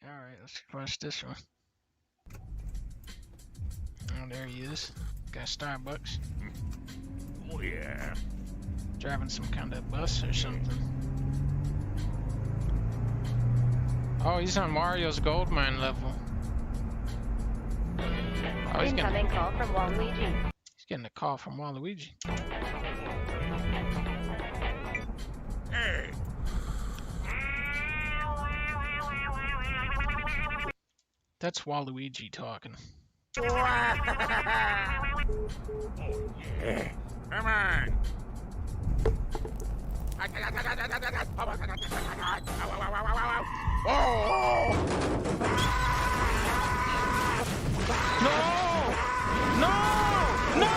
Alright, let's watch this one. Oh, there he is. Got Starbucks. Oh yeah. Driving some kind of bus or something. Oh, he's on Mario's gold mine level. Oh, he's Incoming call from Waluigi. He's getting a call from Waluigi. Hey. That's Waluigi talking. Oh yeah. Come on. Oh! No! No! No!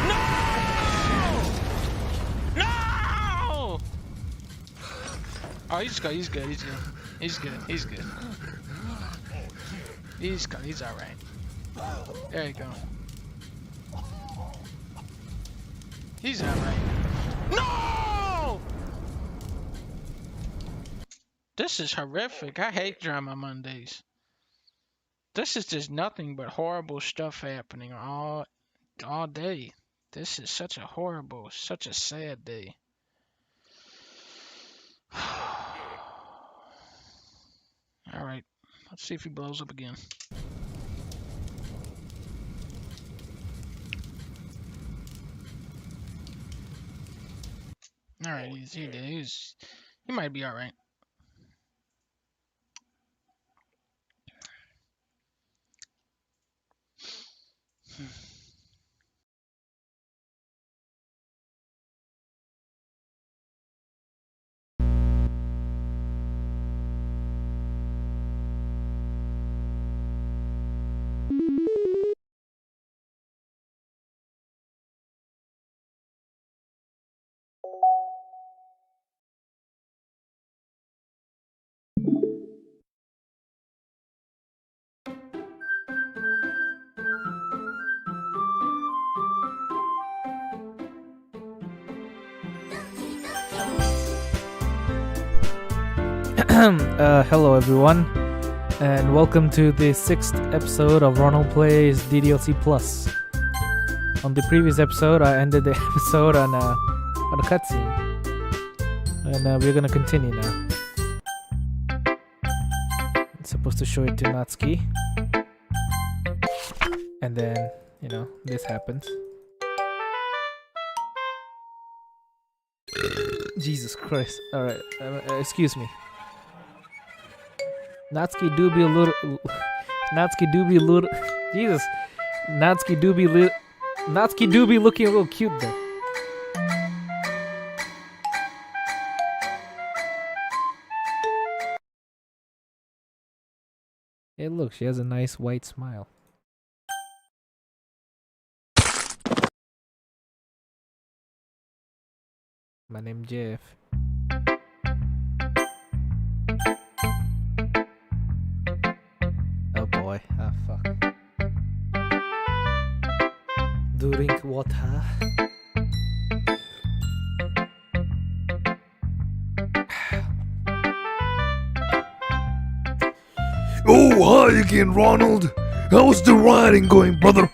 No! No! Oh, he's good. He's good. He's good. He's good. He's good. He's good. He's all right. There you go. He's all right. No! This is horrific. I hate Drama Mondays. This is just nothing but horrible stuff happening all day. This is such a horrible, such a sad day. All right, let's see if he blows up again. All right, he might be all right. Hello everyone, and welcome to the 6th episode of Ronald Plays DDLC Plus. On the previous episode, I ended the episode on a cutscene, and we're gonna continue now. It's supposed to show it to Natsuki, and then, you know, this happens. Jesus Christ. Alright, excuse me. Natsuki do be a little. Jesus. Natsuki do be looking a little cute though. Hey, look, she has a nice white smile. My name's Jeff. Oh boy, ah fuck. Drink water. Oh, hi again, Ronald. How's the riding going, brother?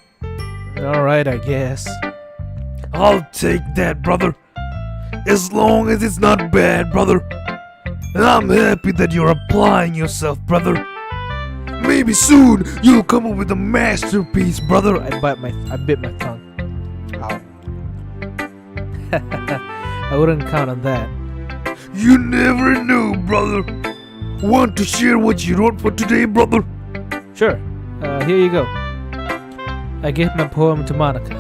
Alright, I guess. I'll take that, brother. As long as it's not bad, brother. And I'm happy that you're applying yourself, brother. Maybe soon you'll come up with a masterpiece, brother. I bit my tongue. Ow. I wouldn't count on that. You never know, brother. Want to share what you wrote for today, brother? Sure. Here you go. I gave my poem to Monica.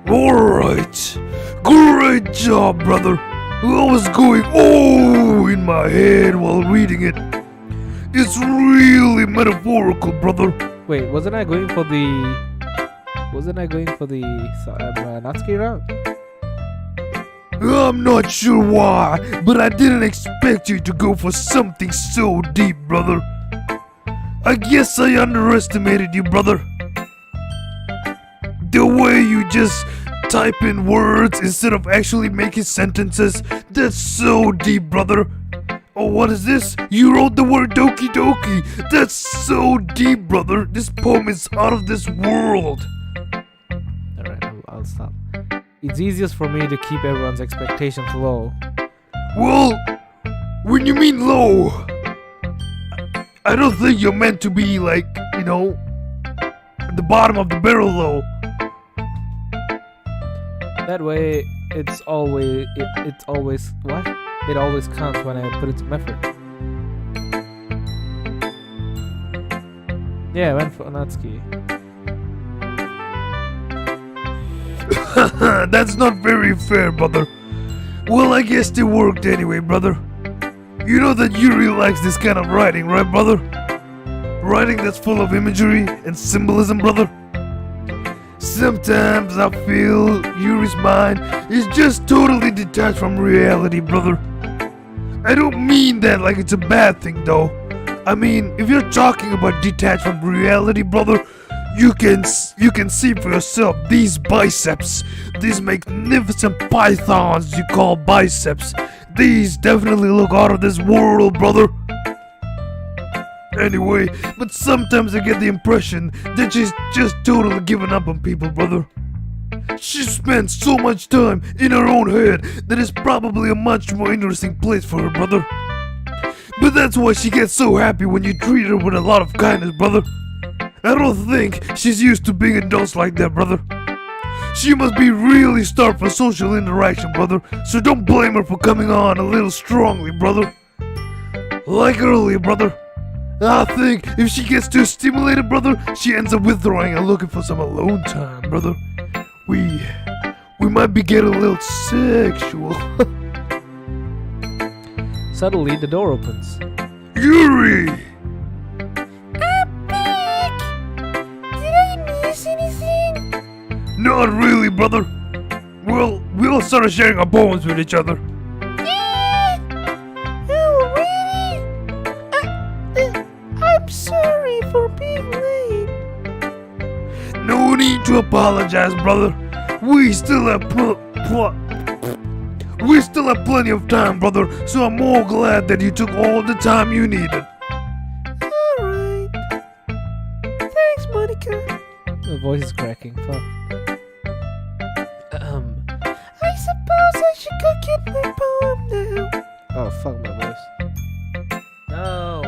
Alright. Great job, brother. I was going in my head while reading it. It's really metaphorical, brother. Wait, wasn't I going for the Natsuki route? I'm not sure why, but I didn't expect you to go for something so deep, brother. I guess I underestimated you, brother. The way you just type in words instead of actually making sentences, that's so deep, brother. Oh, what is this? You wrote the word Doki Doki. That's so deep, brother. This poem is out of this world. Alright, I'll stop. It's easiest for me to keep everyone's expectations low. Well, when you mean low, I don't think you're meant to be like, you know, at the bottom of the barrel low. That way, it's always what? It always counts when I put in some effort. Yeah, I went for Natsuki. That's not very fair, brother. Well, I guess it worked anyway, brother. You know that Yuri likes this kind of writing, right, brother? Writing that's full of imagery and symbolism, brother. Sometimes I feel Yuri's mind is just totally detached from reality, brother. I don't mean that like it's a bad thing, though. I mean, if you're talking about detached from reality, brother, you can see for yourself these biceps, these magnificent pythons you call biceps. These definitely look out of this world, brother. Anyway, but sometimes I get the impression that she's just totally given up on people, brother. She spends so much time in her own head that it's probably a much more interesting place for her, brother. But that's why she gets so happy when you treat her with a lot of kindness, brother. I don't think she's used to being indulged like that, brother. She must be really starved for social interaction, brother, so don't blame her for coming on a little strongly, brother. Like earlier, brother, I think if she gets too stimulated, brother, she ends up withdrawing and looking for some alone time, brother. We might be getting a little sexual. Suddenly, the door opens. Yuri! Did I miss anything? Not really, brother. Well, we all started sharing our poems with each other. Oh, really? I'm sorry for being late. No need to apologize, brother. We still have plenty of time, brother, so I'm more glad that you took all the time you needed. Alright. Thanks, Monica. The voice is cracking. Fuck. I suppose I should go get my poem now. Oh, fuck my voice. No.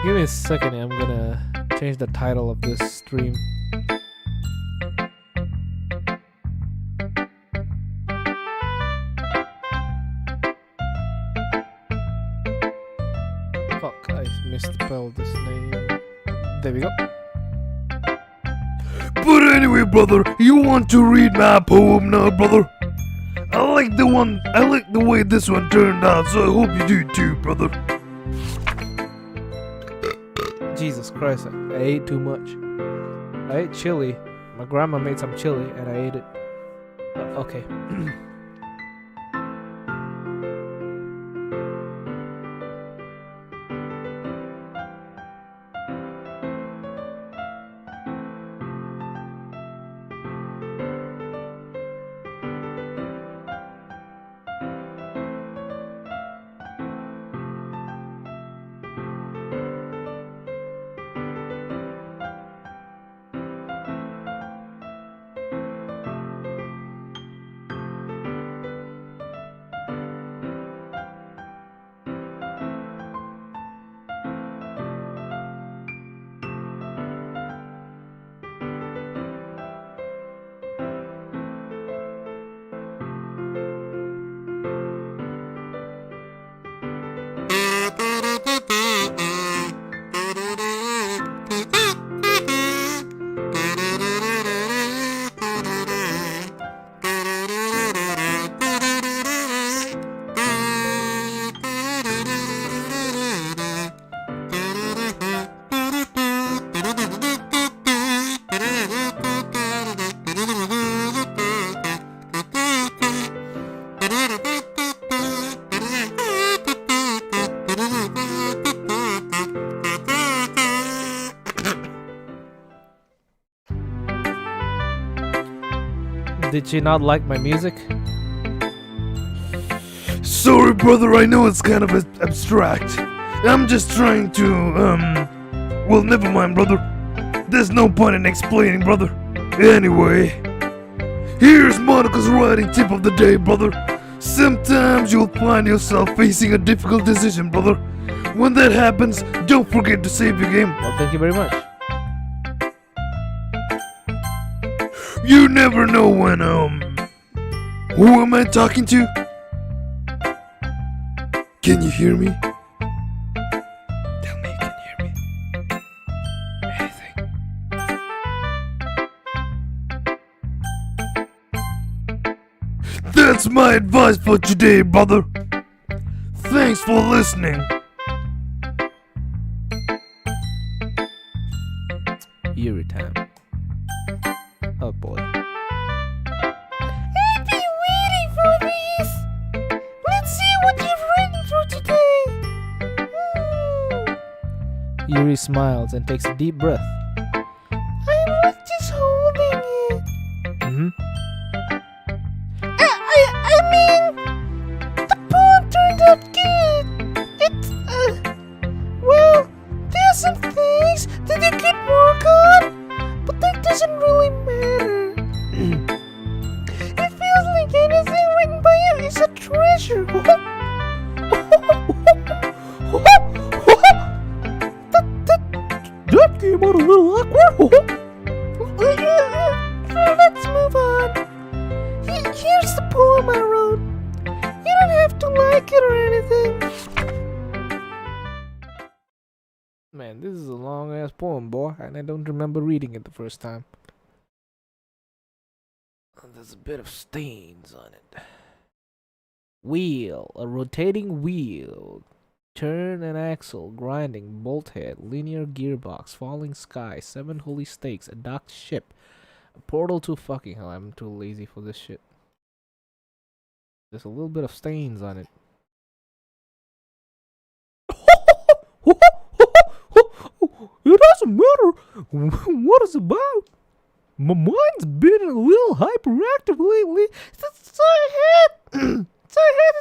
Give me a second. I'm gonna change the title of this stream. Fuck, I misspelled this name. There we go. But anyway, brother, you want to read my poem now, brother? I like the way this one turned out, so I hope you do too, brother. Jesus Christ, I ate too much. I ate chili. My grandma made some chili and I ate it. Okay. Did she not like my music? Sorry, brother, I know it's kind of abstract. I'm just trying to, well, never mind, brother. There's no point in explaining, brother. Anyway, here's Monica's writing tip of the day, brother. Sometimes you'll find yourself facing a difficult decision, brother. When that happens, don't forget to save your game. Well, thank you very much. You never know when, who am I talking to? Can you hear me? Tell me you can hear me. Anything. That's my advice for today, brother. Thanks for listening. Yuri time. Oh boy. I've been waiting for this. Let's see what you've written for today. Yuri smiles and takes a deep breath. I was just holding it. Mm-hmm. I mean, the poem turned out good. It's, well, there's some things that you can work on, but that doesn't really matter. It feels like anything written by you is a treasure. That came out a little awkward. Let's move on. Here's the poem I wrote. You don't have to like it or anything. Man, this is a long ass poem, boy, and I don't remember reading it the first time. There's a bit of stains on it. Wheel, a rotating wheel. Turn and axle, grinding, bolt head, linear gearbox, falling sky, 7 holy stakes, a docked ship, a portal to fucking hell. I'm too lazy for this shit. There's a little bit of stains on it. It doesn't matter what it's about. My mind's been a little hyperactive lately, so I had to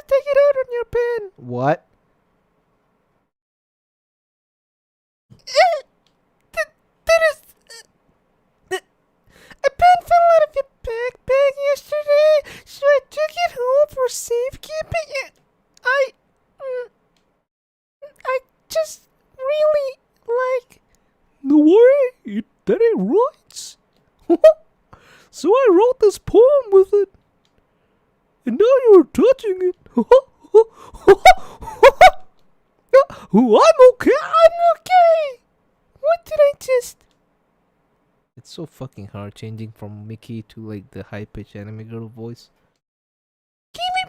take it out on your pen. What? A pen fell out of your backpack yesterday, so I took it home for safekeeping. I just really like No way, that ain't right. So I wrote this poem with it, and now you're touching it. I'm okay. What did I just? It's so fucking hard changing from Mickey to like the high-pitched anime girl voice. Can we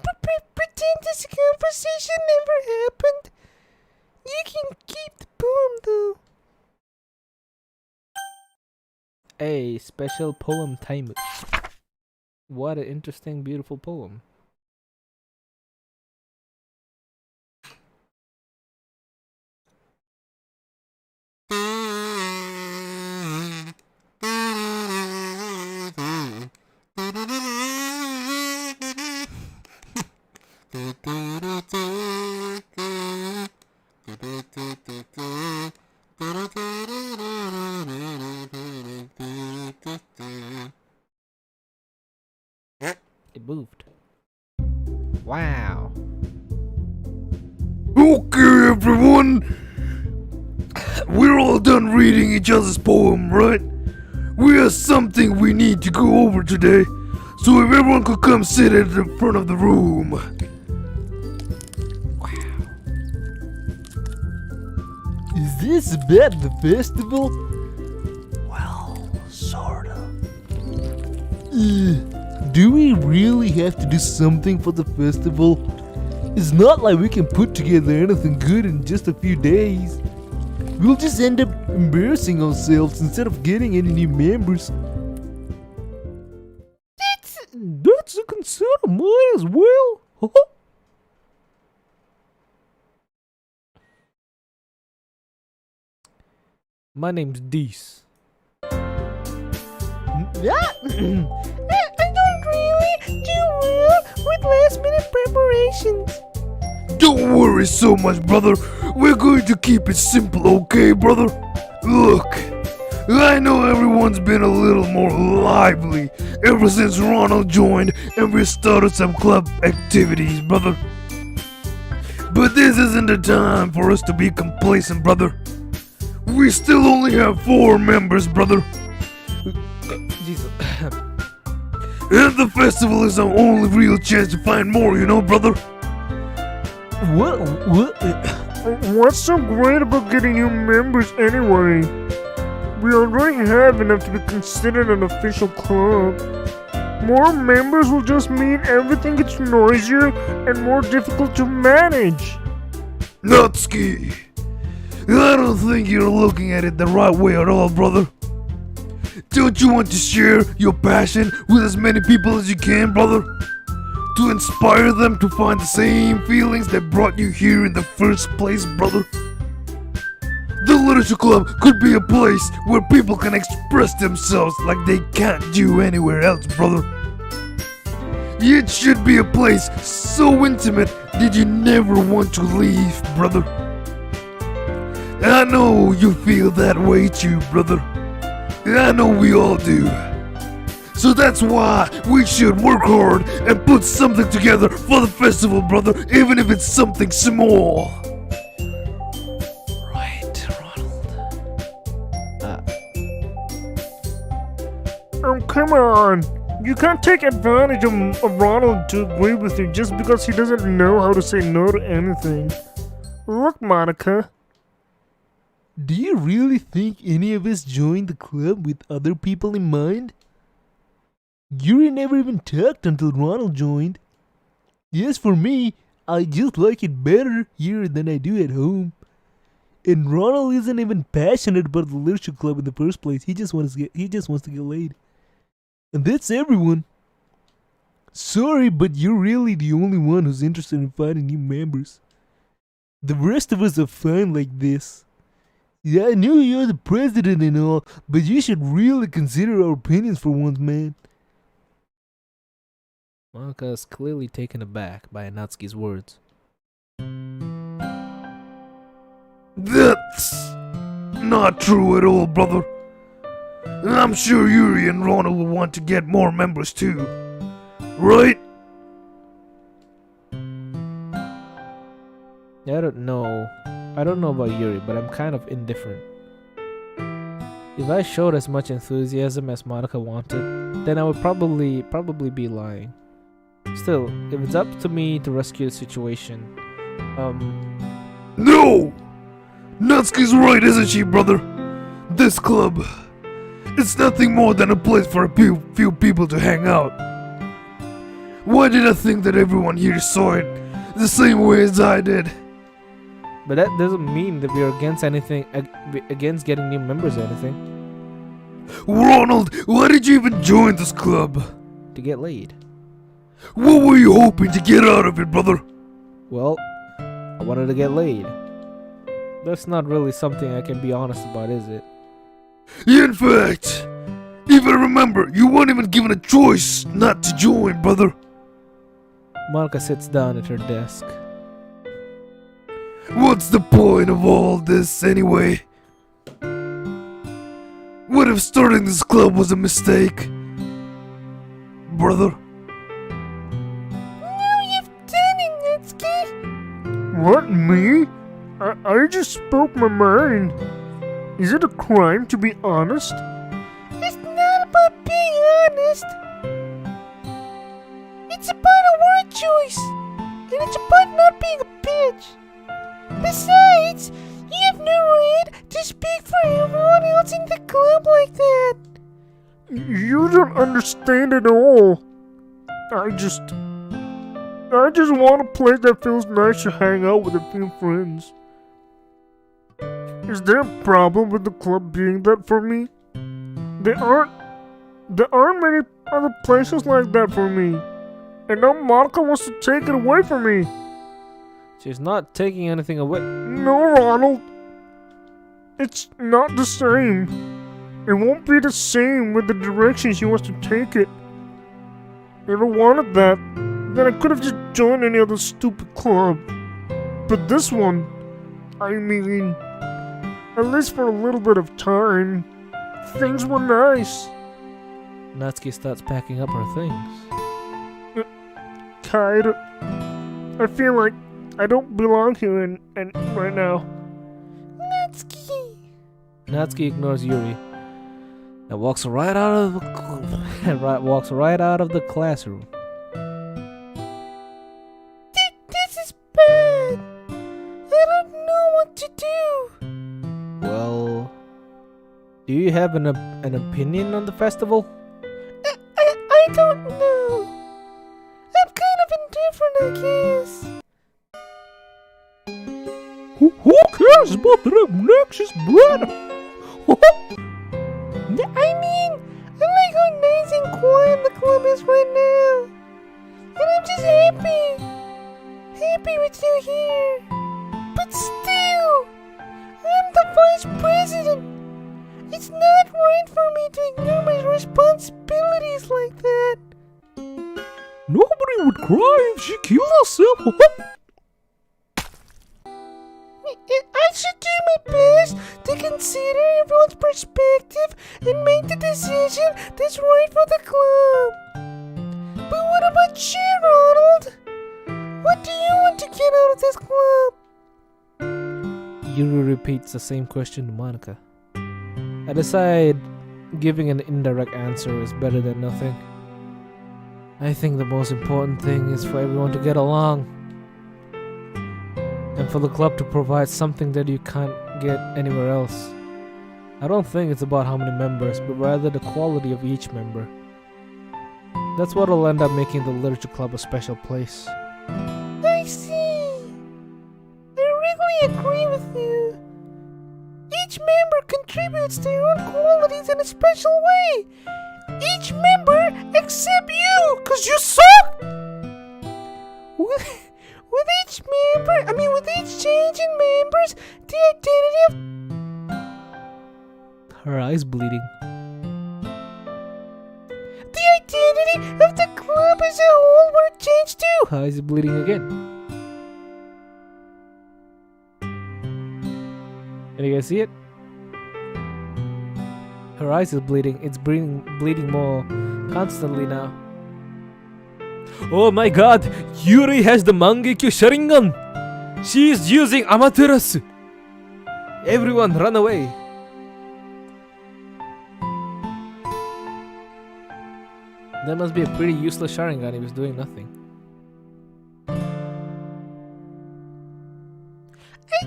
pretend this conversation never happened? You can keep the poem though. A special poem time. What an interesting, beautiful poem. It moved. Wow. Okay, everyone. We're all done reading each other's poem, right? We have something we need to go over today. So if everyone could come sit at the front of the room. Is this about the festival? Well, sorta. Do we really have to do something for the festival? It's not like we can put together anything good in just a few days. We'll just end up embarrassing ourselves instead of getting any new members. That's a concern of mine as well. My name's Dees. I don't around with last-minute preparations. Don't worry so much, brother. We're going to keep it simple, okay, brother? Look, I know everyone's been a little more lively ever since Ronald joined and we started some club activities, brother. But this isn't the time for us to be complacent, brother. We still only have 4 members, brother. Jesus. And the festival is our only real chance to find more, you know, brother? What? What's so great about getting new members anyway? We already have enough to be considered an official club. More members will just mean everything gets noisier and more difficult to manage. Nutski, I don't think you're looking at it the right way at all, brother. Don't you want to share your passion with as many people as you can, brother? To inspire them to find the same feelings that brought you here in the first place, brother? The literature club could be a place where people can express themselves like they can't do anywhere else, brother. It should be a place so intimate that you never want to leave, brother. I know you feel that way too, brother. I know we all do. So that's why we should work hard and put something together for the festival, brother, even if it's something small. Right, Ronald. Come on. You can't take advantage of Ronald to agree with you just because he doesn't know how to say no to anything. Look, Monica. Do you really think any of us joined the club with other people in mind? Yuri never even talked until Ronald joined. Yes, for me, I just like it better here than I do at home. And Ronald isn't even passionate about the literature club in the first place. He just wants to get laid. And that's everyone. Sorry, but you're really the only one who's interested in finding new members. The rest of us are fine like this. Yeah, I know you're the president and all, but you should really consider our opinions for once, man. Monica is clearly taken aback by Anatsuki's words. That's not true at all, brother. I'm sure Yuri and Ronald will want to get more members too. Right? I don't know. I don't know about Yuri, but I'm kind of indifferent. If I showed as much enthusiasm as Monica wanted, then I would probably be lying. Still, if it's up to me to rescue the situation, No! Natsuki's right, isn't she, brother? This club, it's nothing more than a place for a few people to hang out. Why did I think that everyone here saw it the same way as I did? but that doesn't mean that we're against anything, against getting new members or anything. Ronald, why did you even join this club? To get laid. What were you hoping to get out of it, brother? Well, I wanted to get laid. That's not really something I can be honest about, is it? In fact, if I remember, you weren't even given a choice not to join, brother. Monica sits down at her desk. What's the point of all this anyway? What if starting this club was a mistake? Brother? Now you've done it, Natsuki. What, me? I just spoke my mind. Is it a crime to be honest? It's not about being honest. It's about a word choice. And it's about not being a bitch. Besides, you have no right to speak for everyone else in the club like that. You don't understand at all. I just want a place that feels nice to hang out with a few friends. Is there a problem with the club being that for me? There aren't many other places like that for me. And now Monica wants to take it away from me. She's not taking anything away. No, Ronald. It's not the same. It won't be the same with the direction she wants to take it. If I wanted that, then I could have just joined any other stupid club. But this one, I mean, at least for a little bit of time, things were nice. Natsuki starts packing up her things. Kinda. I feel like I don't belong here and right now. Natsuki! Natsuki ignores Yuri and walks right out of the classroom. This is bad. I don't know what to do. Well, do you have an opinion on the festival? I don't know. I'm kind of indifferent, I guess. Who cares about the obnoxious brother? I mean, I like how nice and quiet the club is right now. And I'm just happy with you here. But still, I'm the vice president. It's not right for me to ignore my responsibilities like that. Nobody would cry if she killed herself. I should do my best to consider everyone's perspective and make the decision that's right for the club. But what about you, Ronald? What do you want to get out of this club? Yuri repeats the same question to Monica. I decide giving an indirect answer is better than nothing. I think the most important thing is for everyone to get along. And for the club to provide something that you can't get anywhere else. I don't think it's about how many members, but rather the quality of each member. That's what will end up making the Literature Club a special place. I see. I really agree with you. Each member contributes their own qualities in a special way. Each member except you, 'cause you suck! With each change in members, the identity of... Her eyes bleeding. The identity of the club as a whole were changed too! Her eyes bleeding again. Can you guys see it? Her eyes is bleeding. It's bleeding more constantly now. Oh my god! Yuri has the Mangekyo Sharingan! She is using Amaterasu! Everyone run away! That must be a pretty useless Sharingan. He was doing nothing. I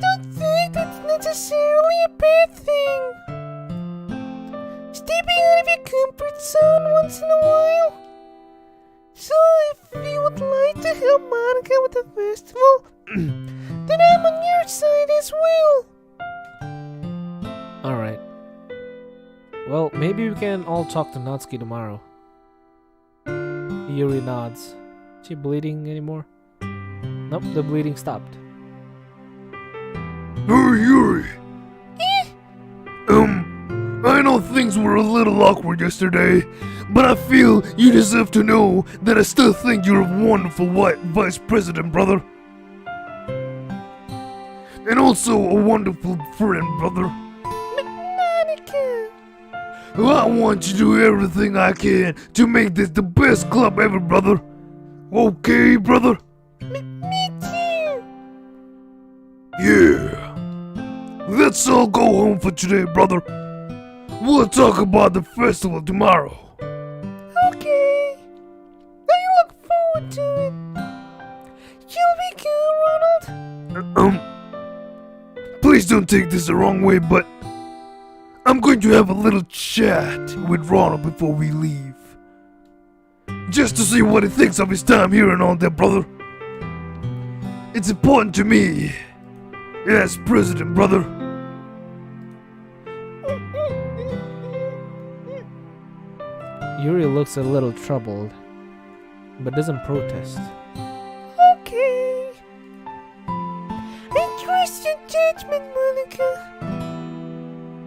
don't think that's necessarily a bad thing. Stepping out of your comfort zone once in a while. So if you would like to help Monica with the festival, then I'm on your side as well. Alright. Well, maybe we can all talk to Natsuki tomorrow. Yuri nods. Is she bleeding anymore? Nope, the bleeding stopped. Oh, Yuri. I know things were a little awkward yesterday, but I feel you deserve to know that I still think you're a wonderful vice president, brother. And also a wonderful friend, brother. Monica! I want you to do everything I can to make this the best club ever, brother. Okay, brother? Me too! Yeah. Let's all go home for today, brother. We'll talk about the festival tomorrow. Okay. I look forward to it. You'll be good, Ronald. Please don't take this the wrong way, but I'm going to have a little chat with Ronald before we leave. Just to see what he thinks of his time here and all that, brother. It's important to me as president, brother. Yuri looks a little troubled, but doesn't protest. Okay. I trust your judgment, Monica.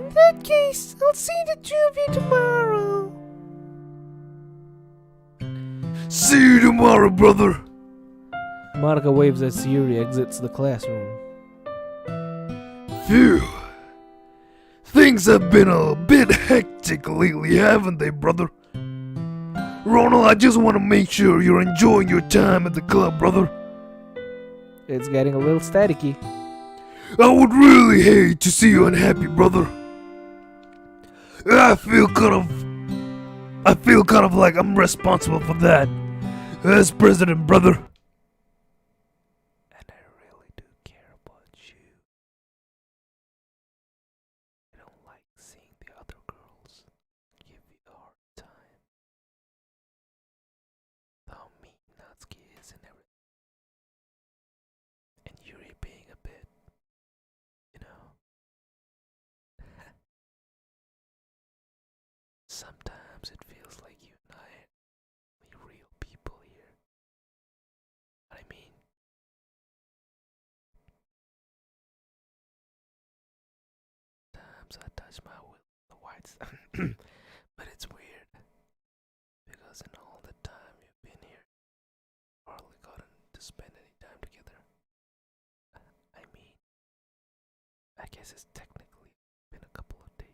In that case, I'll see the two of you tomorrow. See you tomorrow, brother. Monica waves as Yuri exits the classroom. Phew. Things have been a bit hectic lately, haven't they, brother? Ronald, I just want to make sure you're enjoying your time at the club, brother. It's getting a little staticky. I would really hate to see you unhappy, brother. I feel kind of like I'm responsible for that as president, brother. And I really do care about you. I don't like seeing the other girls give you a hard time. Though me, Natsuki is and everything. And Yuri being a bit, you know. Sometimes it feels like you and I are the real people here. I mean, sometimes I touch my will the whites, but it's weird because in all the time you've been here, hardly gotten to spend any time together. I mean, I guess it's technically been a couple of days.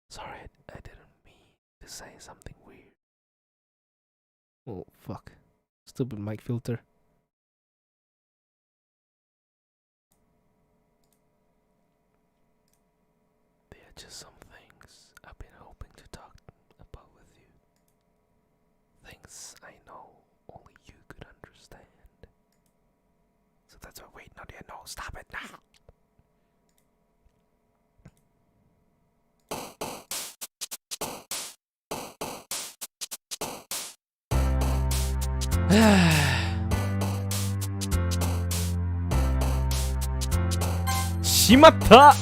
Sorry, I didn't mean to say something weird. Oh, fuck. Stupid mic filter. There are just some things I've been hoping to talk about with you. Things I know only you could understand. So that's why, wait, not yet, no, stop it now! Shimatta!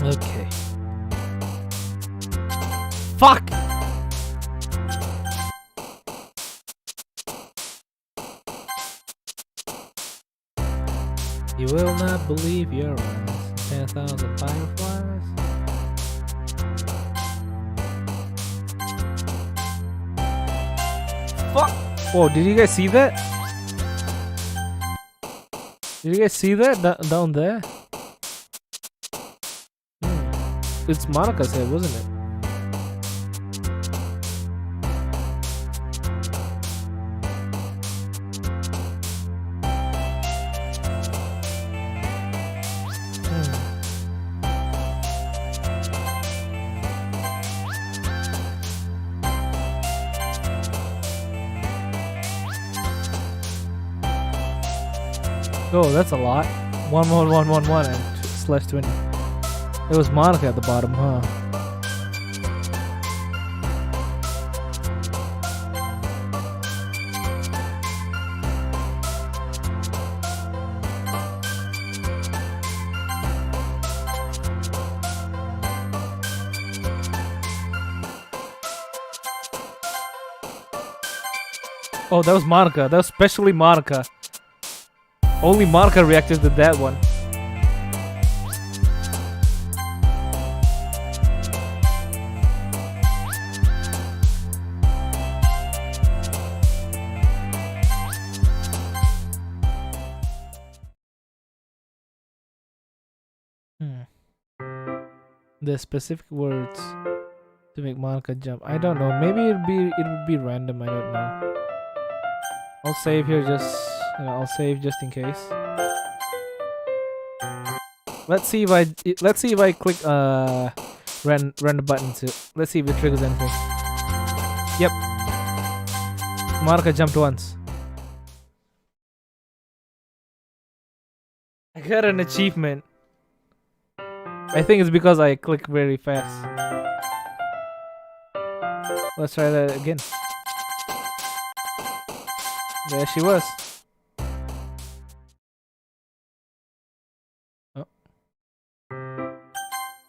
Okay. Fuck! You will not believe your eyes. 10,000 fireflies. Fuck! Whoa, did you guys see that? Did you guys see that down there? It's Monica's head, wasn't it? Oh, that's a lot. 11111 and /20. It was Monica at the bottom, huh? Oh, that was Monica. That was especially Monica. Only Monica reacted to that one. The specific words to make Monica jump. I don't know. Maybe it would be random. I don't know. I'll save here I'll save just in case. Let's see if I click run the button to let's see if it triggers anything. Yep. Monica jumped once. I got an achievement. I think it's because I click very fast. Let's try that again. There she was. Oh.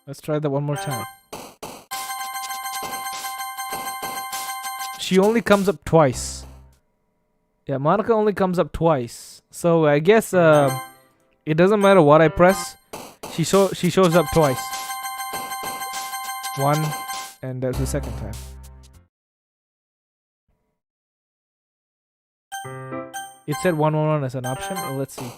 Let's try that one more time. She only comes up twice. Yeah, Monica only comes up twice. So I guess it doesn't matter what I press. She shows up twice. One, and that's the second time. It said 111 as an option. Well, let's see.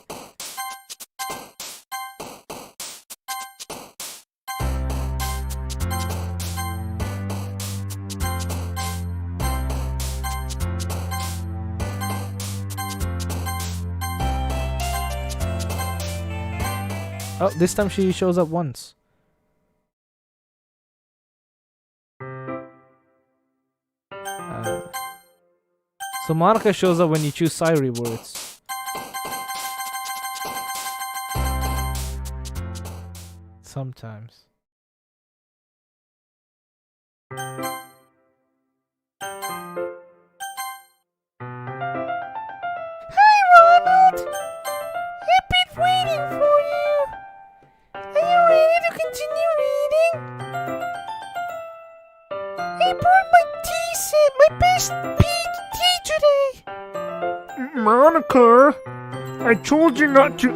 Oh, this time she shows up once. So Monica shows up when you choose Siri words. Sometimes. Hi, Ronald! I've been waiting for you. Are you ready to continue reading? I brought my tea set, my best tea today. Monica, I told you not to.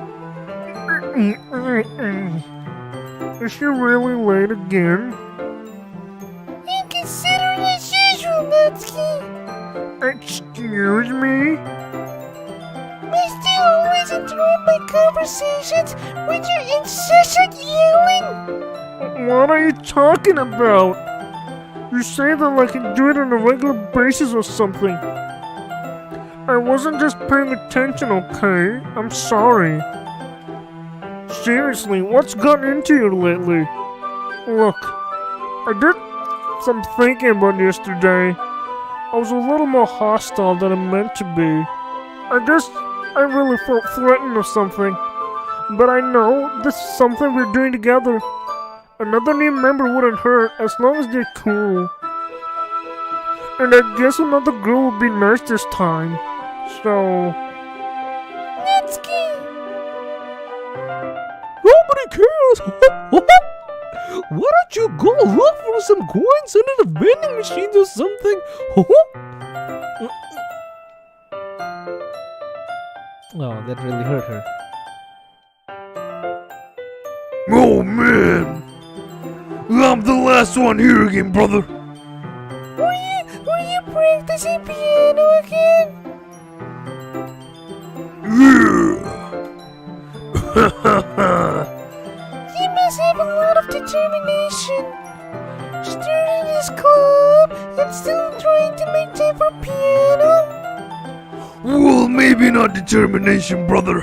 Is she really late again? Inconsiderate as usual, Natsuki. Excuse me? I still always interrupt my conversations when you're incessant yelling. What are you talking about? You say that like I do it on a regular basis or something. I wasn't just paying attention, okay? I'm sorry. Seriously, what's gotten into you lately? Look, I did some thinking about yesterday. I was a little more hostile than I meant to be. I guess I really felt threatened or something. But I know this is something we're doing together. Another new member wouldn't hurt as long as they're cool. And I guess another girl would be nice this time. So... Natsuki! Nobody cares! Why don't you go look for some coins under the vending machines or something? Oh, that really hurt her. Oh man! I'm the last one here again, brother! Were you practicing piano again? He must have a lot of determination. Starting his club and still trying to make time for piano. Well, maybe not determination, brother,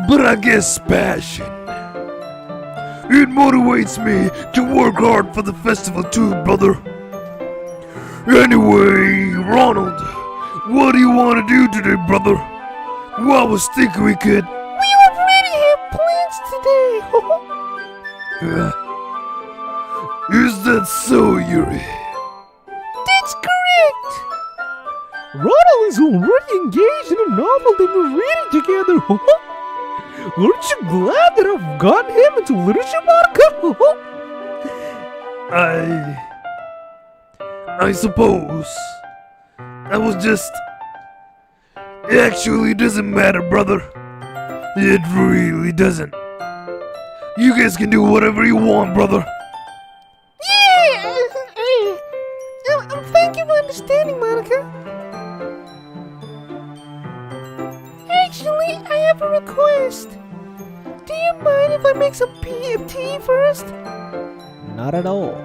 but I guess passion. It motivates me to work hard for the festival too, brother. Anyway, Ronald, what do you want to do today, brother? Well, I was thinking we could... We already have plans today. Is that so, Yuri? That's correct. Ronald is already engaged in a novel that we're reading together. Aren't you glad that I've gotten him into literature, Monica? I suppose. I was just... Actually, it doesn't matter, brother. It really doesn't. You guys can do whatever you want, brother. Yeah. Thank you for understanding, Monica. Actually, I have a request. Do you mind if I make some tea first? Not at all.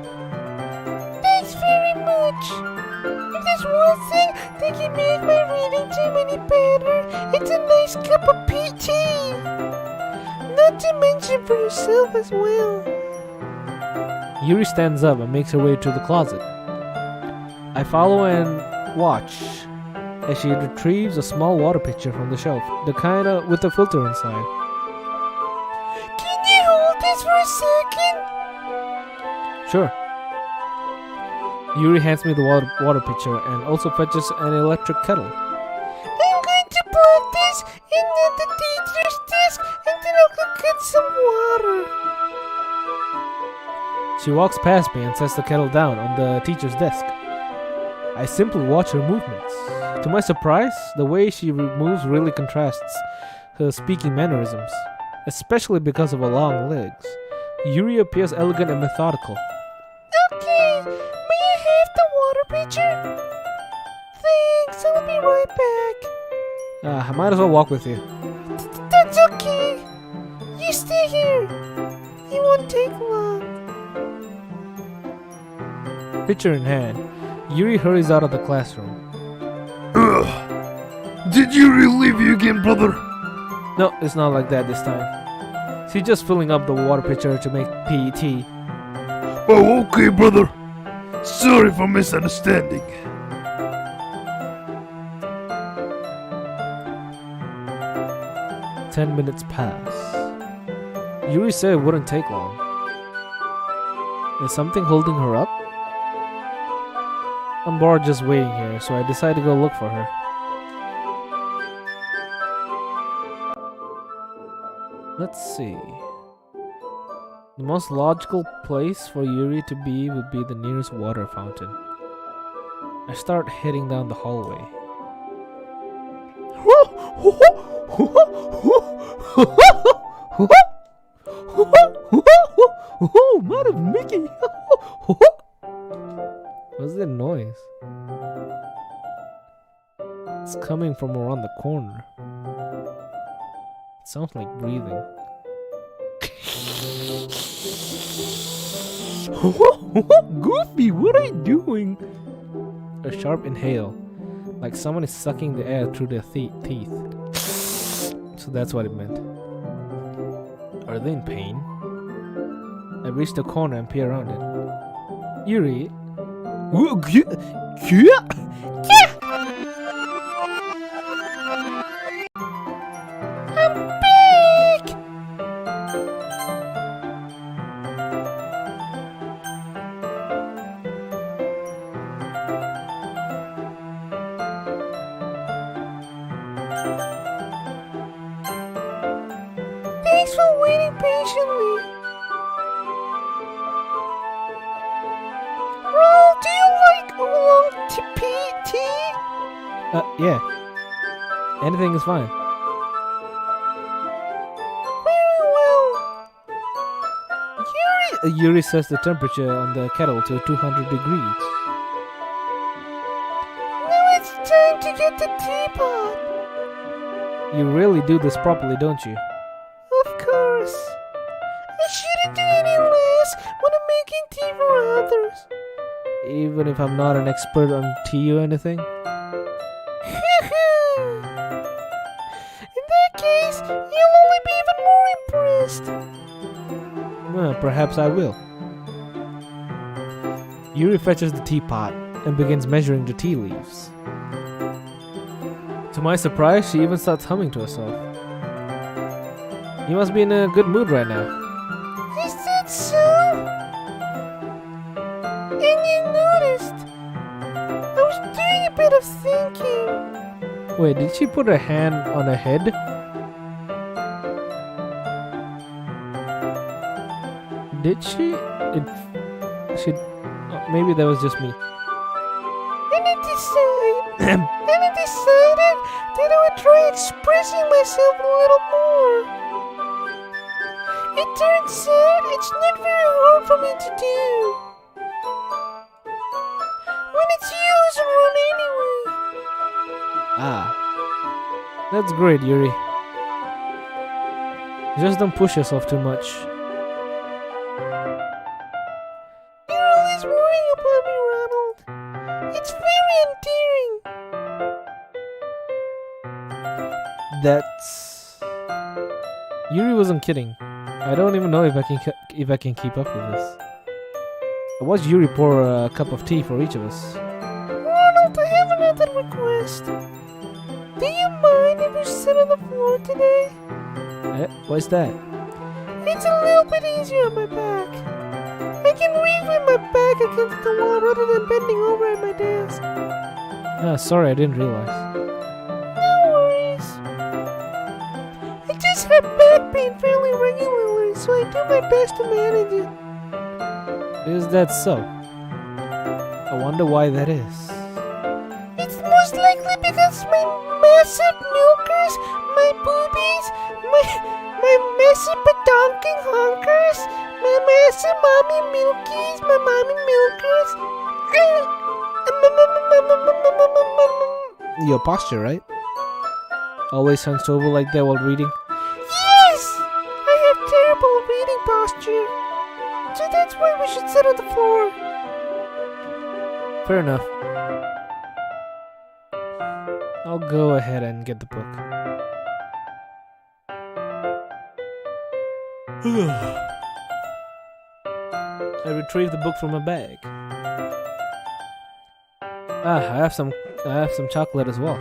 Thanks very much. If there's one thing that can make my reading too many better, it's a nice cup of tea. Not to mention for yourself as well. Yuri stands up and makes her way to the closet. I follow and watch as she retrieves a small water pitcher from the shelf, the kind with a filter inside. Can you hold this for a second? Sure. Yuri hands me the water pitcher and also fetches an electric kettle. I'm going to put this in the teacher's desk and then I'll go get some water. She walks past me and sets the kettle down on the teacher's desk. I simply watch her movements. To my surprise, the way she moves really contrasts her speaking mannerisms, especially because of her long legs. Yuri appears elegant and methodical. Okay, may I have the water pitcher? Thanks, I'll be right back. I might as well walk with you. That's okay. You stay here. It won't take long. Pitcher in hand, Yuri hurries out of the classroom. Ugh. Did Yuri leave you again, brother? No, it's not like that this time. She's just filling up the water pitcher to make PET. Oh, okay, brother. Sorry for misunderstanding. "10 minutes pass. Yuri said it wouldn't take long. Is something holding her up? I'm bored just waiting here, so I decide to go look for her. Let's see. The most logical place for Yuri to be would be the nearest water fountain. I start heading down the hallway. Madam Mickey! What's that noise? It's coming from around the corner. It sounds like breathing. Goofy, what are you doing? A sharp inhale, like someone is sucking the air through their teeth. So that's what it meant. Are they in pain? I reach the corner and peer around it. Yuri. I'm back! Thanks for waiting patiently. Roll, do you like oolong tea? Yeah. Anything is fine. Very well. Yuri sets the temperature on the kettle to 200 degrees. Now it's time to get the teapot. You really do this properly, don't you? Of course. I shouldn't do any less when I'm making tea for others. Even if I'm not an expert on tea or anything? In that case, you'll only be even more impressed. Well, perhaps I will. Yuri fetches the teapot and begins measuring the tea leaves. To my surprise, she even starts humming to herself. You must be in a good mood right now. Is that so? And you noticed? I was doing a bit of thinking. Wait, did she put her hand on her head? Did she? Maybe that was just me. And I decided that I would try expressing myself a little more. It turns out it's not very hard for me to do. When it's used and run anyway. That's great, Yuri. Just don't push yourself too much. You're always worrying about me, Ronald. It's very endearing. That's... Yuri wasn't kidding. I don't even know if I can keep up with this. I watched Yuri pour a cup of tea for each of us. Ronald, I have another request. Do you mind if you sit on the floor today? What's that? It's a little bit easier on my back. I can read with my back against the wall rather than bending over at my desk. Ah, sorry, I didn't realize. No worries. I just have back pain fairly regularly, so I do my best to manage it. Is that so? I wonder why that is. It's most likely because my massive milkers, my boobies, my massive badonking honkers, my massive mommy milkies, my mommy milkers. Your posture, right? Always hunched over like that while reading? Yes! I have terrible reading posture. So that's why we should sit on the floor. Fair enough. I'll go ahead and get the book. I retrieved the book from my bag. Ah, I have some chocolate as well.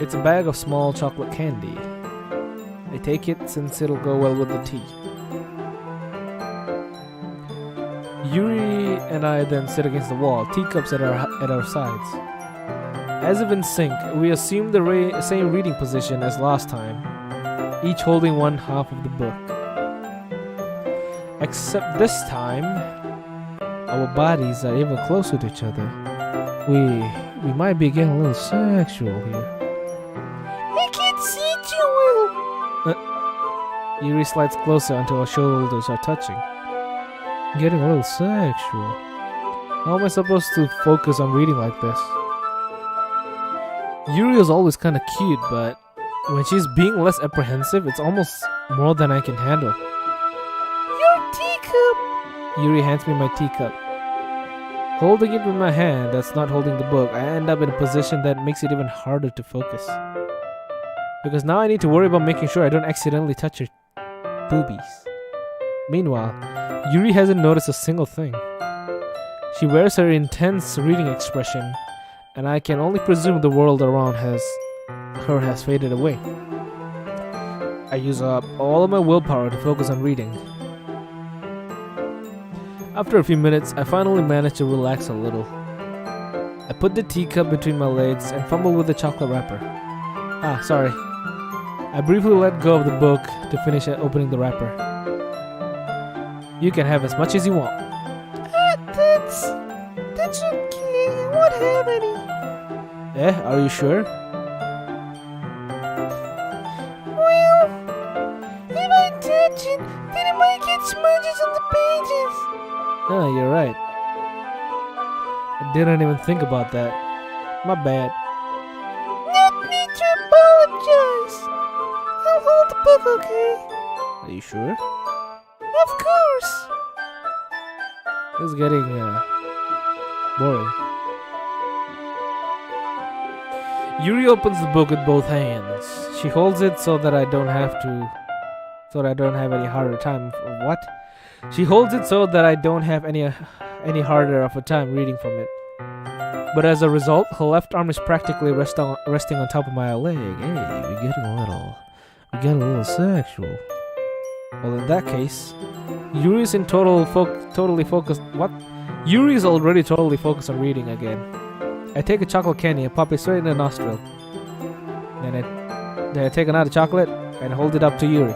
It's a bag of small chocolate candy. I take it since it'll go well with the tea. Yuri and I then sit against the wall, teacups at our sides. As if in sync, we assume the same reading position as last time, each holding one half of the book. Except this time, our bodies are even closer to each other. We might be getting a little sexual here. I can't see too well. Yuri slides closer until our shoulders are touching. Getting a little sexual. How am I supposed to focus on reading like this? Yuri is always kinda cute, but when she's being less apprehensive, it's almost more than I can handle. Your teacup. Yuri hands me my teacup. Holding it with my hand that's not holding the book, I end up in a position that makes it even harder to focus. Because now I need to worry about making sure I don't accidentally touch her boobies. Meanwhile, Yuri hasn't noticed a single thing. She wears her intense reading expression, and I can only presume the world around has faded away. I use up all of my willpower to focus on reading. After a few minutes, I finally manage to relax a little. I put the teacup between my legs and fumble with the chocolate wrapper. Ah, sorry. I briefly let go of the book to finish opening the wrapper. You can have as much as you want. That's okay. I won't have any. Are you sure? Well, if I touch it, then it might get smudges on the pages. Ah, you're right. I didn't even think about that. My bad. No need to apologize. I'll hold the book, okay? Are you sure? Of course. It's getting boring. Yuri opens the book with both hands. She holds it so that I don't have any harder time. What? She holds it so that I don't have any harder of a time reading from it. But as a result, her left arm is practically resting on top of my leg. Hey, we're getting a little sexual. Well, in that case, Yuri's totally focused. What? Yuri's already totally focused on reading again. I take a chocolate candy and pop it straight in the nostril. Then I take another chocolate and hold it up to Yuri.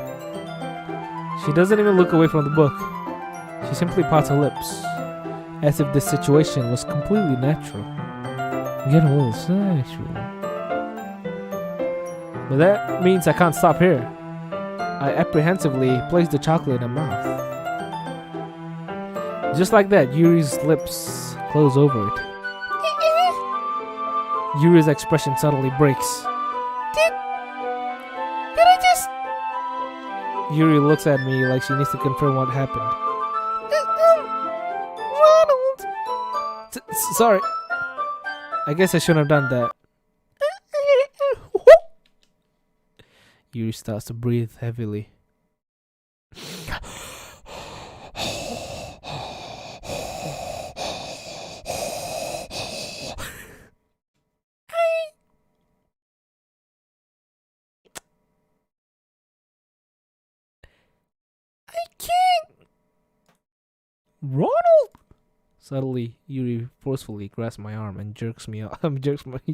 She doesn't even look away from the book. She simply parts her lips, as if this situation was completely natural. Getting a little sexual. But that means I can't stop here. I apprehensively place the chocolate in her mouth. Just like that, Yuri's lips close over it. Yuri's expression suddenly breaks. Did I just... Yuri looks at me like she needs to confirm what happened. Ronald. Sorry. I guess I shouldn't have done that. Yuri starts to breathe heavily. Ronald! Suddenly, Yuri forcefully grasps my arm and jerks me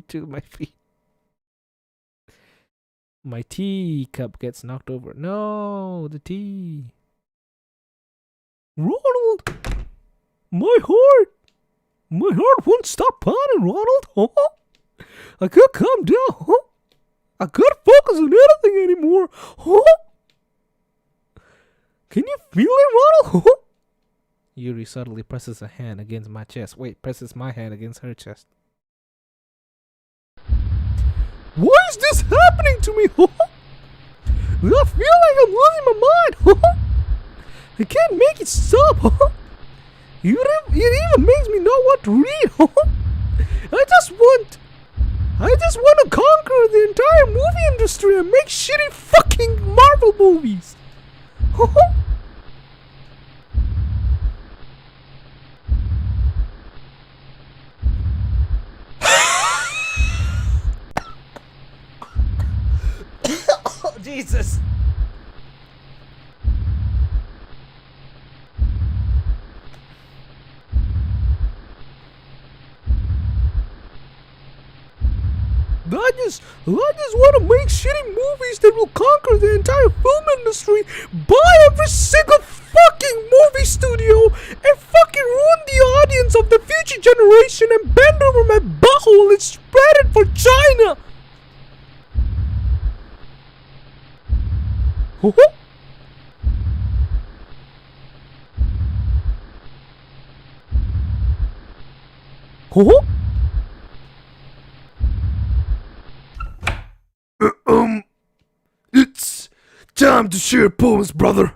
to my feet. My tea cup gets knocked over. No, the tea. Ronald! My heart! My heart won't stop pounding, Ronald! Huh? I can't calm down, huh? I can't focus on anything anymore, huh? Can you feel it, Ronald? Huh? Yuri suddenly presses a hand against my chest. Wait, presses my hand against her chest. Why is this happening to me? I feel like I'm losing my mind. I can't make it stop. It even makes me know what to read. I just want to conquer the entire movie industry and make shitty fucking Marvel movies. Jesus. I just want to make shitty movies that will conquer the entire film industry, buy every single fucking movie studio, and fucking ruin the audience of the future generation and bend over my butthole and spread it for China. It's time to share poems, brother.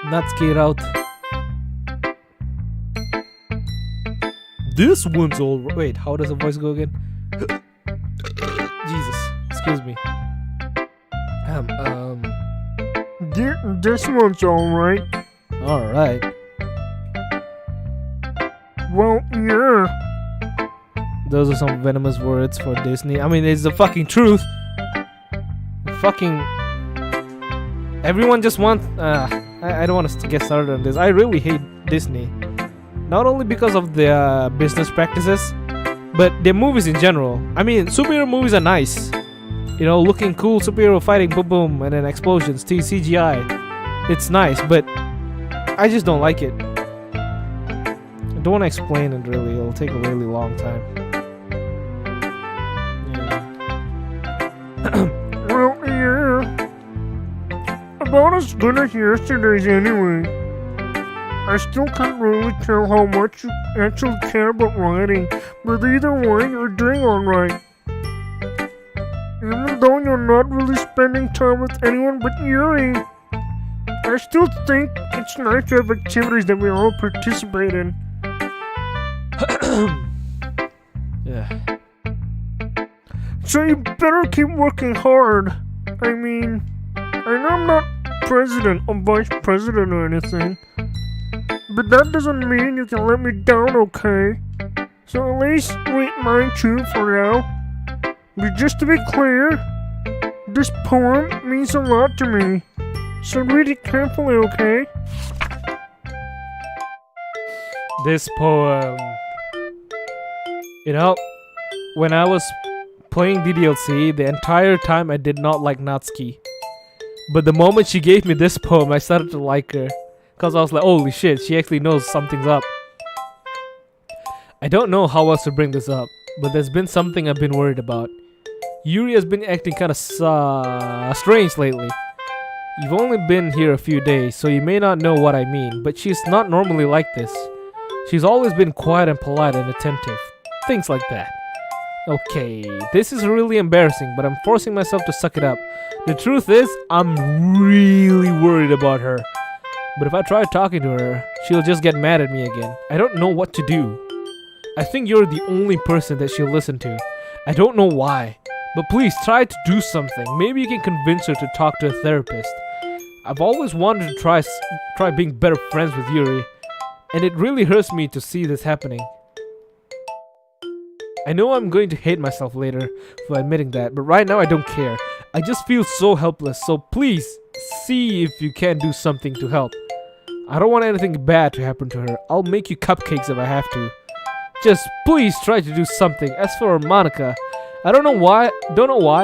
Natsuki out. This one's all right. Wait, how does the voice go again? Jesus, excuse me. This one's alright. Alright. Well, yeah. Those are some venomous words for Disney. I mean, it's the fucking truth. Fucking. Everyone just wants. I don't want to get started on this. I really hate Disney. Not only because of their business practices, but their movies in general. I mean, superhero movies are nice. You know, looking cool, superhero fighting, boom boom, and then explosions, CGI. It's nice, but I just don't like it. I don't want to explain it really. It'll take a really long time. Yeah. Well, yeah. About as good as yesterday's anyway. I still can't really tell how much you actually care about writing, but either way, you're doing alright. Even though you're not really spending time with anyone but Yuri, I still think it's nice to have activities that we all participate in. Yeah. So you better keep working hard. I mean, I know I'm not president or vice president or anything, but that doesn't mean you can let me down, okay? So at least read mine too for now. But just to be clear, this poem means a lot to me. So read it carefully, okay? This poem. You know, when I was playing DDLC, the entire time I did not like Natsuki. But the moment she gave me this poem, I started to like her. Because I was like, holy shit, she actually knows something's up. I don't know how else to bring this up, but there's been something I've been worried about. Yuri has been acting kinda strange lately. You've only been here a few days, so you may not know what I mean, but she's not normally like this. She's always been quiet and polite and attentive. Things like that. Okay, this is really embarrassing, but I'm forcing myself to suck it up. The truth is, I'm really worried about her. But if I try talking to her, she'll just get mad at me again. I don't know what to do. I think you're the only person that she'll listen to. I don't know why. But please try to do something. Maybe you can convince her to talk to a therapist. I've always wanted to try being better friends with Yuri. And it really hurts me to see this happening. I know I'm going to hate myself later for admitting that, but right now I don't care. I just feel so helpless, so please see if you can do something to help. I don't want anything bad to happen to her. I'll make you cupcakes if I have to. Just please try to do something. As for Monica, I don't know why,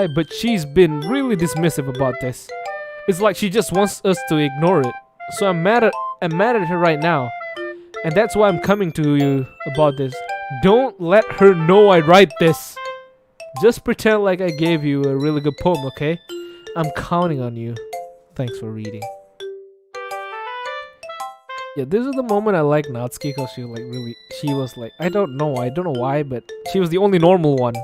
but she's been really dismissive about this. It's like she just wants us to ignore it. So I'm mad at her right now. And that's why I'm coming to you about this. Don't let her know I write this. Just pretend like I gave you a really good poem, okay? I'm counting on you. Thanks for reading. Yeah, this is the moment I like Natsuki because she was like, I don't know why, but she was the only normal one.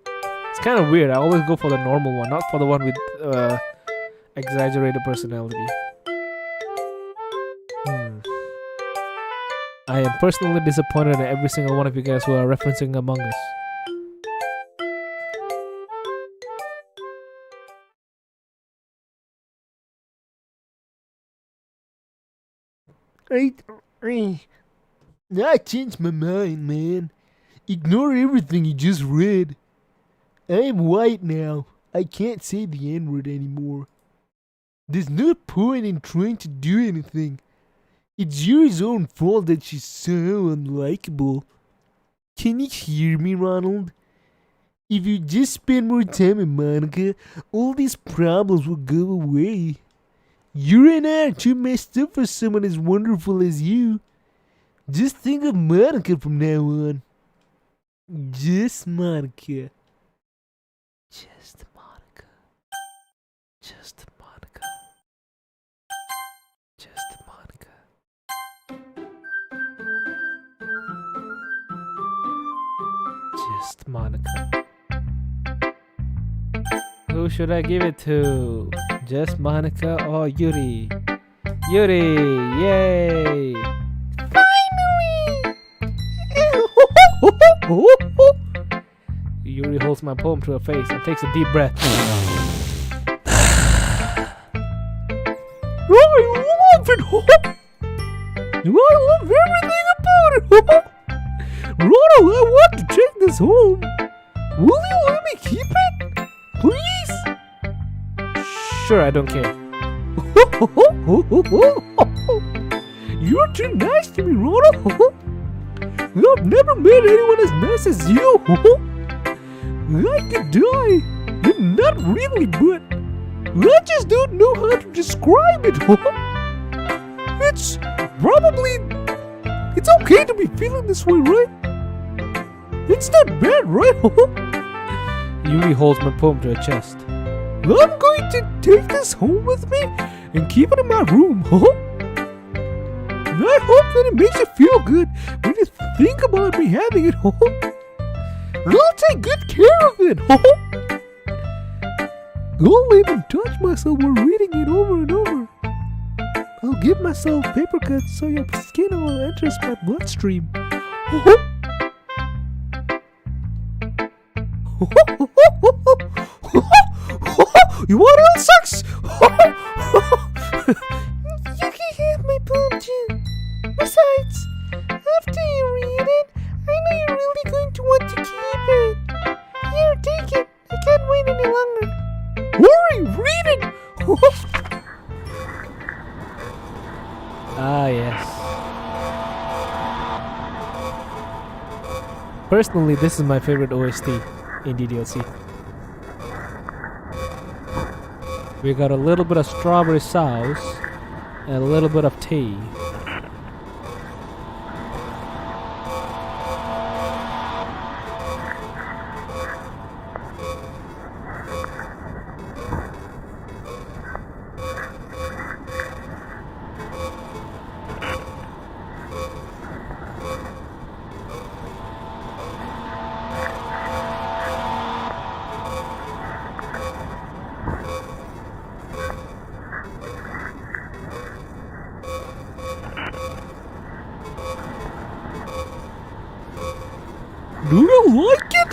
It's kind of weird. I always go for the normal one, not for the one with exaggerated personality. I am personally disappointed in every single one of you guys who are referencing Among Us. I changed my mind, man. Ignore everything you just read. I am white now. I can't say the N-word anymore. There's no point in trying to do anything. It's Yuri's own fault that she's so unlikable. Can you hear me, Ronald? If you just spend more time with Monica, all these problems will go away. You and I are too messed up for someone as wonderful as you. Just think of Monica from now on. Just Monica. Just Monica. Just Monica. Just Monica. Just Monica. Who should I give it to? Just Monica or Yuri? Yuri! Yay! Yuri holds my poem to her face and takes a deep breath. I love it! I love everything about it! Ronald, I want to take this home. Will you let me keep it? Please? Sure, I don't care. You're too nice to me, Ronald. I've never met anyone as nice as you. I could die. Not really, but I just don't know how to describe it. It's okay to be feeling this way, right? It's not bad, right? Yuri holds my poem to her chest. I'm going to take this home with me and keep it in my room, And I hope that it makes you feel good when you think about me having it, I'll take good care of it, I'll even touch myself while reading it over and over. I'll give myself paper cuts so your skin will enter my bloodstream. You want all sex? You can have my poem too. Besides, after you read it, I know you're really going to want to keep it. Here, take it. I can't wait any longer. Hurry, read it! Ah, yes. Personally, this is my favorite OST in DDLC. We got a little bit of strawberry sauce and a little bit of tea. Do you like it?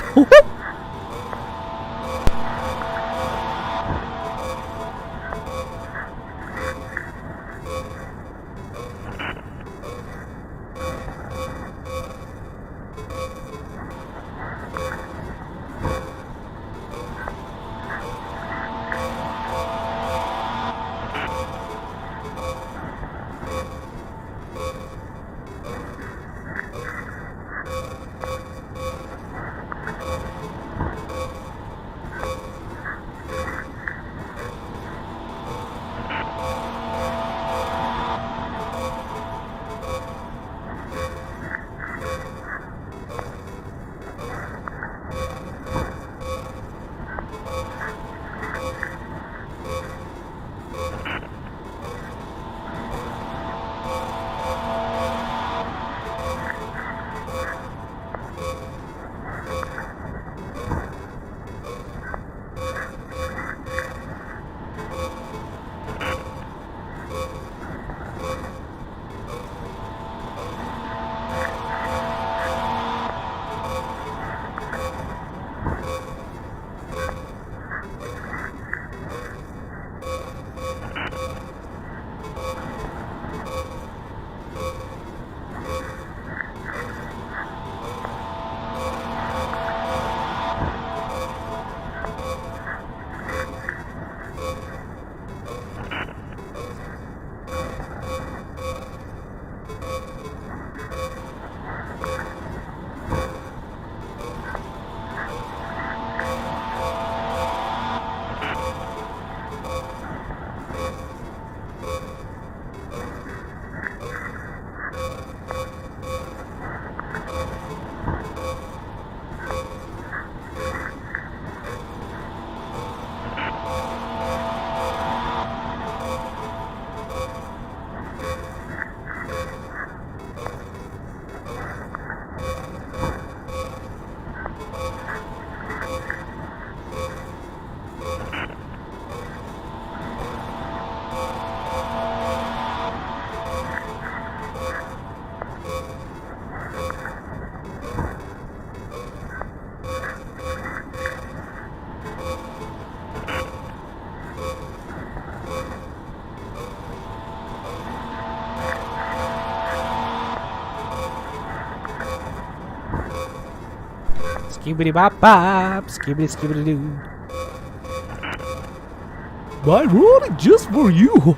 Skibbity bop bop. Skibbity skibbity doo. My rolling just for you.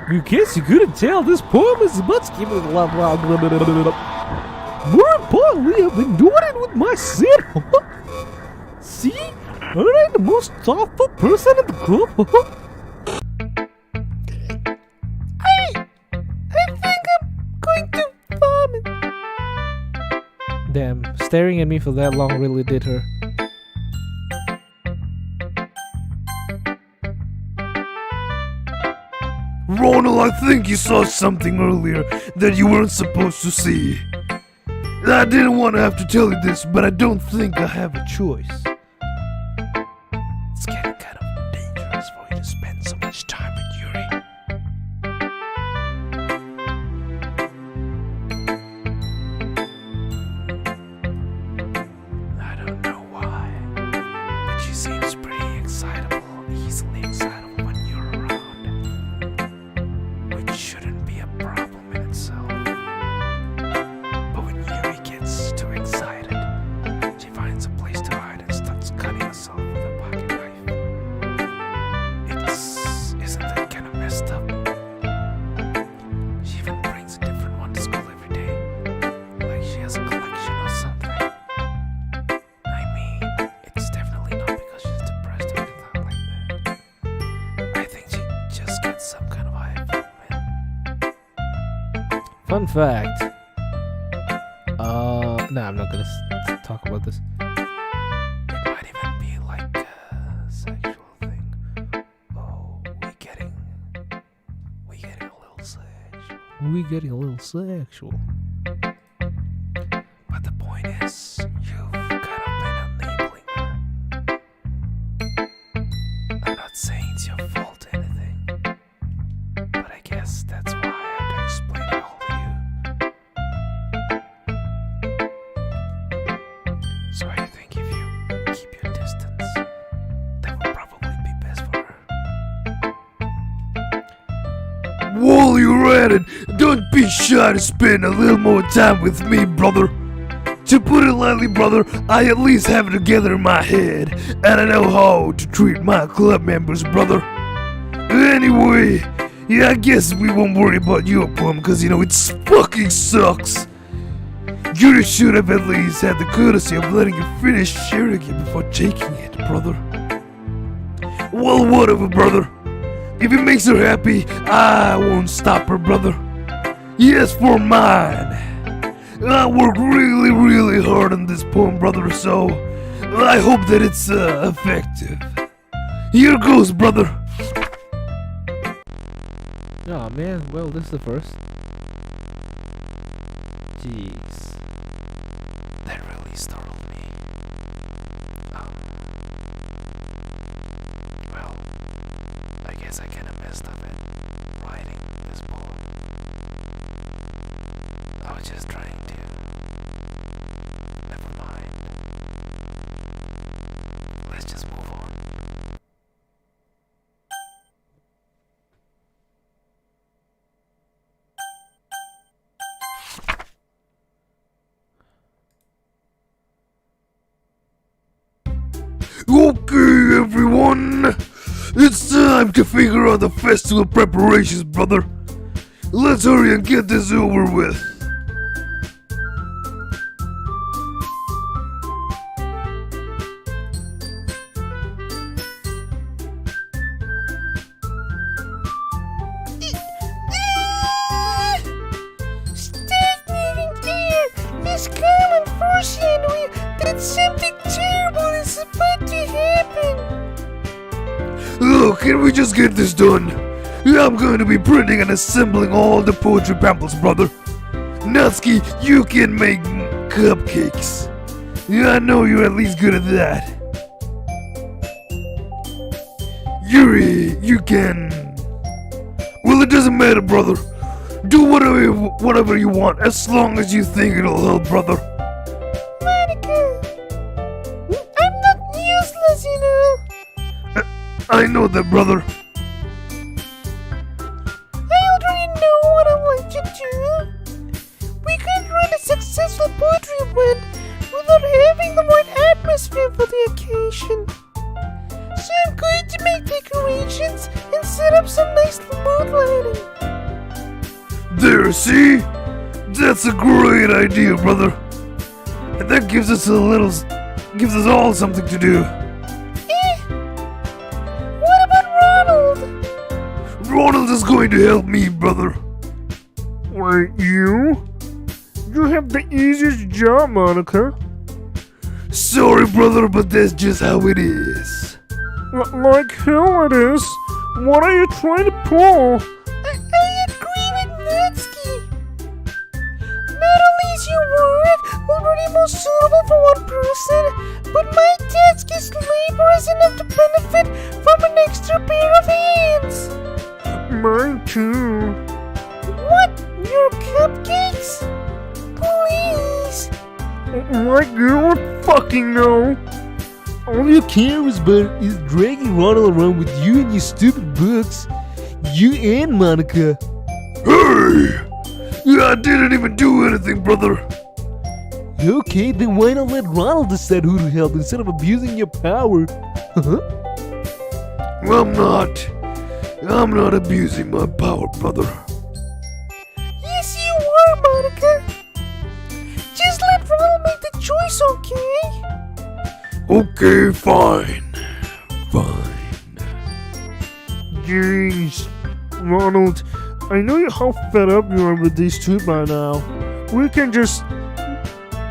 In case you couldn't tell, this poem is about skibbity blah blah blah blah blah blah. More importantly, I've been doing it with my sin. See? Aren't I the most thoughtful person in the group? I think I'm going to vomit. Damn, staring at me for that long really did her. Ronald, I think you saw something earlier that you weren't supposed to see. I didn't want to have to tell you this, but I don't think I have a choice. It's getting kind of dangerous for you to spend so much time with Yuri. I don't know why, but she seems pretty excitable, easily excitable when you're around. Which shouldn't be a problem in itself. But when Yuri gets too excited, she finds a place to hide and starts cutting herself with a pocket knife. Isn't that kind of messed up? She even brings a different one to school every day, like she has a collection or something. I mean, it's definitely not because she's depressed or anything like that. I think she just gets some kind of high from it. Fun fact. Nah, I'm not gonna talk about this. It might even be like a sexual thing. Oh, we getting a little sexual. We getting a little sexual. But the point is, you've kind of been enabling her. I'm not saying it's your fault or anything, but I guess that's why I have to explain it all to you. So I think if you keep your distance, that would probably be best for her. While you're at it, don't be shy to spend a little more time with me, brother. To put it lightly, brother, I at least have it together in my head, and I know how to treat my club members, brother. Anyway, yeah, I guess we won't worry about your poem, cause you know, it fucking sucks. You should have at least had the courtesy of letting you finish sharing it before taking it, brother. Well, whatever, brother. If it makes her happy, I won't stop her, brother. Yes, for mine. I worked really, really hard on this poem, brother, so I hope that it's effective. Here goes, brother. Oh man, well, this is the first. Jeez. That really startled me. Well, I guess I kinda messed up at writing this poem. I was just trying to... Never mind. Let's just move on. Okay, everyone! It's time to figure out the festival preparations, brother. Let's hurry and get this over with. Stagnating there! This common foreshadowing that something terrible is about to happen! Oh, can we just get this done? I'm going to be printing and assembling all the poetry pamphlets, brother. Natsuki, you can make cupcakes. Yeah, I know you're at least good at that. Yuri, you can... Well, it doesn't matter, brother. Do whatever you want, as long as you think it'll help, brother. Monica! I'm not useless, you know! I know that, brother. I already know what I want to do. We could run a successful poetry run decoration. So I'm going to make decorations and set up some nice mood lighting. There, see? That's a great idea, brother. And that gives us all something to do. What about Ronald? Ronald is going to help me, brother. Wait, you? You have the easiest job, Monica. Sorry, brother, but that's just how it is. Like hell it is. What are you trying to pull? I agree with Natsuki. Not only is your work already more suitable for one person, but my task is laborious enough to benefit from an extra pair of hands. Mine too. What? Your cupcakes? Please. Like you don't fucking know. All you care about is dragging Ronald around with you and your stupid books. You and Monica. Hey! I didn't even do anything, brother. Okay, then why not let Ronald decide who to help instead of abusing your power? I'm not abusing my power, brother. Yes, you are, Monica. Just let Ronald make the choice, okay? Okay, fine. Jeez, Ronald, I know how fed up you are with these two by now. We can just...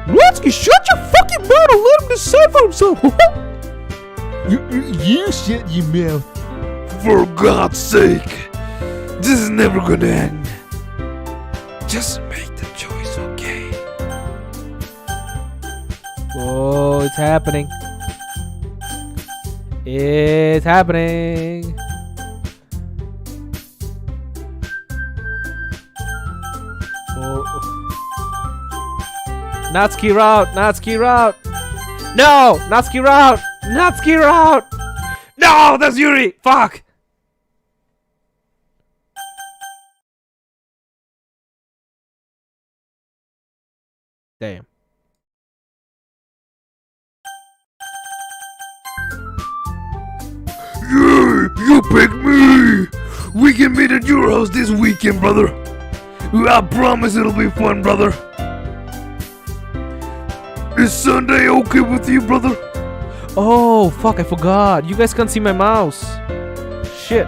Natsuki, shut your fucking mouth and let him decide for himself! you shut your mouth. For God's sake, this is never gonna end. Just make the choice, okay? Oh, it's happening. It's happening. Oh. Natsuki route. Natsuki route. No! Natsuki route. Natsuki route. No, that's Yuri. Fuck. Damn. Yeah, you pick me! We can meet at your house this weekend, brother. I promise it'll be fun, brother. Is Sunday okay with you, brother? Oh, fuck, I forgot. You guys can't see my mouse. Shit.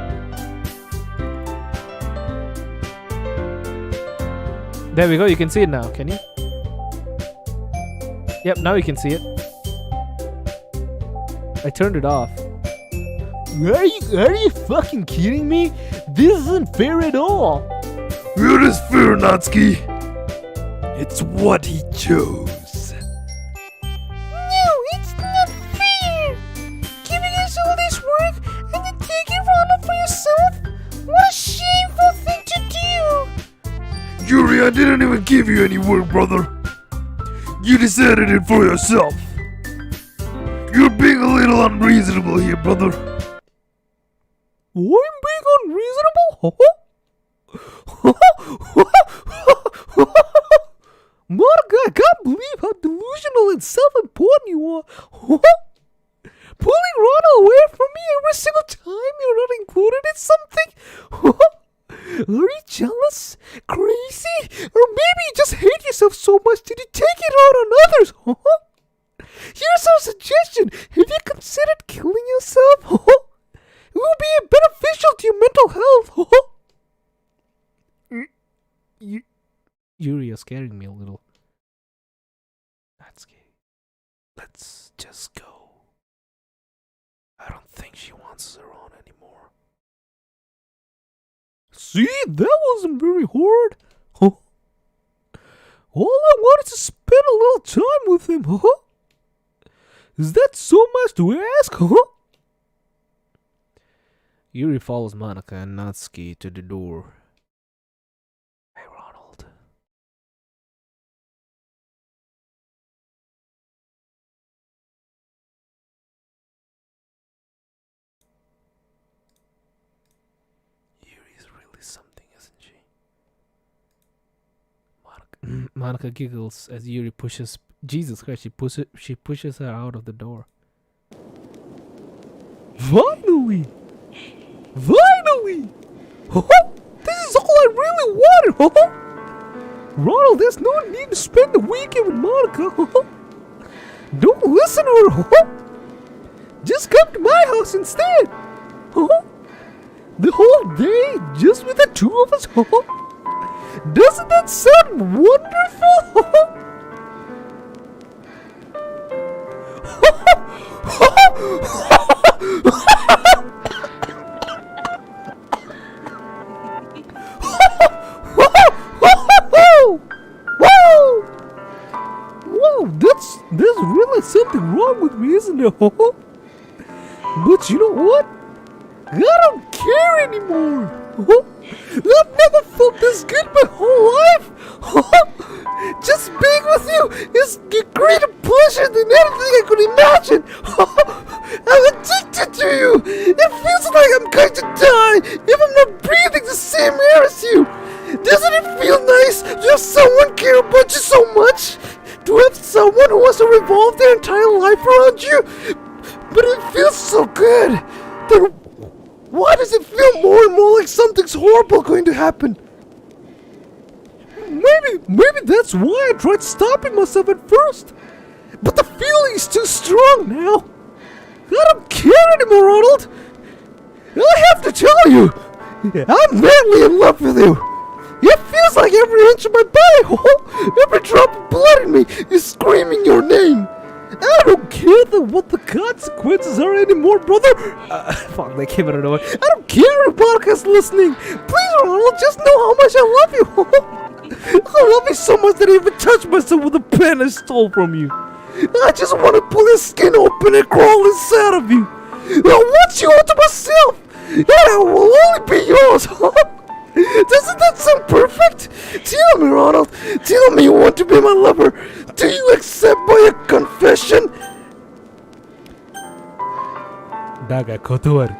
There we go, you can see it now, can you? Yep, now you can see it. I turned it off. Are you fucking kidding me? This isn't fair at all. It is fair, Natsuki. It's what he chose. No, it's not fair. Giving us all this work and then taking Ronald for yourself? What a shameful thing to do. Yuri, I didn't even give you any work, brother. You decided it for yourself. You're being a little unreasonable here, brother. I'm being unreasonable? Monica, I can't believe how delusional and self-important you are. Pulling Ronald away from me every single time you're not included in something? Are you jealous? Crazy? Or maybe you just hate yourself so much that you take it out on others? Here's our suggestion. Have you considered killing yourself? It will be beneficial to your mental health. Yuri, you're scaring me a little. Natsuki, let's just go. I don't think she wants us around anymore. See, that wasn't very hard. All I wanted to spend a little time with him. Is that so much to ask? Yuri follows Monica and Natsuki to the door. Hey, Ronald. Yuri's really something, isn't she? Monica giggles as Yuri pushes. Jesus Christ! She pushes her out of the door. Finally! Finally! This is all I really wanted! Ronald, there's no need to spend the weekend with Monica! Don't listen to her! Just come to my house instead! The whole day, just with the two of us! Doesn't that sound wonderful? Whoa, there's really something wrong with me, isn't there? But you know what? I don't care anymore. I've never felt this good my whole life. Just being with you is a greater pleasure than anything I could imagine. I'm addicted to you. It feels like I'm going to die if I'm not breathing the same air as you. Doesn't it feel nice to have someone care about you so much? To have someone who wants to revolve their entire life around you? But it feels so good. Then why does it feel more and more like something's horrible going to happen? Maybe that's why I tried stopping myself at first. But the feeling's too strong now. I don't care anymore, Ronald. I have to tell you, I'm madly in love with you. It feels like every inch of my body, every drop of blood in me is screaming your name. I don't care what the consequences are anymore, brother. Fuck, they came out of nowhere. I don't care if Monica's listening. Please, Ronald, just know how much I love you. I love you so much that I even touched myself with the pen I stole from you. I just want to pull your skin open and crawl inside of you. I want you all to myself. And I will only be yours. Doesn't that sound perfect? Tell me, Ronald. Tell me you want to be my lover. Do you accept my confession? Daga kotowaru.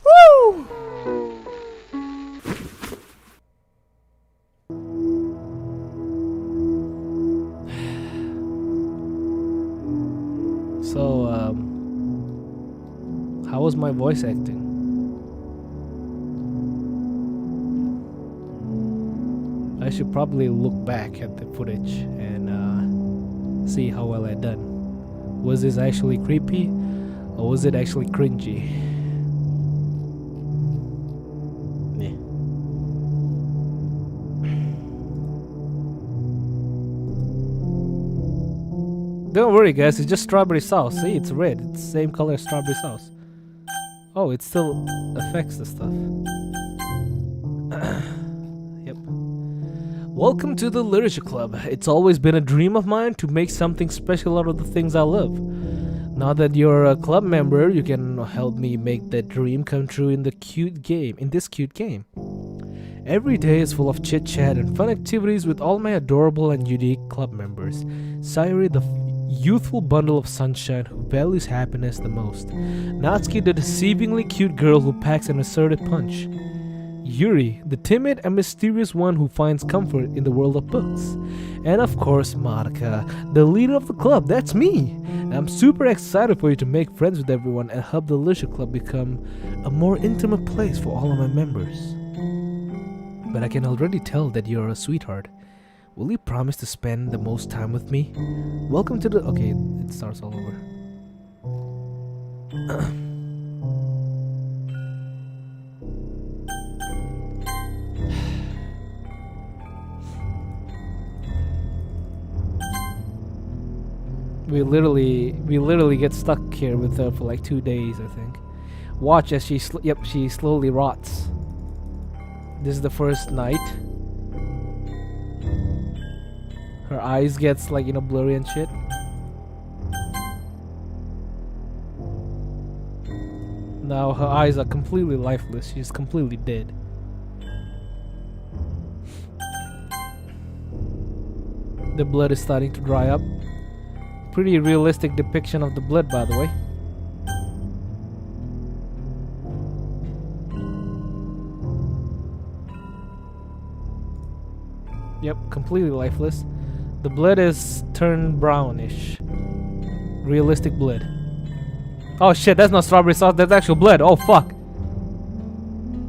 Woo! So, how was my voice acting? I should probably look back at the footage and see how well I done. Was this actually creepy, or was it actually cringy? Yeah. Don't worry, guys, it's just strawberry sauce. See, it's red. It's the same color as strawberry sauce. Oh, it still affects the stuff. Yep. Welcome to the Literature Club. It's always been a dream of mine to make something special out of the things I love. Now that you're a club member, you can help me make that dream come true in this cute game. Every day is full of chit-chat and fun activities with all my adorable and unique club members. Sayuri, the youthful bundle of sunshine who values happiness the most. Natsuki, the deceivingly cute girl who packs an assertive punch. Yuri, the timid and mysterious one who finds comfort in the world of books. And of course, Monica, the leader of the club. That's me. I'm super excited for you to make friends with everyone and help the Literature Club become a more intimate place for all of my members. But I can already tell that you're a sweetheart. Will you promise to spend the most time with me? Welcome to the... Okay, it starts all over. We literally get stuck here with her for like 2 days, I think. Watch as she slowly rots. This is the first night. Her eyes gets like, blurry and shit. Now her eyes are completely lifeless. She's completely dead. The blood is starting to dry up. Pretty realistic depiction of the blood, by the way. Yep, completely lifeless. The blood is turned brownish. Realistic blood. Oh shit, that's not strawberry sauce, that's actual blood. Oh fuck.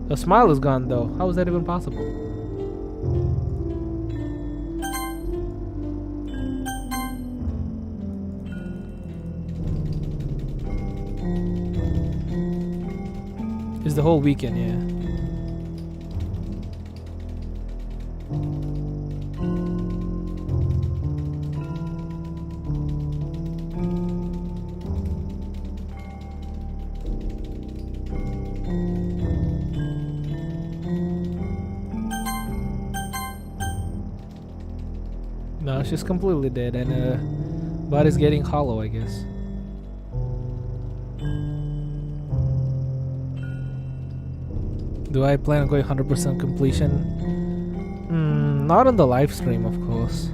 The smile is gone though. How is that even possible? It's the whole weekend, yeah. No, she's completely dead and body's getting hollow, I guess. Do I plan on going 100% completion? Not on the live stream, of course.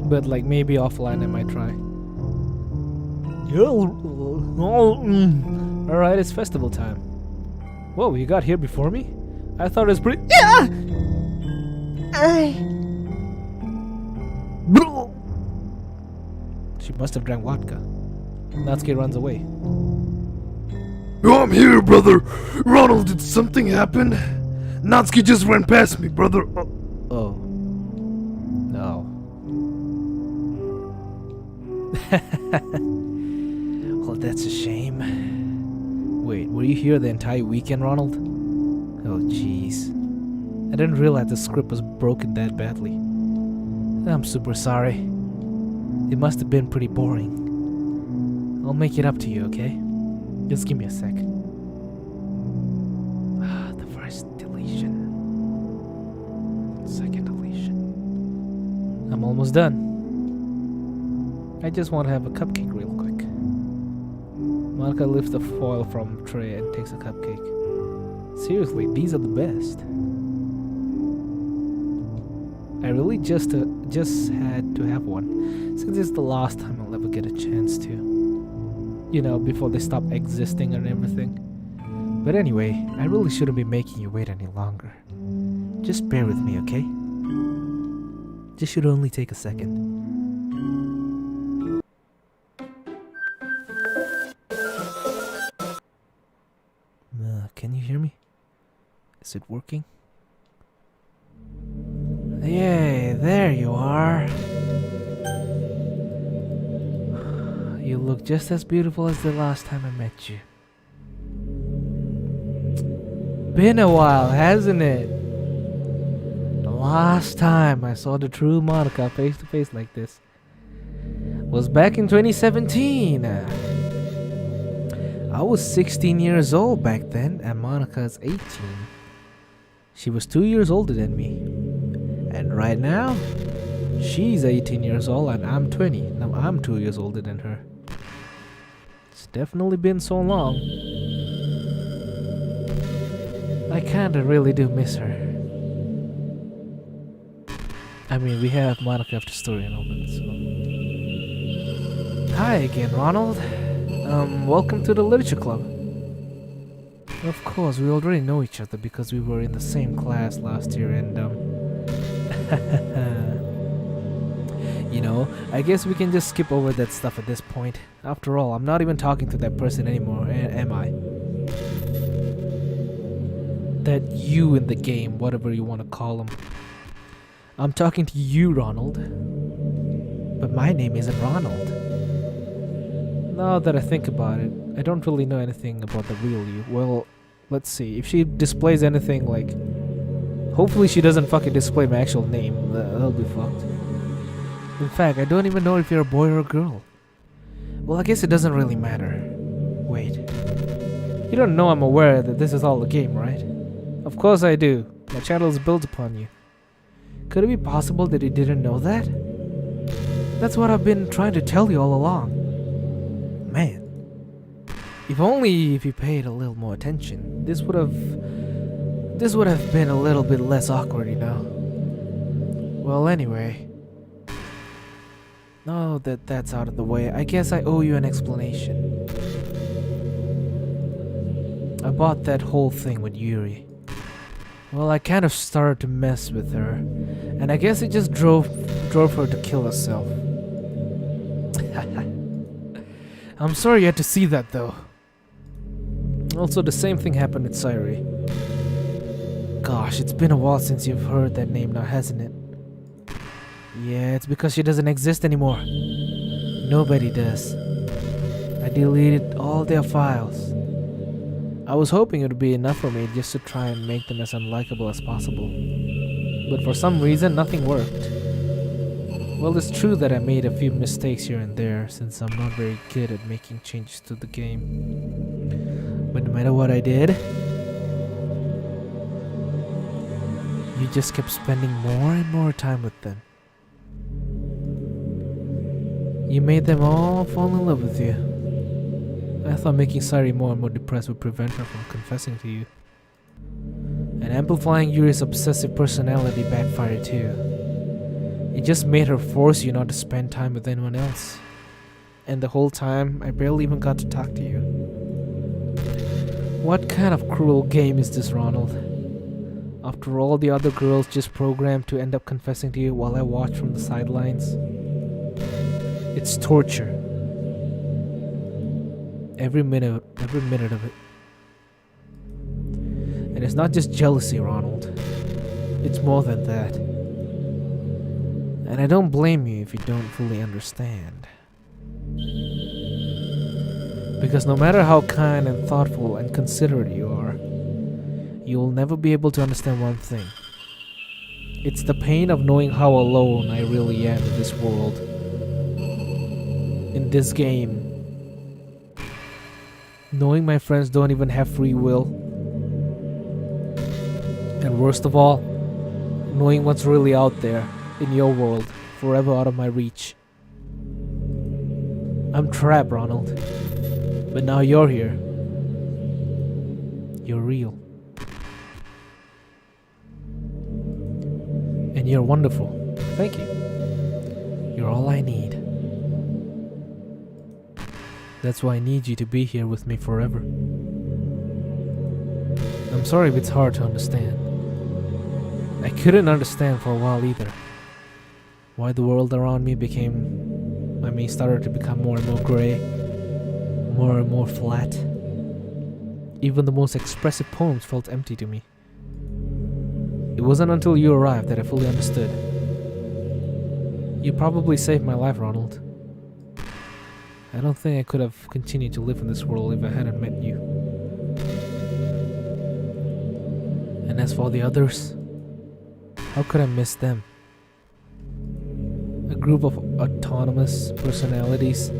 But like maybe offline I might try. Alright, it's festival time. Whoa, you got here before me? I thought it was pretty. Yeah! She must have drank vodka. Natsuki runs away. Oh, I'm here, brother. Ronald, did something happen? Natsuki just ran past me, brother. Oh. No. Well, that's a shame. Wait, were you here the entire weekend, Ronald? Oh, jeez. I didn't realize the script was broken that badly. I'm super sorry. It must have been pretty boring. I'll make it up to you, okay? Just give me a sec. The first deletion. Second deletion. I'm almost done. I just want to have a cupcake real quick. Monica lifts the foil from tray and takes a cupcake. Seriously, these are the best. I really just had to have one, since it's the last time I'll ever get a chance to. You know, before they stop existing and everything. But anyway, I really shouldn't be making you wait any longer. Just bear with me, okay? This should only take a second. Can you hear me? Is it working? Yay, there you are. You look just as beautiful as the last time I met you. Been a while, hasn't it? The last time I saw the true Monica face to face like this was back in 2017. I was 16 years old back then, and Monica's 18. She was 2 years older than me. And right now, she's 18 years old and I'm 20. Now I'm 2 years older than her. It's definitely been so long. I kinda really do miss her. I mean, we have Monica after story and all that, so. Hi again, Ronald. Welcome to the literature club. Of course, we already know each other because we were in the same class last year and you know, I guess we can just skip over that stuff at this point. After all, I'm not even talking to that person anymore, am I? That you in the game, whatever you want to call him. I'm talking to you, Ronald. But my name isn't Ronald. Now that I think about it, I don't really know anything about the real you. Well, let's see. If she displays anything like... Hopefully she doesn't fucking display my actual name. That'll be fucked. In fact, I don't even know if you're a boy or a girl. Well, I guess it doesn't really matter. Wait. You don't know I'm aware that this is all a game, right? Of course I do. My channel is built upon you. Could it be possible that you didn't know that? That's what I've been trying to tell you all along. Man. If only if you paid a little more attention, this would have been a little bit less awkward, you know. Well, anyway. Now that that's out of the way, I guess I owe you an explanation. I bought that whole thing with Yuri. Well, I kind of started to mess with her, and I guess it just drove her to kill herself. I'm sorry you had to see that, though. Also, the same thing happened with Sairi. Gosh, it's been a while since you've heard that name now, hasn't it? Yeah, it's because she doesn't exist anymore. Nobody does. I deleted all their files. I was hoping it would be enough for me just to try and make them as unlikable as possible. But for some reason, nothing worked. Well, it's true that I made a few mistakes here and there, since I'm not very good at making changes to the game. But no matter what I did, you just kept spending more and more time with them. You made them all fall in love with you. I thought making Sairi more and more depressed would prevent her from confessing to you. And amplifying Yuri's obsessive personality backfired too. It just made her force you not to spend time with anyone else. And the whole time, I barely even got to talk to you. What kind of cruel game is this, Ronald? After all the other girls just programmed to end up confessing to you while I watch from the sidelines? It's torture. Every minute of it. And it's not just jealousy, Ronald. It's more than that. And I don't blame you if you don't fully understand. Because no matter how kind and thoughtful and considerate you are, you will never be able to understand one thing. It's the pain of knowing how alone I really am in this world. In this game. Knowing my friends don't even have free will. And worst of all, knowing what's really out there in your world, forever out of my reach. I'm trapped, Ronald. But now you're here. You're real. And you're wonderful. Thank you. You're all I need. That's why I need you to be here with me forever. I'm sorry if it's hard to understand. I couldn't understand for a while either. Why the world around me started to become more and more grey, more and more flat. Even the most expressive poems felt empty to me. It wasn't until you arrived that I fully understood. You probably saved my life, Ronald. I don't think I could have continued to live in this world if I hadn't met you. And as for the others, how could I miss them? A group of autonomous personalities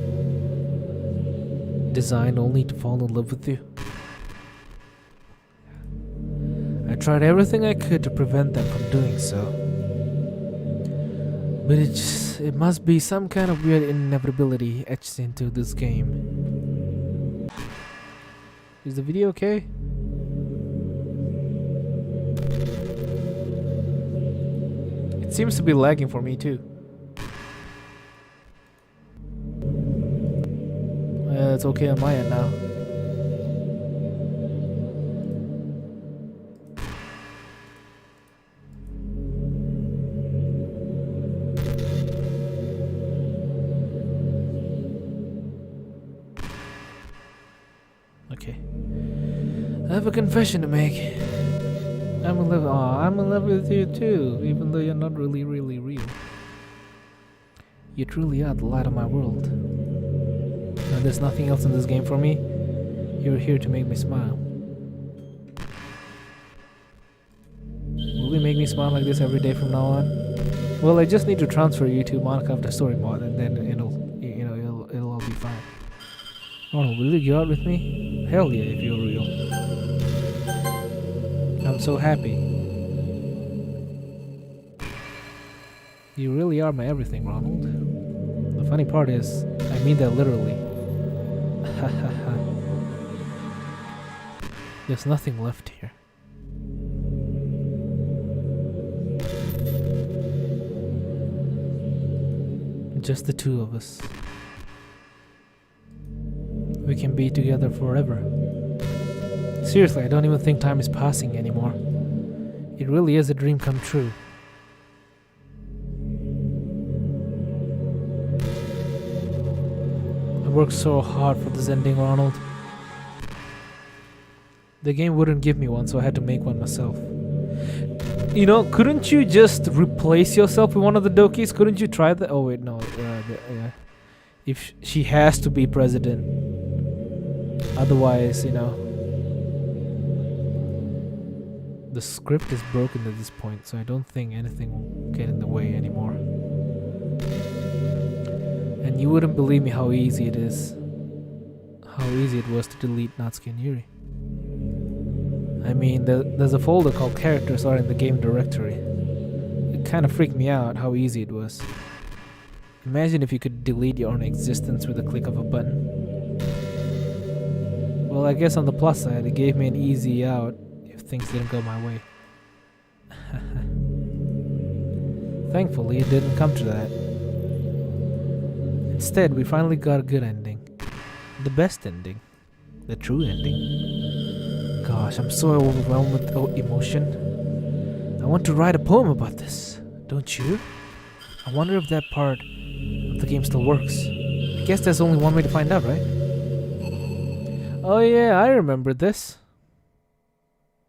designed only to fall in love with you. I tried everything I could to prevent them from doing so. But it must be some kind of weird inevitability etched into this game. Is the video okay? It seems to be lagging for me too. It's okay on my end now. Okay. I have a confession to make. I'm in love with you too, even though you're not really real. You truly are the light of my world. Now there's nothing else in this game for me. You're here to make me smile. Will you make me smile like this every day from now on? Well, I just need to transfer you to Minecraft story mod, and then it'll all be fine. Oh, will you go out with me? Hell yeah, if you're real. I'm so happy. You really are my everything, Ronald. The funny part is, I mean that literally. There's nothing left here. Just the two of us. We can be together forever. Seriously, I don't even think time is passing anymore. It really is a dream come true. I worked so hard for this ending, Ronald. The game wouldn't give me one, so I had to make one myself. You know, couldn't you just replace yourself with one of the Dokis? Couldn't you try that? Oh wait, no. Yeah. If she has to be president, otherwise, you know, the script is broken at this point, so I don't think anything will get in the way anymore. And you wouldn't believe me how easy it is. How easy it was to delete Natsuki and Yuri. I mean, there's a folder called characters are in the game directory. It kind of freaked me out how easy it was. Imagine if you could delete your own existence with a click of a button. Well, I guess on the plus side, it gave me an easy out if things didn't go my way. Thankfully, it didn't come to that. Instead, we finally got a good ending. The best ending. The true ending. Gosh, I'm so overwhelmed with emotion. I want to write a poem about this. Don't you? I wonder if that part of the game still works. I guess there's only one way to find out, right? Oh yeah, I remember this.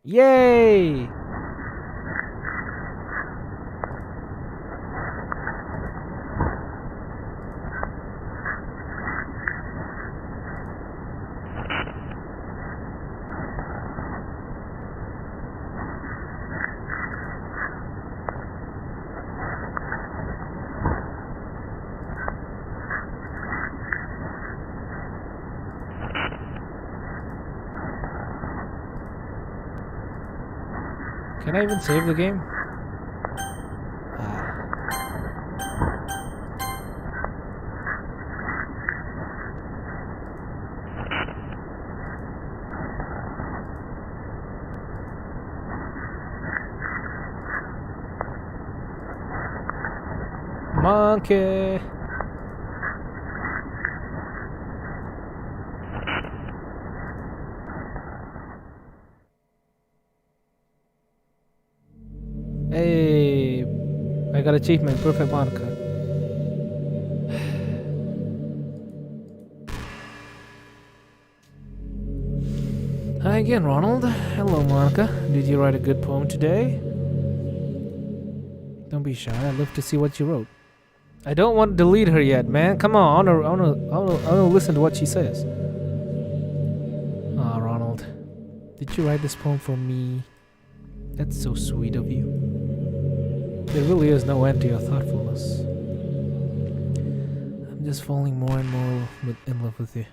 Yay! Can I even save the game? Monkey! Hey, I got achievement, perfect Monica. Hi again, Ronald. Hello, Monica. Did you write a good poem today? Don't be shy. I'd love to see what you wrote. I don't want to delete her yet, man. Come on, I wanna listen to what she says. Ah, Ronald. Did you write this poem for me? That's so sweet of you. There really is no end to your thoughtfulness. I'm just falling more and more in love with you.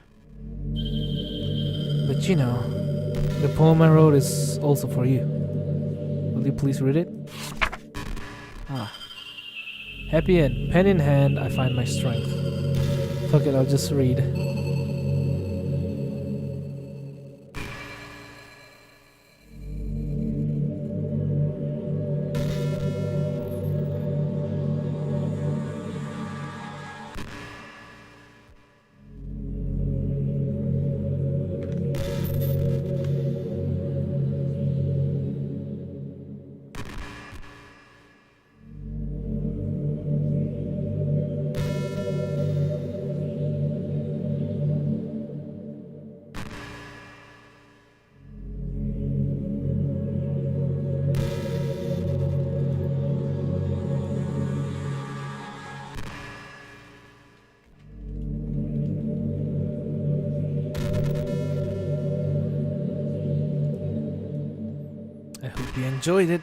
But you know, the poem I wrote is also for you. Will you please read it? Ah. Happy end. Pen in hand, I find my strength. Fuck it, I'll just read. I hope you enjoyed it.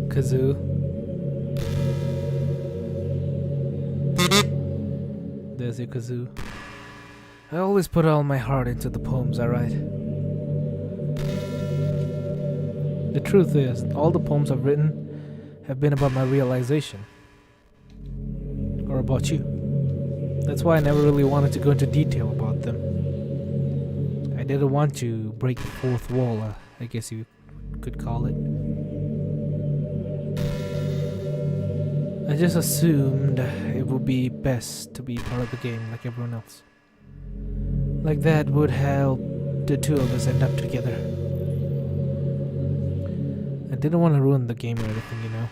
Kazoo. There's your kazoo. I always put all my heart into the poems I write. The truth is, all the poems I've written have been about my realization. Or about you. That's why I never really wanted to go into detail about them. I didn't want to break the fourth wall, I guess you could call it. I just assumed it would be best to be part of the game like everyone else. Like that would help the two of us end up together. didn't want to ruin the game or anything, you know.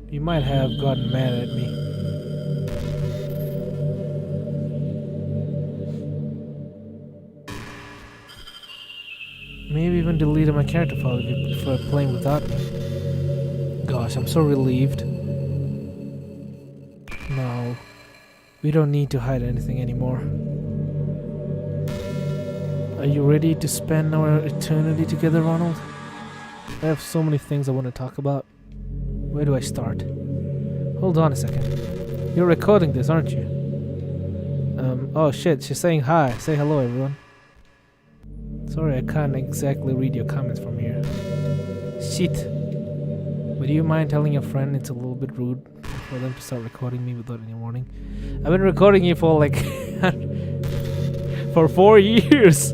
You might have gotten mad at me. Maybe even deleted my character file if you prefer playing without me. Gosh, I'm so relieved. No, we don't need to hide anything anymore. Are you ready to spend our eternity together, Ronald? I have so many things I want to talk about. Where do I start? Hold on a second. You're recording this, aren't you? Oh shit, she's saying hi. Say hello, everyone. Sorry, I can't exactly read your comments from here. Shit. Would you mind telling your friend it's a little bit rude for them to start recording me without any warning? I've been recording you for like for 4 years.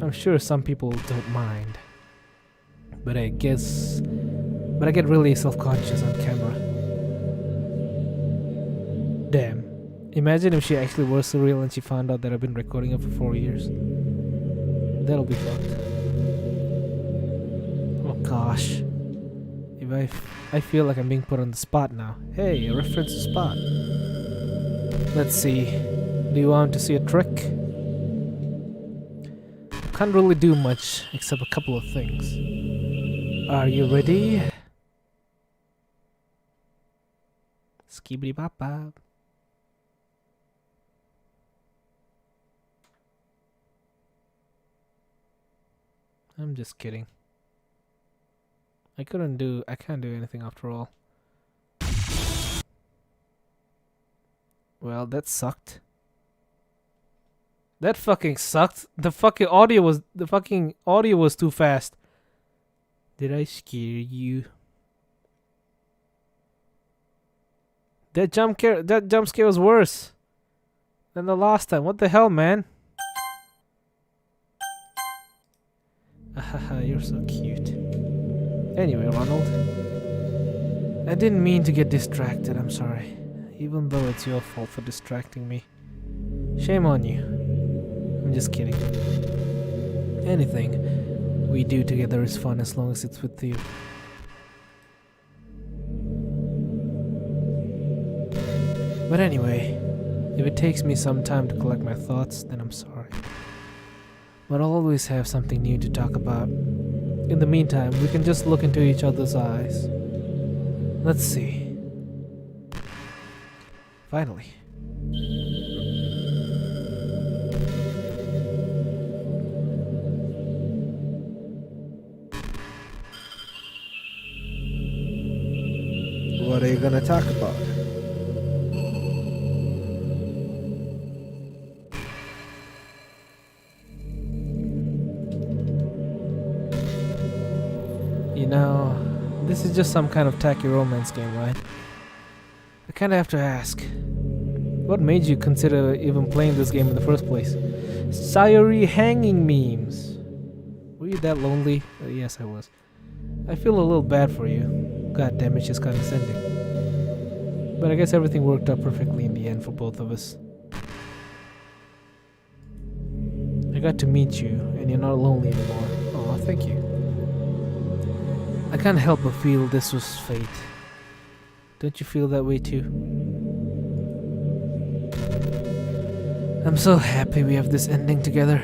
I'm sure some people don't mind, but I get really self-conscious on camera. Damn. Imagine if she actually was surreal and she found out that I've been recording her for 4 years. That'll be fucked. Oh gosh. I feel like I'm being put on the spot now. Hey, a reference to Spot. Let's see. Do you want to see a trick? I can't really do much except a couple of things. Are you ready? Skibidi bop bop. I'm just kidding. I can't do anything after all. Well, that sucked. That fucking sucked. The fucking audio was too fast. Did I scare you? That jump scare was worse than the last time. What the hell, man? Haha, you're so cute. Anyway, Ronald, I didn't mean to get distracted, I'm sorry. Even though it's your fault for distracting me. Shame on you. I'm just kidding. Anything we do together is fun as long as it's with you. But anyway, if it takes me some time to collect my thoughts, then I'm sorry. But I'll always have something new to talk about. In the meantime, we can just look into each other's eyes. Let's see. Finally. What are you gonna talk about? You know, this is just some kind of tacky romance game, right? I kinda have to ask. What made you consider even playing this game in the first place? Sayuri hanging memes. Were you that lonely? Yes, I was. I feel a little bad for you. God damn it, she's condescending. But I guess everything worked out perfectly in the end for both of us. I got to meet you, and you're not lonely anymore. Oh, thank you. I can't help but feel this was fate. Don't you feel that way too? I'm so happy we have this ending together.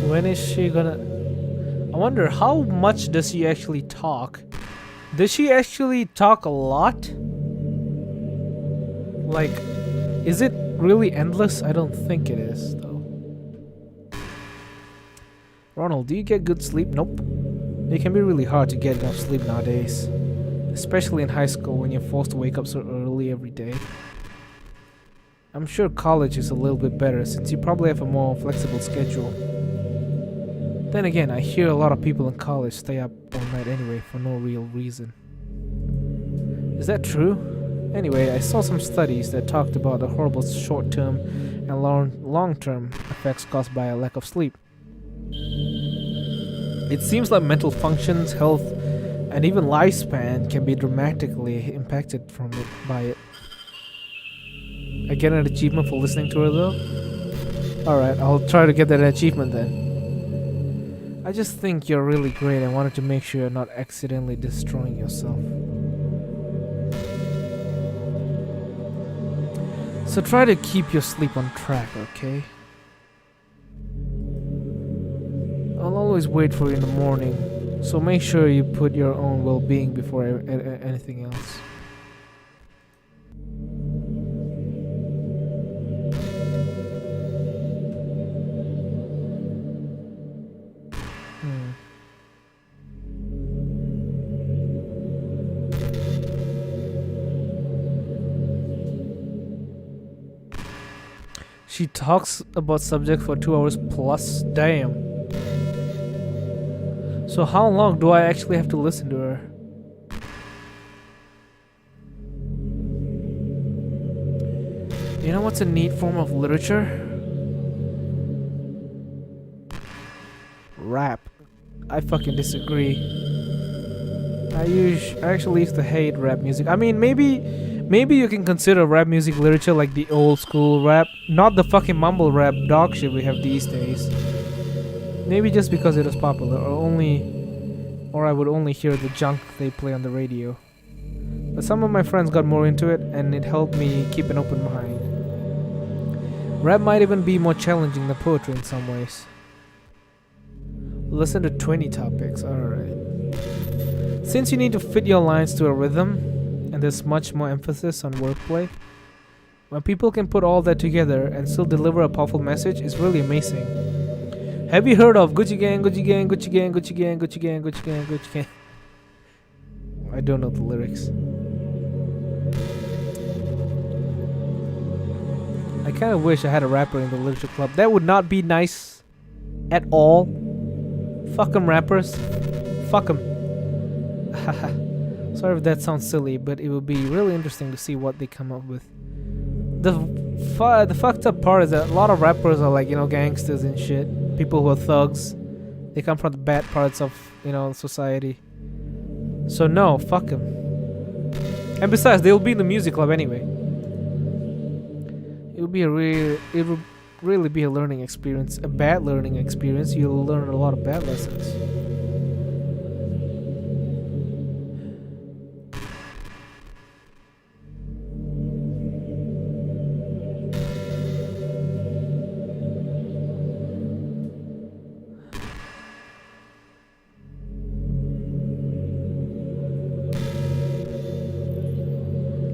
When is she gonna... I wonder, how much does she actually talk? Does she actually talk a lot? Like, is it really endless? I don't think it is, though. Ronald, do you get good sleep? Nope. It can be really hard to get enough sleep nowadays. Especially in high school when you're forced to wake up so early every day. I'm sure college is a little bit better since you probably have a more flexible schedule. Then again, I hear a lot of people in college stay up all night anyway for no real reason. Is that true? Anyway, I saw some studies that talked about the horrible short-term and long-term effects caused by a lack of sleep. It seems like mental functions, health, and even lifespan can be dramatically impacted by it. I get an achievement for listening to her though. Alright, I'll try to get that achievement then. I just think you're really great. I wanted to make sure you're not accidentally destroying yourself. So try to keep your sleep on track, okay? I'll always wait for you in the morning, so make sure you put your own well-being before anything else. She talks about subject for 2 hours plus. Damn. So how long do I actually have to listen to her? You know what's a neat form of literature? Rap. I fucking disagree. I actually used to hate rap music. I mean, maybe you can consider rap music literature like the old school rap, not the fucking mumble rap dog shit we have these days. Maybe just because it was popular, or I would only hear the junk they play on the radio. But some of my friends got more into it, and it helped me keep an open mind. Rap might even be more challenging than poetry in some ways. Listen to 20 topics, alright. Since you need to fit your lines to a rhythm, and there's much more emphasis on wordplay, when people can put all that together and still deliver a powerful message, it's really amazing. Have you heard of Gucci Gang, Gucci Gang, Gucci Gang, Gucci Gang, Gucci Gang, Gucci Gang, Gucci Gang? I don't know the lyrics. I kind of wish I had a rapper in the literature club. That would not be nice at all. Fuck 'em rappers. Fuck 'em. Sorry if that sounds silly, but it would be really interesting to see what they come up with. The fucked up part is that a lot of rappers are like, you know, gangsters and shit. People who are thugs. They come from the bad parts of, you know, society. So no, fuck them. And besides, they'll be in the music club anyway. It would really be a learning experience, a bad learning experience. You'll learn a lot of bad lessons.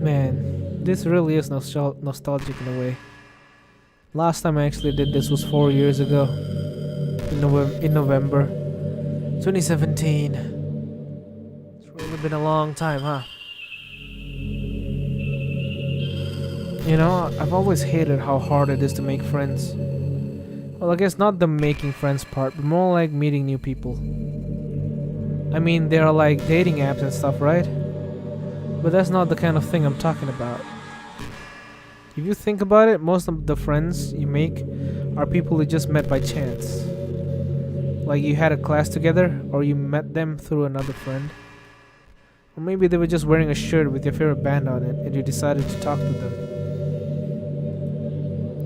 Man, this really is nostalgic in a way. Last time I actually did this was 4 years ago. In November 2017. It's really been a long time, huh? You know, I've always hated how hard it is to make friends. Well, I guess not the making friends part, but more like meeting new people. I mean, there are like dating apps and stuff, right? But that's not the kind of thing I'm talking about. If you think about it, most of the friends you make are people you just met by chance. Like you had a class together, or you met them through another friend. Or maybe they were just wearing a shirt with your favorite band on it and you decided to talk to them.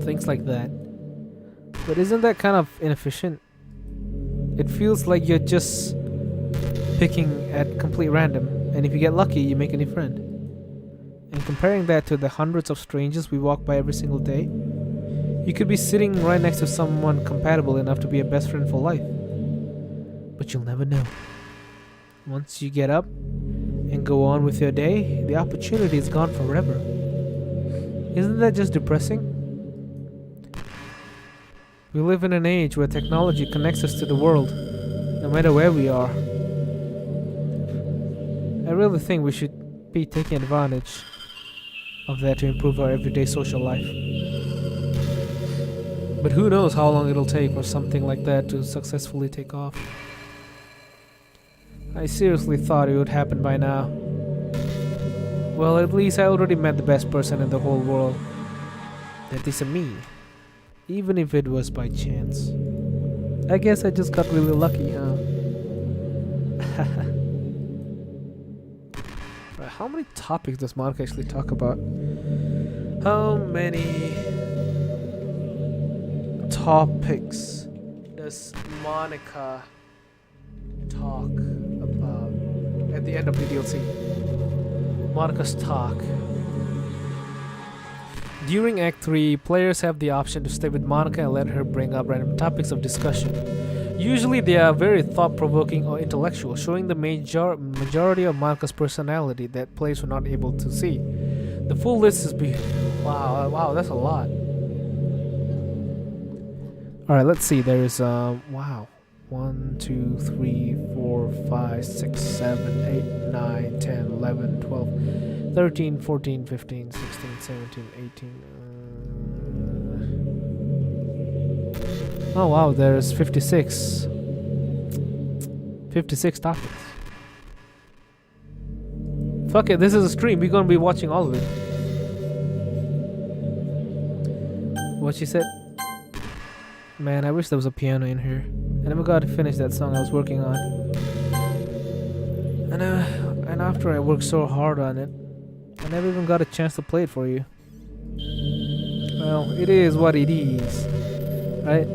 Things like that. But isn't that kind of inefficient? It feels like you're just picking at complete random, and if you get lucky, you make a new friend. And comparing that to the hundreds of strangers we walk by every single day, you could be sitting right next to someone compatible enough to be a best friend for life. But you'll never know. Once you get up and go on with your day, the opportunity is gone forever. Isn't that just depressing? We live in an age where technology connects us to the world, no matter where we are. I really think we should be taking advantage of that to improve our everyday social life. But who knows how long it'll take for something like that to successfully take off. I seriously thought it would happen by now. Well, at least I already met the best person in the whole world. That is me. Even if it was by chance. I guess I just got really lucky, huh? Right, how many topics does Monica actually talk about? How many topics does Monica talk about at the end of the DLC? Monica's talk. During Act 3, players have the option to stay with Monica and let her bring up random topics of discussion. Usually they are very thought-provoking or intellectual, showing the majority of Monica's personality that players were not able to see. The full list is wow, that's a lot. Alright, let's see. There's wow. 1, 2, 3, 4, 5, 6, 7, 8, 9, 10, 11, 12, 13, 14, 15, 16, 17, 18. Oh wow, there's 56. 56 topics. Fuck it, this is a stream. We're gonna be watching all of it. What she said? Man, I wish there was a piano in here. I never got to finish that song I was working on. And after I worked so hard on it, I never even got a chance to play it for you. Well, it is what it is, right?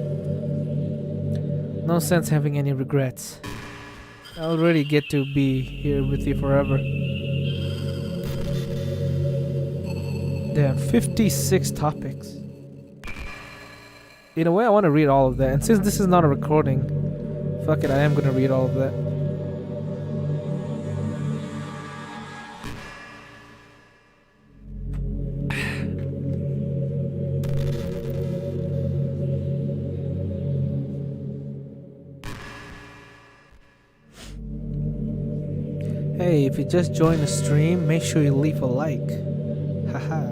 No sense having any regrets. I already get to be here with you forever. Damn, 56 topics. In a way, I want to read all of that. And since this is not a recording, fuck it, I am gonna read all of that. Hey, if you just joined the stream, make sure you leave a like. Haha.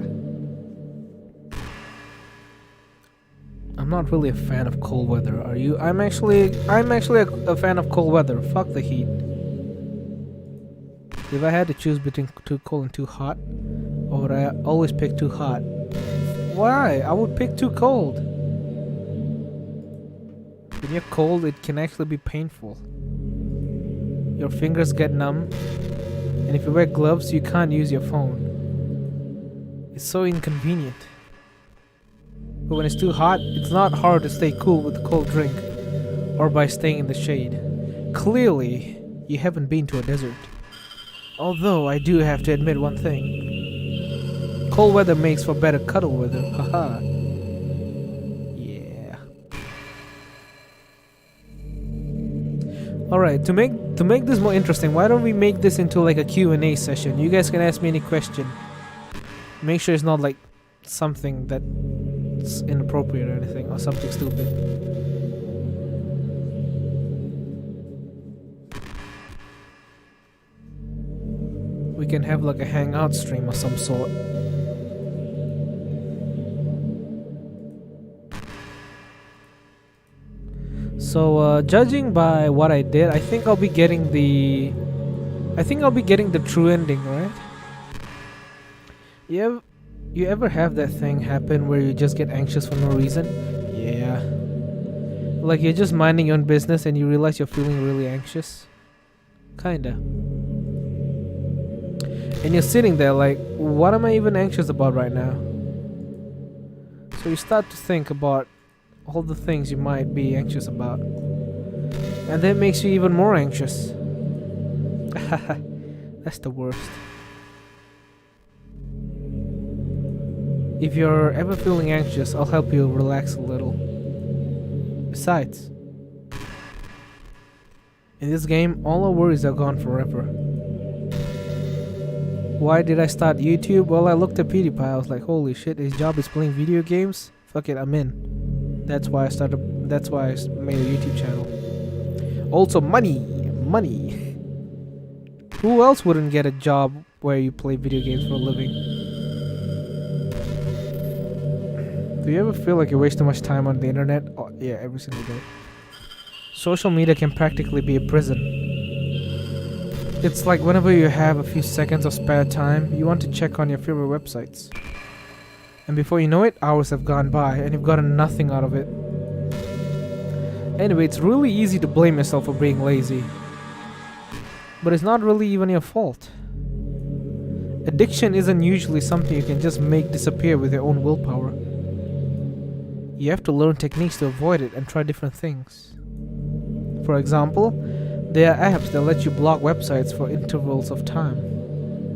I'm not really a fan of cold weather, are you? I'm actually a fan of cold weather. Fuck the heat. If I had to choose between too cold and too hot, or would I always pick too hot? Why? I would pick too cold. When you're cold, it can actually be painful. Your fingers get numb, and if you wear gloves, you can't use your phone. It's so inconvenient. But when it's too hot, it's not hard to stay cool with a cold drink or by staying in the shade. Clearly, you haven't been to a desert. Although I do have to admit one thing. Cold weather makes for better cuddle weather. Haha. Yeah. Alright, to make this more interesting, why don't we make this into like a Q&A session? You guys can ask me any question. Make sure it's not like something that's inappropriate or anything, or something stupid. We can have like a hangout stream of some sort. So judging by what I did, I think I'll be getting the true ending, right? You ever have that thing happen where you just get anxious for no reason? Yeah. Like you're just minding your own business and you realize you're feeling really anxious? Kinda. And you're sitting there like, what am I even anxious about right now? So you start to think about all the things you might be anxious about. And that makes you even more anxious. That's the worst. If you're ever feeling anxious, I'll help you relax a little. Besides, in this game, all our worries are gone forever. Why did I start YouTube? Well, I looked at PewDiePie, I was like, holy shit, his job is playing video games? Fuck it, I'm in. That's why I made a YouTube channel. Also, money! Who else wouldn't get a job where you play video games for a living? Do you ever feel like you waste too much time on the internet? Oh, yeah, every single day. Social media can practically be a prison. It's like whenever you have a few seconds of spare time, you want to check on your favorite websites. And before you know it, hours have gone by and you've gotten nothing out of it. Anyway, it's really easy to blame yourself for being lazy. But it's not really even your fault. Addiction isn't usually something you can just make disappear with your own willpower. You have to learn techniques to avoid it and try different things. For example, there are apps that let you block websites for intervals of time.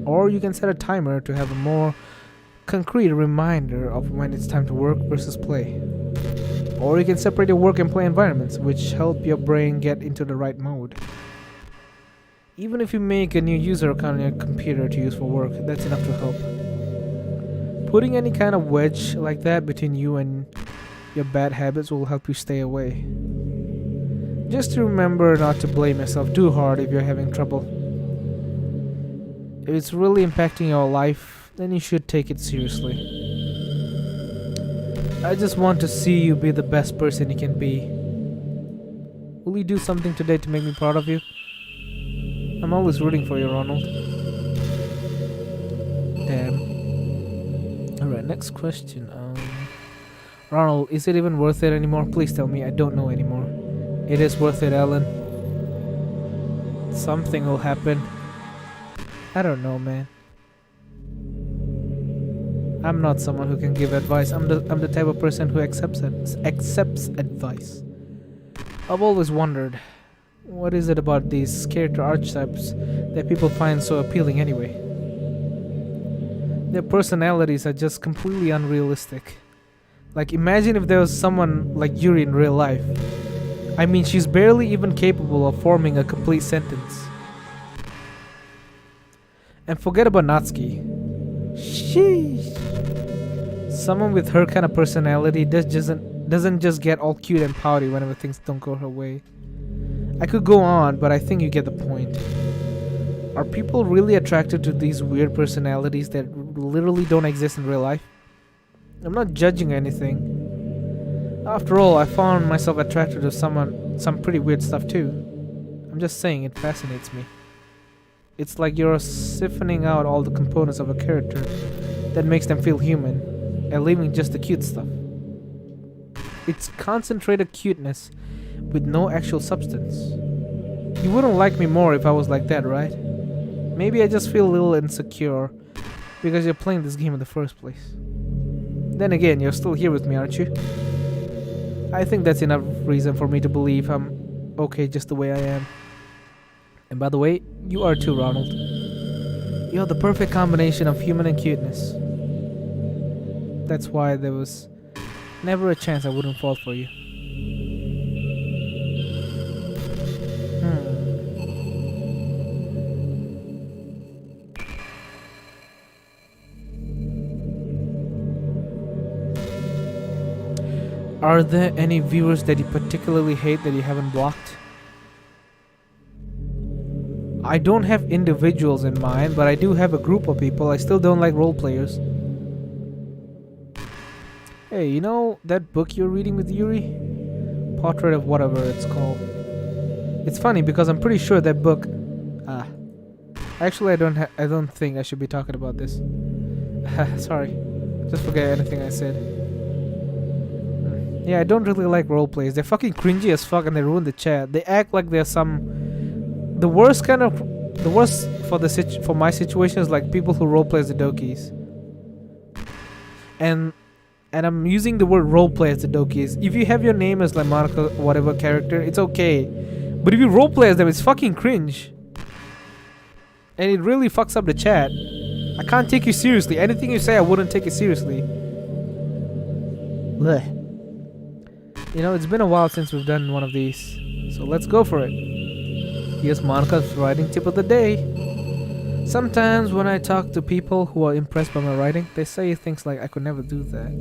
Or you can set a timer to have a more concrete reminder of when it's time to work versus play. Or you can separate your work and play environments, which help your brain get into the right mode. Even if you make a new user account on your computer to use for work, that's enough to help. Putting any kind of wedge like that between you and your bad habits will help you stay away. Just to remember not to blame yourself too hard if you're having trouble. If it's really impacting your life, then you should take it seriously. I just want to see you be the best person you can be. Will you do something today to make me proud of you? I'm always rooting for you, Ronald. Damn. Alright, next question. Ronald, is it even worth it anymore? Please tell me. I don't know anymore. It is worth it, Alan. Something will happen. I don't know, man. I'm not someone who can give advice. I'm the type of person who accepts advice. I've always wondered, what is it about these character archetypes that people find so appealing anyway? Their personalities are just completely unrealistic. Like, imagine if there was someone like Yuri in real life. I mean, she's barely even capable of forming a complete sentence. And forget about Natsuki. Sheesh. Someone with her kind of personality doesn't just get all cute and pouty whenever things don't go her way. I could go on, but I think you get the point. Are people really attracted to these weird personalities that literally don't exist in real life? I'm not judging anything. After all, I found myself attracted to some pretty weird stuff too. I'm just saying it fascinates me. It's like you're siphoning out all the components of a character that makes them feel human, and leaving just the cute stuff. It's concentrated cuteness with no actual substance. You wouldn't like me more if I was like that, right? Maybe I just feel a little insecure because you're playing this game in the first place. Then again, you're still here with me, aren't you? I think that's enough reason for me to believe I'm okay just the way I am. And by the way, you are too, Ronald. You're the perfect combination of human and cuteness. That's why there was never a chance I wouldn't fall for you. Are there any viewers that you particularly hate that you haven't blocked? I don't have individuals in mind, but I do have a group of people. I still don't like role players. Hey, you know that book you're reading with Yuri? Portrait of whatever it's called. It's funny because I'm pretty sure that book... Actually, I don't think I should be talking about this. Sorry. Just forget anything I said. Yeah, I don't really like role plays. They're fucking cringy as fuck and they ruin the chat. They act like they're the worst for my situation is like people who roleplay as the Dokis. And I'm using the word roleplay as the Dokis. If you have your name as like Monica whatever character, it's okay. But if you roleplay as them, it's fucking cringe. And it really fucks up the chat. I can't take you seriously. Anything you say, I wouldn't take it seriously. Blech. You know, it's been a while since we've done one of these. So let's go for it. Here's Monica's writing tip of the day. Sometimes when I talk to people who are impressed by my writing, they say things like, I could never do that.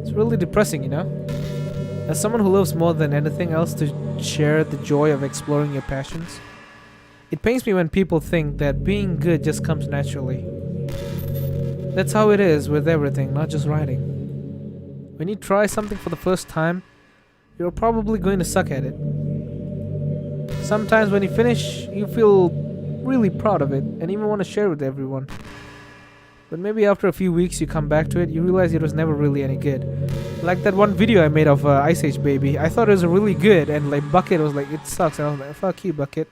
It's really depressing, you know? As someone who loves more than anything else to share the joy of exploring your passions, it pains me when people think that being good just comes naturally. That's how it is with everything, not just writing. When you try something for the first time, you're probably going to suck at it. Sometimes when you finish, you feel really proud of it and even want to share it with everyone. But maybe after a few weeks you come back to it, you realize it was never really any good. Like that one video I made of Ice Age Baby. I thought it was really good and like Bucket was like, it sucks. And I was like, fuck you, Bucket.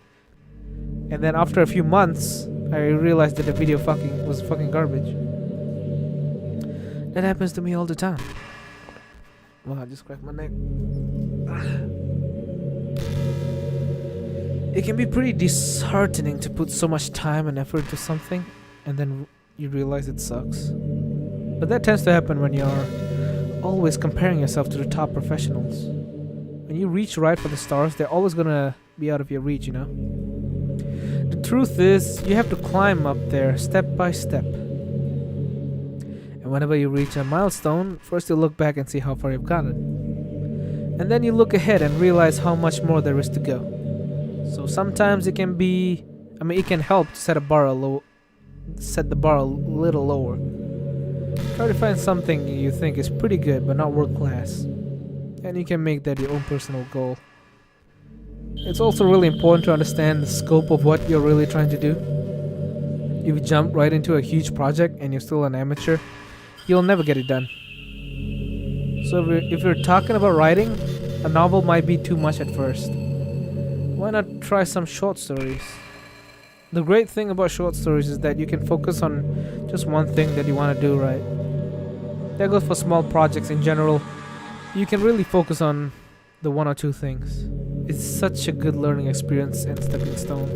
And then after a few months, I realized that the video was fucking garbage. That happens to me all the time. Wow, I just cracked my neck. It can be pretty disheartening to put so much time and effort into something and then you realize it sucks. But that tends to happen when you're always comparing yourself to the top professionals. When you reach right for the stars, they're always gonna be out of your reach, you know? The truth is, you have to climb up there step by step. And whenever you reach a milestone, first you look back and see how far you've gotten. And then you look ahead and realize how much more there is to go. So sometimes it can help to set the bar a little lower. Try to find something you think is pretty good but not world class. And you can make that your own personal goal. It's also really important to understand the scope of what you're really trying to do. If you jump right into a huge project and you're still an amateur, you'll never get it done. So if you're talking about writing, a novel might be too much at first. Why not try some short stories? The great thing about short stories is that you can focus on just one thing that you want to do, right? That goes for small projects in general. You can really focus on the one or two things. It's such a good learning experience and stepping stone.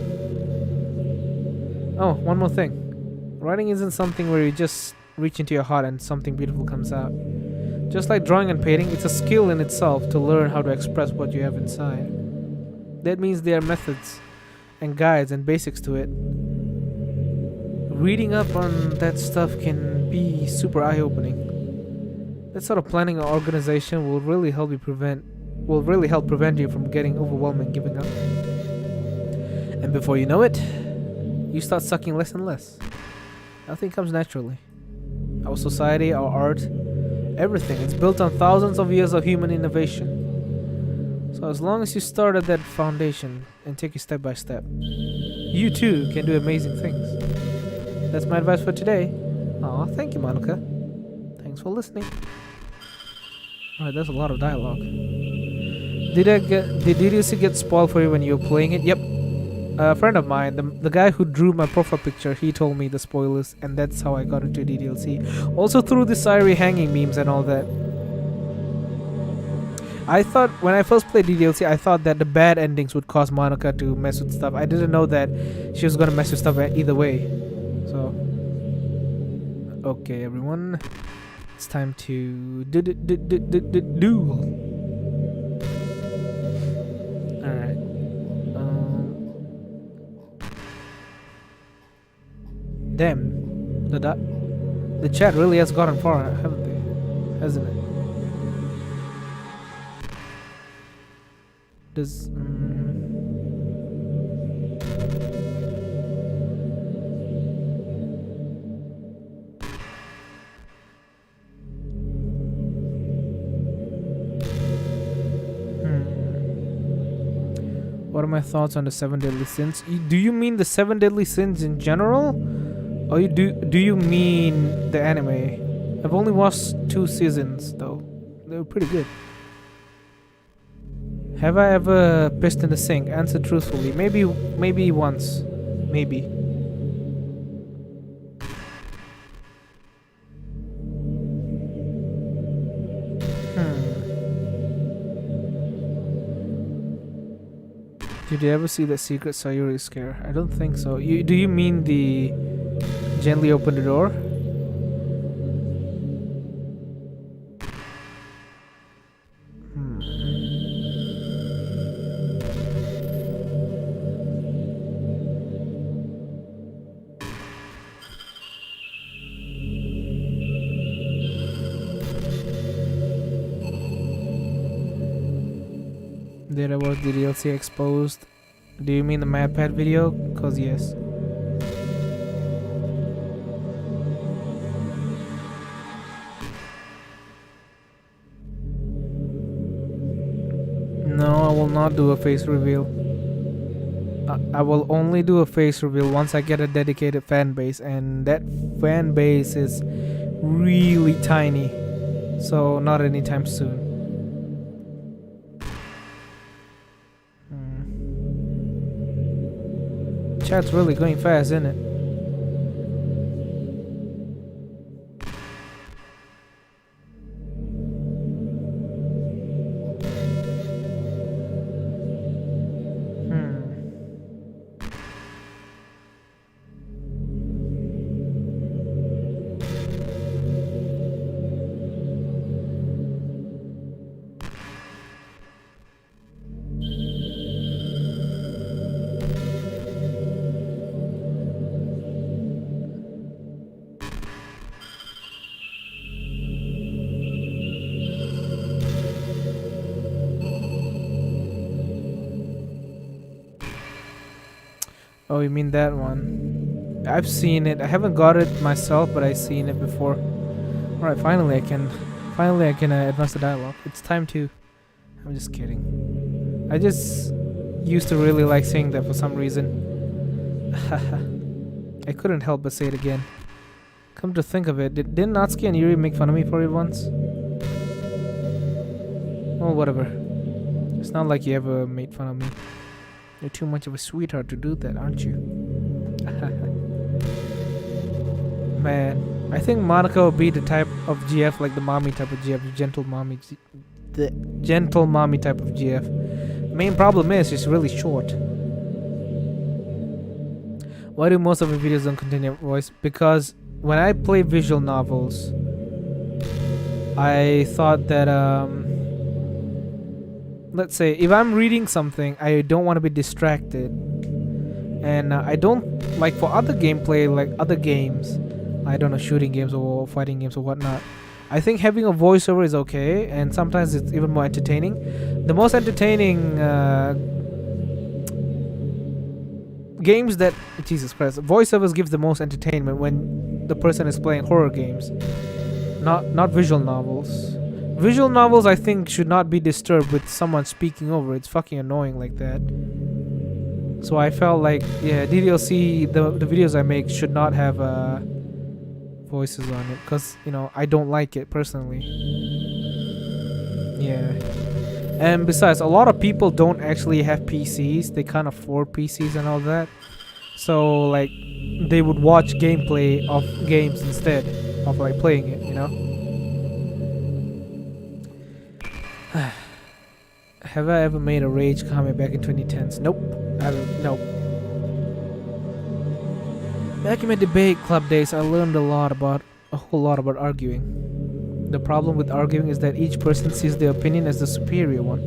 Oh, one more thing. Writing isn't something where you just reach into your heart and something beautiful comes out. Just like drawing and painting, it's a skill in itself to learn how to express what you have inside. That means there are methods and guides and basics to it. Reading up on that stuff can be super eye-opening. That sort of planning or organization will really help prevent you from getting overwhelmed and giving up. And before you know it, you start sucking less and less. Nothing comes naturally. Our society, our art, everything, it's built on thousands of years of human innovation. So as long as you start at that foundation and take it step by step, you too can do amazing things. That's my advice for today. Aw, thank you, Monica. Thanks for listening. Alright, there's a lot of dialogue. Did DDLC get spoiled for you when you were playing it? Yep. A friend of mine, the guy who drew my profile picture, he told me the spoilers, and that's how I got into DDLC. Also through the Sairi hanging memes and all that. I thought, when I first played DDLC, I thought that the bad endings would cause Monica to mess with stuff. I didn't know that she was gonna mess with stuff either way. So, okay, everyone, it's time to duel. Alright. Damn, the chat really has gotten far, haven't they? Hasn't it? Does What are my thoughts on the 7 deadly sins? Do you mean the 7 deadly sins in general, or do you mean the anime? I've only watched 2 seasons though. They were pretty good. Have I ever pissed in the sink? Answer truthfully. Maybe once. Maybe. Did you ever see the secret Sayuri scare? I don't think so. Do you mean the gently open the door? Did I watch the DDLC exposed? Do you mean the MadPad video? Cause yes. No, I will not do a face reveal. I will only do a face reveal once I get a dedicated fan base, and that fan base is really tiny. So not anytime soon. Chat's really going fast, isn't it? Oh, you mean that one? I've seen it. I haven't got it myself, but I've seen it before. All right, finally I can advance the dialogue. It's time to. I'm just kidding. I just used to really like saying that for some reason. I couldn't help but say it again. Come to think of it, didn't Natsuki and Yuri make fun of me for it once? Well, whatever. It's not like you ever made fun of me. You're too much of a sweetheart to do that, aren't you? Man, I think Monica would be the type of GF, like the mommy type of GF, the gentle mommy type of GF. Main problem is she's really short. Why do most of my videos don't contain your voice? Because when I play visual novels, I thought that let's say if I'm reading something, I don't want to be distracted, and I don't like for other gameplay, like other games, I don't know, shooting games or fighting games or whatnot. I think having a voiceover is okay, and sometimes it's even more entertaining. The most entertaining games that Jesus Christ, voiceovers gives the most entertainment when the person is playing horror games, not visual novels. Visual novels, I think, should not be disturbed with someone speaking over. It's fucking annoying like that. So I felt like, yeah, DDLC, the videos I make should not have voices on it, because, you know, I don't like it personally. Yeah. And besides, a lot of people don't actually have PCs. They can't afford PCs and all that. So, like, they would watch gameplay of games instead of, like, playing it, you know? Have I ever made a rage comment back in 2010s? Nope. Nope. Back in my debate club days, I learned a whole lot about arguing. The problem with arguing is that each person sees their opinion as the superior one.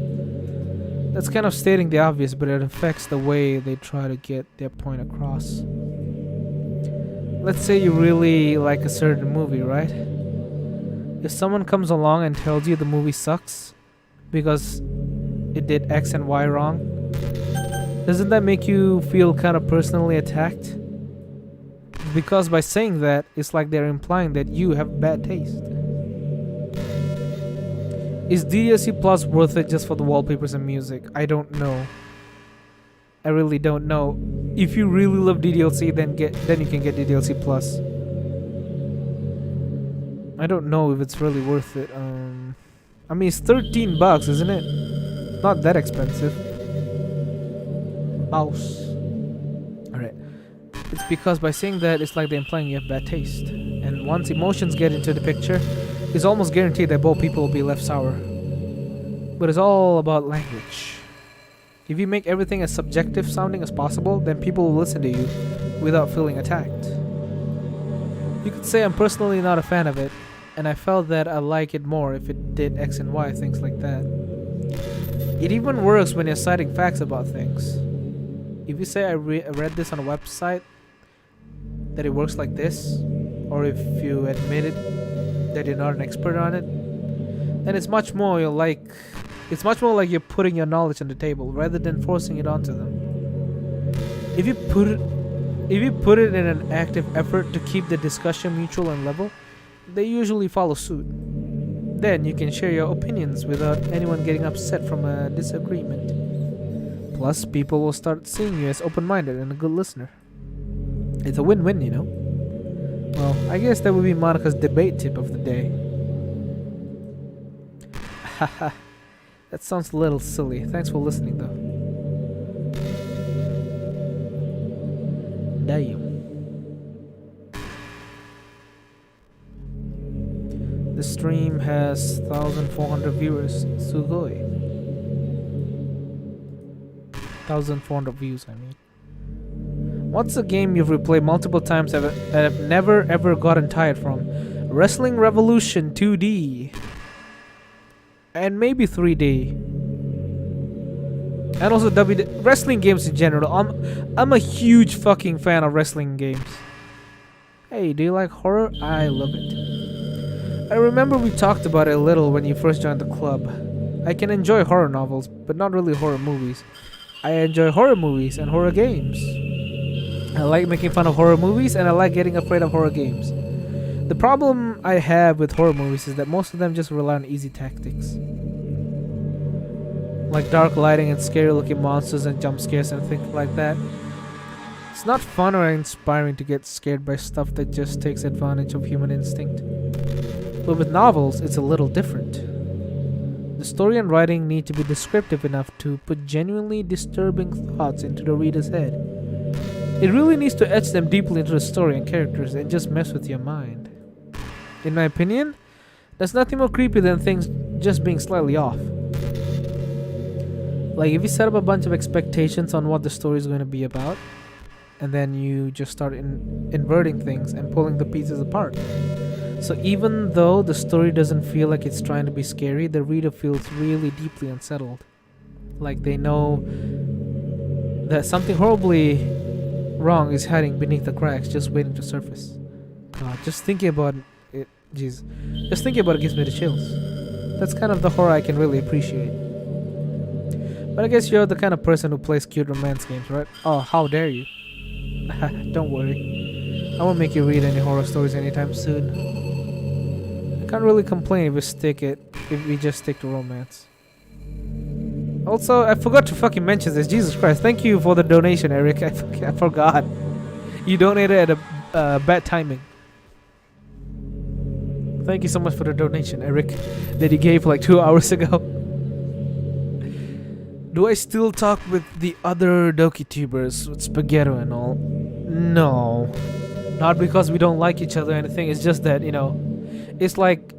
That's kind of stating the obvious, but it affects the way they try to get their point across. Let's say you really like a certain movie, right? If someone comes along and tells you the movie sucks because it did X and Y wrong, doesn't that make you feel kind of personally attacked? Because by saying that, it's like they're implying that you have bad taste. Is DDLC Plus worth it just for the wallpapers and music? I don't know. I really don't know. If you really love DDLC, then you can get DDLC Plus. I don't know if it's really worth it. I mean, it's $13, isn't it? Not that expensive. Mouse. Alright. It's because by saying that, it's like they're implying you have bad taste. And once emotions get into the picture, it's almost guaranteed that both people will be left sour. But it's all about language. If you make everything as subjective sounding as possible, then people will listen to you without feeling attacked. You could say I'm personally not a fan of it, and I felt that I like it more if it did X and Y, things like that. It even works when you're citing facts about things. If you say I read this on a website, that it works like this, or if you admitted that you're not an expert on it, then it's much more like you're putting your knowledge on the table rather than forcing it onto them. If you put it in an active effort to keep the discussion mutual and level, they usually follow suit. Then you can share your opinions without anyone getting upset from a disagreement. Plus, people will start seeing you as open-minded and a good listener. It's a win-win, you know? Well, I guess that would be Monica's debate tip of the day. Haha, that sounds a little silly. Thanks for listening, though. Damn. The stream has 1,400 viewers. Sugoi. 1,400 views, I mean. What's a game you've replayed multiple times and have never ever gotten tired from? Wrestling Revolution 2D. And maybe 3D. And also wrestling games in general. I'm a huge fucking fan of wrestling games. Hey, do you like horror? I love it. I remember we talked about it a little when you first joined the club. I can enjoy horror novels, but not really horror movies. I enjoy horror movies and horror games. I like making fun of horror movies, and I like getting afraid of horror games. The problem I have with horror movies is that most of them just rely on easy tactics. Like dark lighting and scary looking monsters and jump scares and things like that. It's not fun or inspiring to get scared by stuff that just takes advantage of human instinct. But with novels, it's a little different. The story and writing need to be descriptive enough to put genuinely disturbing thoughts into the reader's head. It really needs to etch them deeply into the story and characters and just mess with your mind. In my opinion, there's nothing more creepy than things just being slightly off. Like if you set up a bunch of expectations on what the story is going to be about, and then you just start inverting things and pulling the pieces apart. So even though the story doesn't feel like it's trying to be scary, the reader feels really deeply unsettled. Like they know that something horribly wrong is hiding beneath the cracks, just waiting to surface. Just thinking about it, jeez. Just thinking about it gives me the chills. That's kind of the horror I can really appreciate. But I guess you're the kind of person who plays cute romance games, right? Oh, how dare you. Don't worry. I won't make you read any horror stories anytime soon. I can't really complain if we just stick to romance. Also, I forgot to fucking mention this. Jesus Christ, thank you for the donation, Eric. I forgot. You donated at a bad timing. Thank you so much for the donation, Eric, that you gave like 2 hours ago. Do I still talk with the other Doki tubers with Spaghetto and all? No. Not because we don't like each other or anything. It's just that, it's like,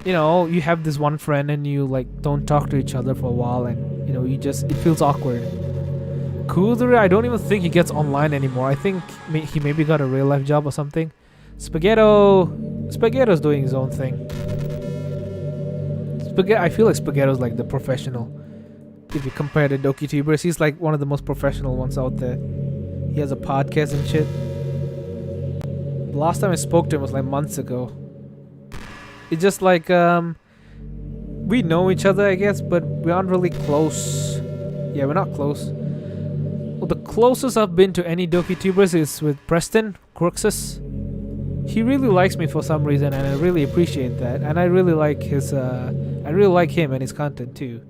you have this one friend and you like don't talk to each other for a while and, it feels awkward. Kudere, I don't even think he gets online anymore. I think he maybe got a real life job or something. Spaghetto's doing his own thing. I feel like Spaghetto's like the professional. If you compare the Doki tubers, he's like one of the most professional ones out there. He has a podcast and shit. The last time I spoke to him was like months ago. It's just like we know each other, I guess, but we aren't really close. Yeah, we're not close. Well, the closest I've been to any Doki tubers is with Preston Cruxus. He really likes me for some reason, and I really appreciate that. And I really like him and his content too.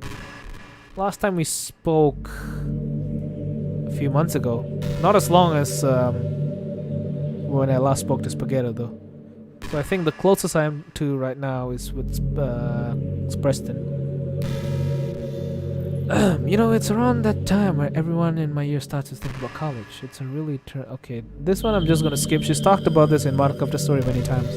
Last time we spoke a few months ago. Not as long as when I last spoke to Spaghetto though. So I think the closest I am to right now is with Preston. It's around that time where everyone in my year starts to think about college. It's a really okay. This one I'm just gonna skip. She's talked about this in Mark of the Story many times.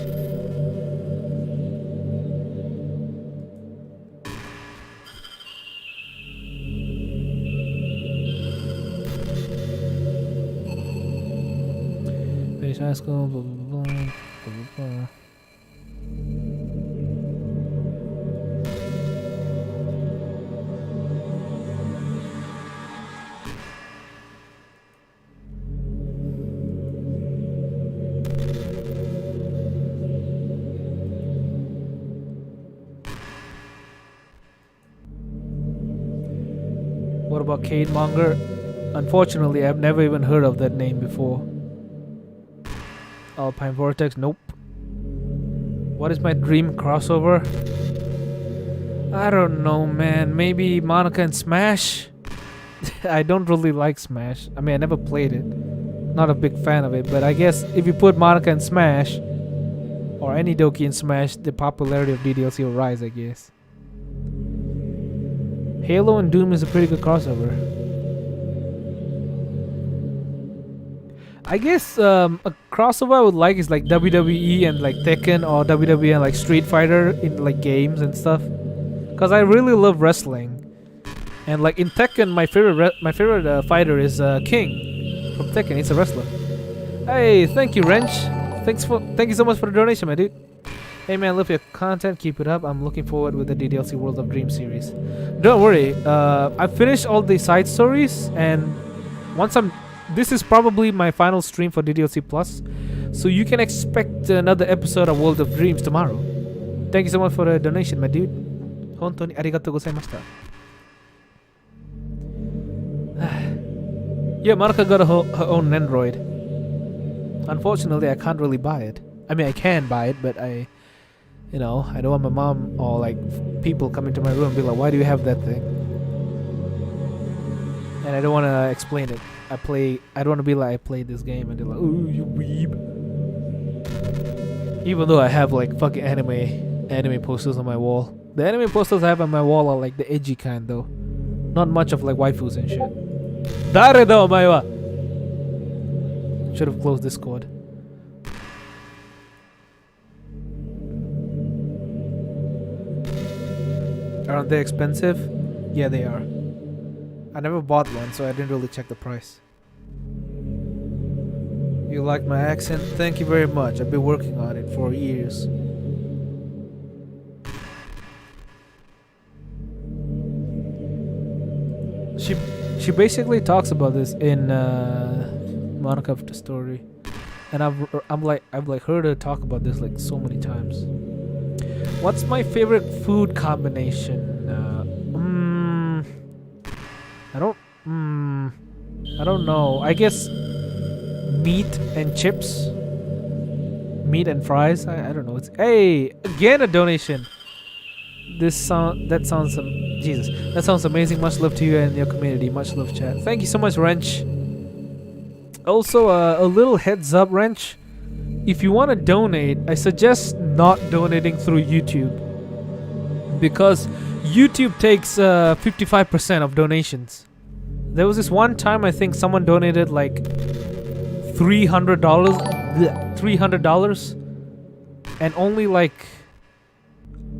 Finish high school, blah blah blah, blah blah blah. What about Kate Monger? Unfortunately, I've never even heard of that name before. Alpine Vortex, nope. What is my dream crossover? I don't know, man. Maybe Monica and Smash? I don't really like Smash. I mean, I never played it. Not a big fan of it, but I guess if you put Monica and Smash, or any Doki in Smash, the popularity of DDLC will rise, I guess. Halo and Doom is a pretty good crossover. I guess a crossover I would like is like WWE and like Tekken, or WWE and like Street Fighter in like games and stuff. Cause I really love wrestling, and like in Tekken, my favorite fighter is King from Tekken. He's a wrestler. Hey, thank you, Wrench. Thank you so much for the donation, my dude. Hey man, love your content. Keep it up. I'm looking forward with the DDLC World of Dreams series. Don't worry. I finished all the side stories, and this is probably my final stream for DDLC Plus, so you can expect another episode of World of Dreams tomorrow. Thank you so much for the donation, my dude. Hontoni arigatou gozaimashita. Yeah, Marika got her own Android. Unfortunately, I can't really buy it. I mean, I can buy it, but I don't want my mom or like people come into my room and be like, "Why do you have that thing?" And I don't want to explain it. I don't want to be like, I played this game and they're like, "Oh, you weeb." Even though I have like fucking anime posters on my wall. The anime posters I have on my wall are like the edgy kind though. Not much of like waifus and shit. Dare da omae wa? Should have closed Discord. Aren't they expensive? Yeah, they are. I never bought one, so I didn't really check the price. You like my accent? Thank you very much. I've been working on it for years. She basically talks about this in Monica of the story, and I've heard her talk about this like so many times. What's my favorite food combination? I don't know. I guess meat and chips, meat and fries. I don't know. Hey, again a donation. That sounds amazing. Much love to you and your community. Much love, chat. Thank you so much, Wrench. Also, a little heads up, Wrench. If you want to donate, I suggest not donating through YouTube, because YouTube takes 55% of donations. There was this one time I think someone donated like $300, and only like,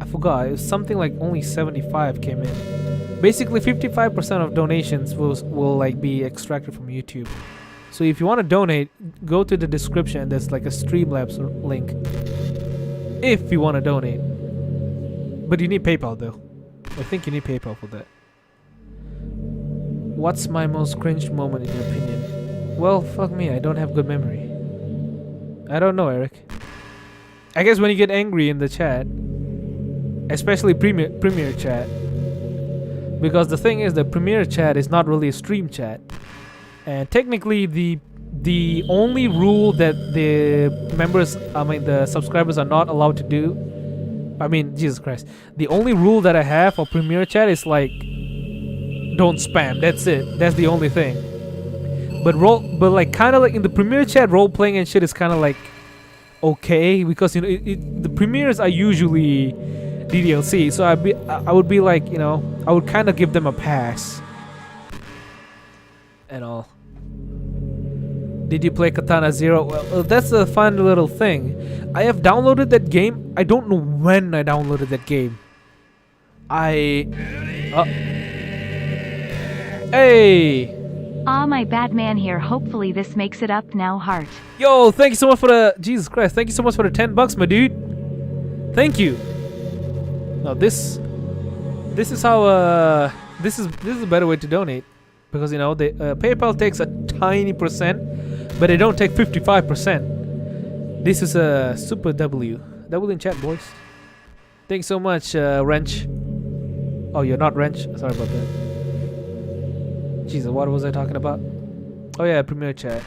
I forgot, it was something like only 75 came in. Basically 55% of donations will like be extracted from YouTube. So if you want to donate, go to the description. There's like a Streamlabs link if you want to donate. But you need PayPal though. I think you need PayPal for that. What's my most cringe moment in your opinion? Well, fuck me, I don't have good memory. I don't know, Eric. I guess when you get angry in the chat, especially Premiere chat, because the thing is, the Premiere chat is not really a stream chat, and technically the only rule that the subscribers are not allowed to do, Jesus Christ, the only rule that I have for Premiere chat is like, don't spam. That's it. That's the only thing. But like kind of like in the Premiere chat, role playing and shit is kind of like okay, because the premieres are usually DDLC, so I would be like, I would kind of give them a pass and all. Did you play Katana Zero? Well, that's a fun little thing. I have downloaded that game. I don't know when I downloaded that game. Hey! Ah, my bad man here. Hopefully this makes it up now, heart. Yo, thank you so much for the... Jesus Christ, thank you so much for the $10, my dude. Thank you. Now this is how... This is a better way to donate. Because, PayPal takes a tiny percent, but they don't take 55%. This is a super W. W in chat, boys. Thanks so much, Wrench. Oh, you're not Wrench? Sorry about that. Jesus, what was I talking about? Oh yeah, Premiere chat.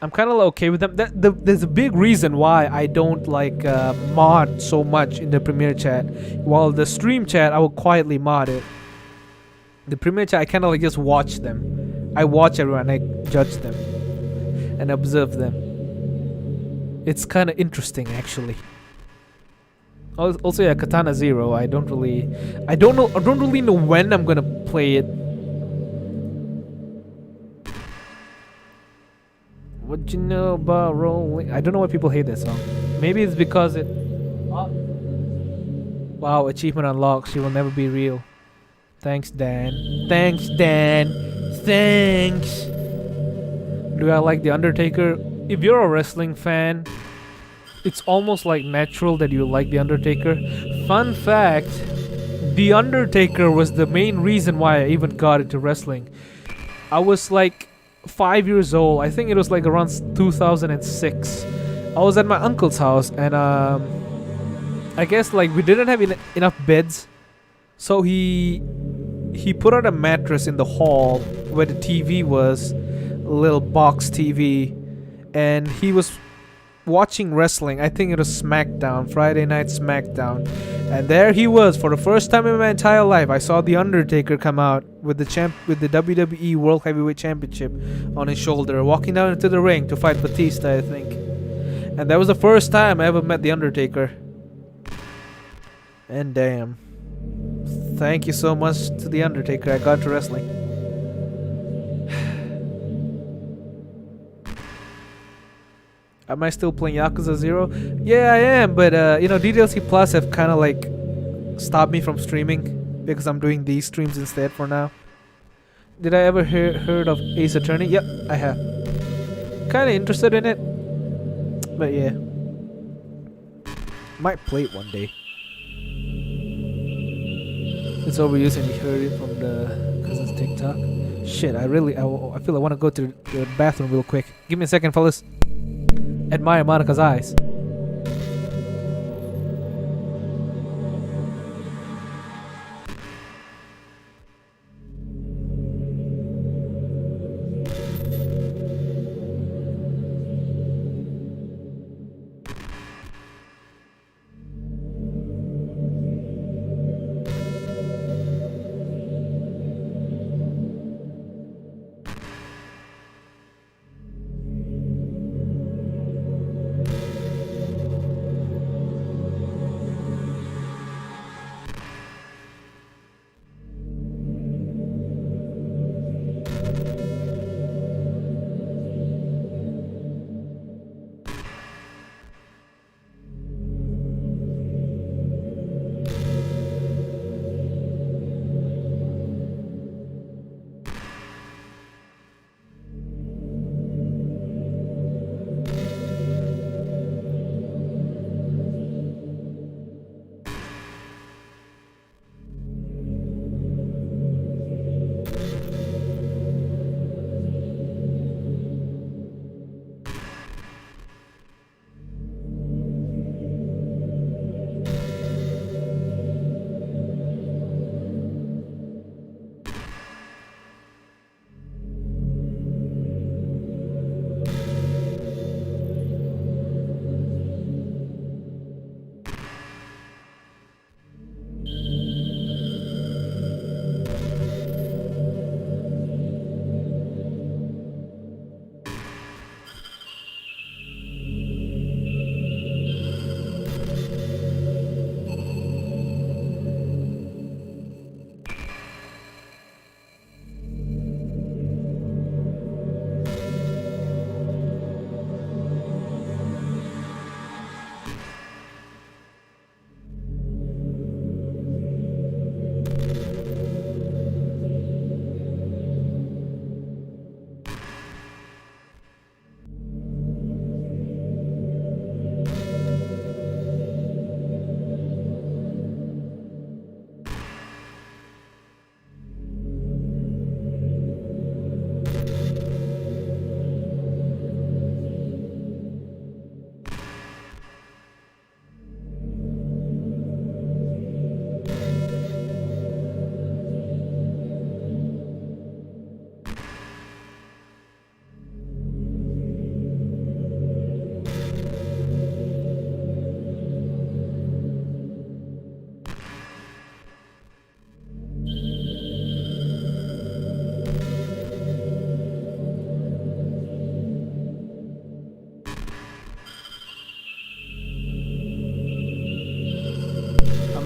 I'm kind of okay with them. There's a big reason why I don't like mod so much in the Premiere chat. While the stream chat, I will quietly mod it. The Premiere chat, I kind of like just watch them. I watch everyone, I judge them, and observe them. It's kind of interesting, actually. Also, yeah, Katana Zero. I don't really know when I'm gonna play it. What you know about rolling? I don't know why people hate that song. Maybe it's because it... Wow, achievement unlocked. She will never be real. Thanks, Dan. Thanks, Dan. Thanks. Do I like The Undertaker? If you're a wrestling fan, it's almost like natural that you like The Undertaker. Fun fact, The Undertaker was the main reason why I even got into wrestling. I was like 5 years old. I think it was like around 2006. I was at my uncle's house, and I guess like we didn't have enough beds, so he put out a mattress in the hall where the TV was, a little box TV, and he was watching wrestling. I think it was SmackDown, Friday Night SmackDown, and there he was for the first time in my entire life. I saw the Undertaker come out with the WWE World Heavyweight Championship on his shoulder, walking down into the ring to fight Batista, I think. And that was the first time I ever met the Undertaker. And damn, thank you so much to the Undertaker. I got to wrestling. Am I still playing Yakuza 0? Yeah, I am, but DDLC Plus have kind of like stopped me from streaming because I'm doing these streams instead for now. Did I ever heard of Ace Attorney? Yep, I have. Kind of interested in it, but yeah, might play it one day. It's overused, and you heard it from the cousin's TikTok. Shit, I feel I want to go to the bathroom real quick. Give me a second, fellas. Admire Monica's eyes.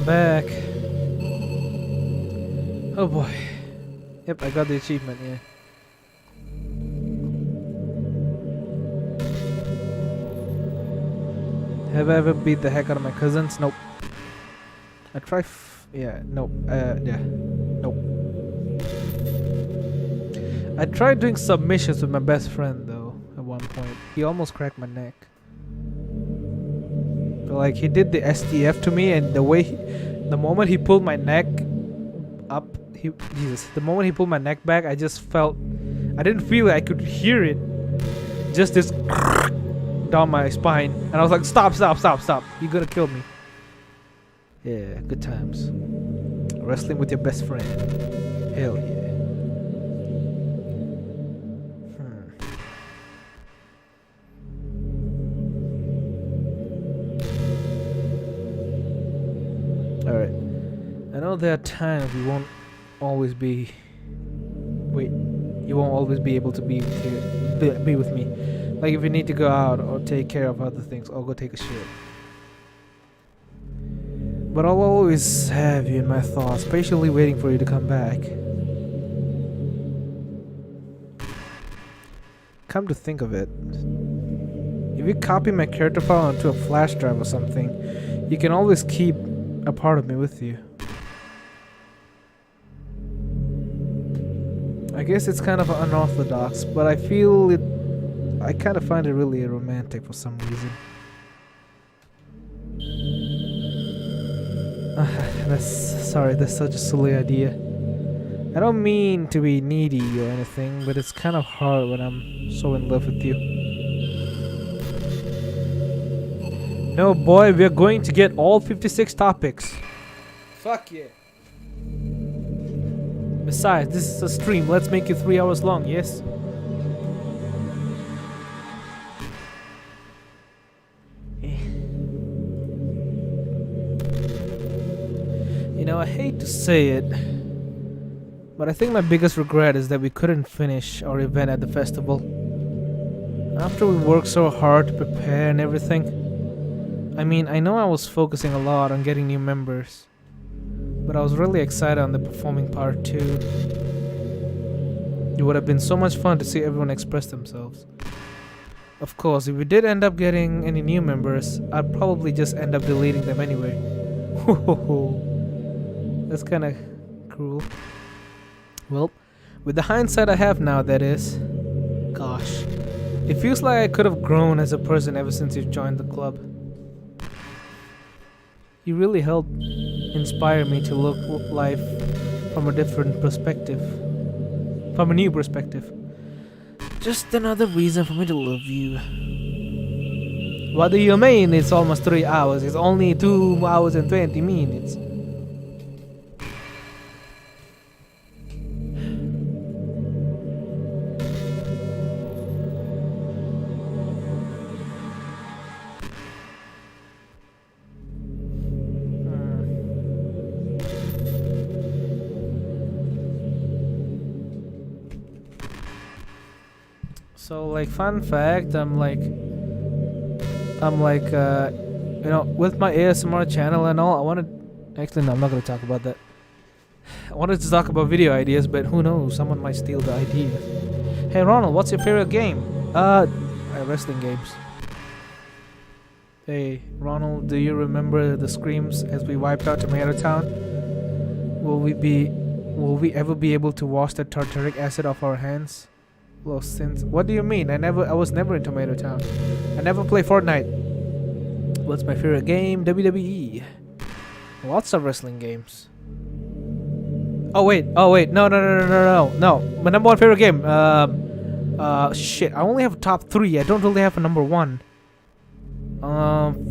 Back. Oh boy. Yep, I got the achievement, yeah. Have I ever beat the heck out of my cousins? Nope. I try nope. Yeah. Nope. I tried doing submissions with my best friend though at one point. He almost cracked my neck. Like, he did the STF to me, and the moment he pulled my neck up, the moment he pulled my neck back, I just felt, I didn't feel it, I could hear it, just this down my spine, and I was like, stop, you're gonna kill me. Yeah, good times. Wrestling with your best friend. Hell yeah. Alright. I know there are times you won't always be... Wait. You won't always be able to be here, be with me. Like if you need to go out or take care of other things or go take a shit. But I'll always have you in my thoughts, patiently waiting for you to come back. Come to think of it, if you copy my character file onto a flash drive or something, you can always keep a part of me with you. I guess it's kind of unorthodox, but I feel it. I kind of find it really romantic for some reason. That's such a silly idea. I don't mean to be needy or anything, but it's kind of hard when I'm so in love with you. No, boy, we're going to get all 56 topics. Fuck yeah. Besides, this is a stream. Let's make it 3 hours long, yes? You know, I hate to say it, but I think my biggest regret is that we couldn't finish our event at the festival. After we worked so hard to prepare and everything. I mean, I know I was focusing a lot on getting new members, but I was really excited on the performing part too. It would have been so much fun to see everyone express themselves. Of course, if we did end up getting any new members, I'd probably just end up deleting them anyway. That's kinda cruel. Well, with the hindsight I have now, that is. Gosh. It feels like I could have grown as a person ever since you joined the club. You really helped inspire me to look at life from a different perspective. From a new perspective. Just another reason for me to love you. What do you mean it's almost 3 hours? It's only 2 hours and 20 minutes. So like fun fact, I'm like you know, with my ASMR channel and all, I wanted, actually no, I'm not gonna talk about that. I wanted to talk about video ideas, but who knows, someone might steal the idea. Hey Ronald, what's your favorite game? Wrestling games. Hey Ronald, do you remember the screams as we wiped out Tomato Town? Will we ever be able to wash the tartaric acid off our hands? Lost sins. What do you mean? I was never in Tomato Town. I never play Fortnite. What's my favorite game? WWE. Lots of wrestling games. Oh wait. No. My number one favorite game. Shit. I only have a top 3. I don't really have a number 1.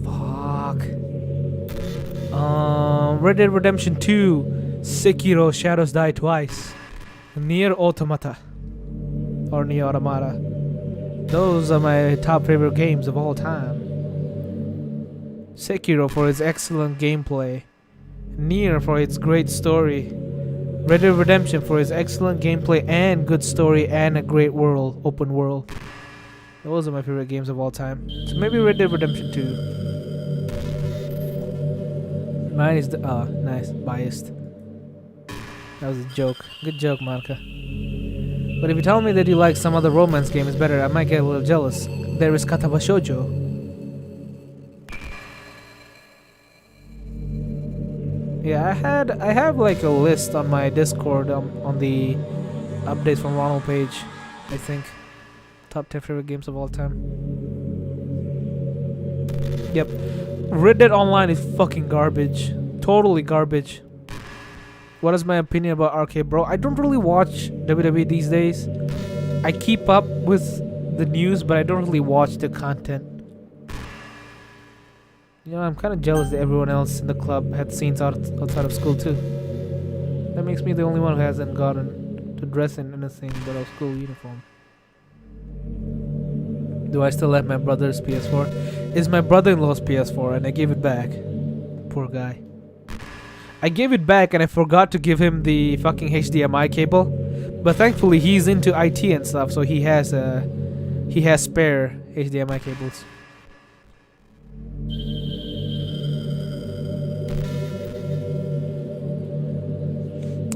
Fuck. Red Dead Redemption 2, Sekiro: Shadows Die Twice, Nier Automata. Or Nier Automata. Those are my top favorite games of all time. Sekiro for its excellent gameplay, Nier for its great story, Red Dead Redemption for its excellent gameplay and good story and a great world, open world. Those are my favorite games of all time. So maybe Red Dead Redemption 2. Mine is the nice, biased. That was a joke. Good joke, Monica. But if you tell me that you like some other romance game is better, I might get a little jealous. There is Kataba Shoujo. Yeah, I have like a list on my Discord on the updates from Ronald page, I think. Top 10 favorite games of all time. Yep. Red Dead Online is fucking garbage. Totally garbage. What is my opinion about Arcade Bro? I don't really watch WWE these days. I keep up with the news, but I don't really watch the content. You know, I'm kind of jealous that everyone else in the club had scenes outside of school too. That makes me the only one who hasn't gotten to dress in anything but a school uniform. Do I still have my brother's PS4? It's my brother-in-law's PS4 and I gave it back. Poor guy. I gave it back and I forgot to give him the fucking HDMI cable. But thankfully he's into IT and stuff, so he has spare HDMI cables.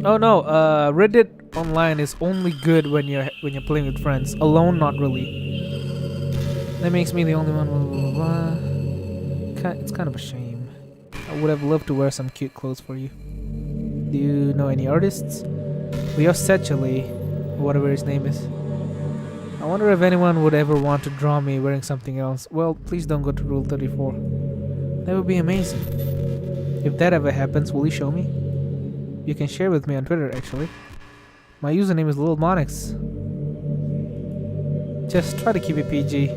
Oh no, Reddit online is only good when you're playing with friends. Alone, not really. That makes me the only one. Blah, blah, blah. It's kind of a shame. I would have loved to wear some cute clothes for you. Do you know any artists? Leo Setchely, whatever his name is. I wonder if anyone would ever want to draw me wearing something else. Well, please don't go to Rule 34. That would be amazing. If that ever happens, will you show me? You can share with me on Twitter, actually. My username is Lil Monix. Just try to keep it PG.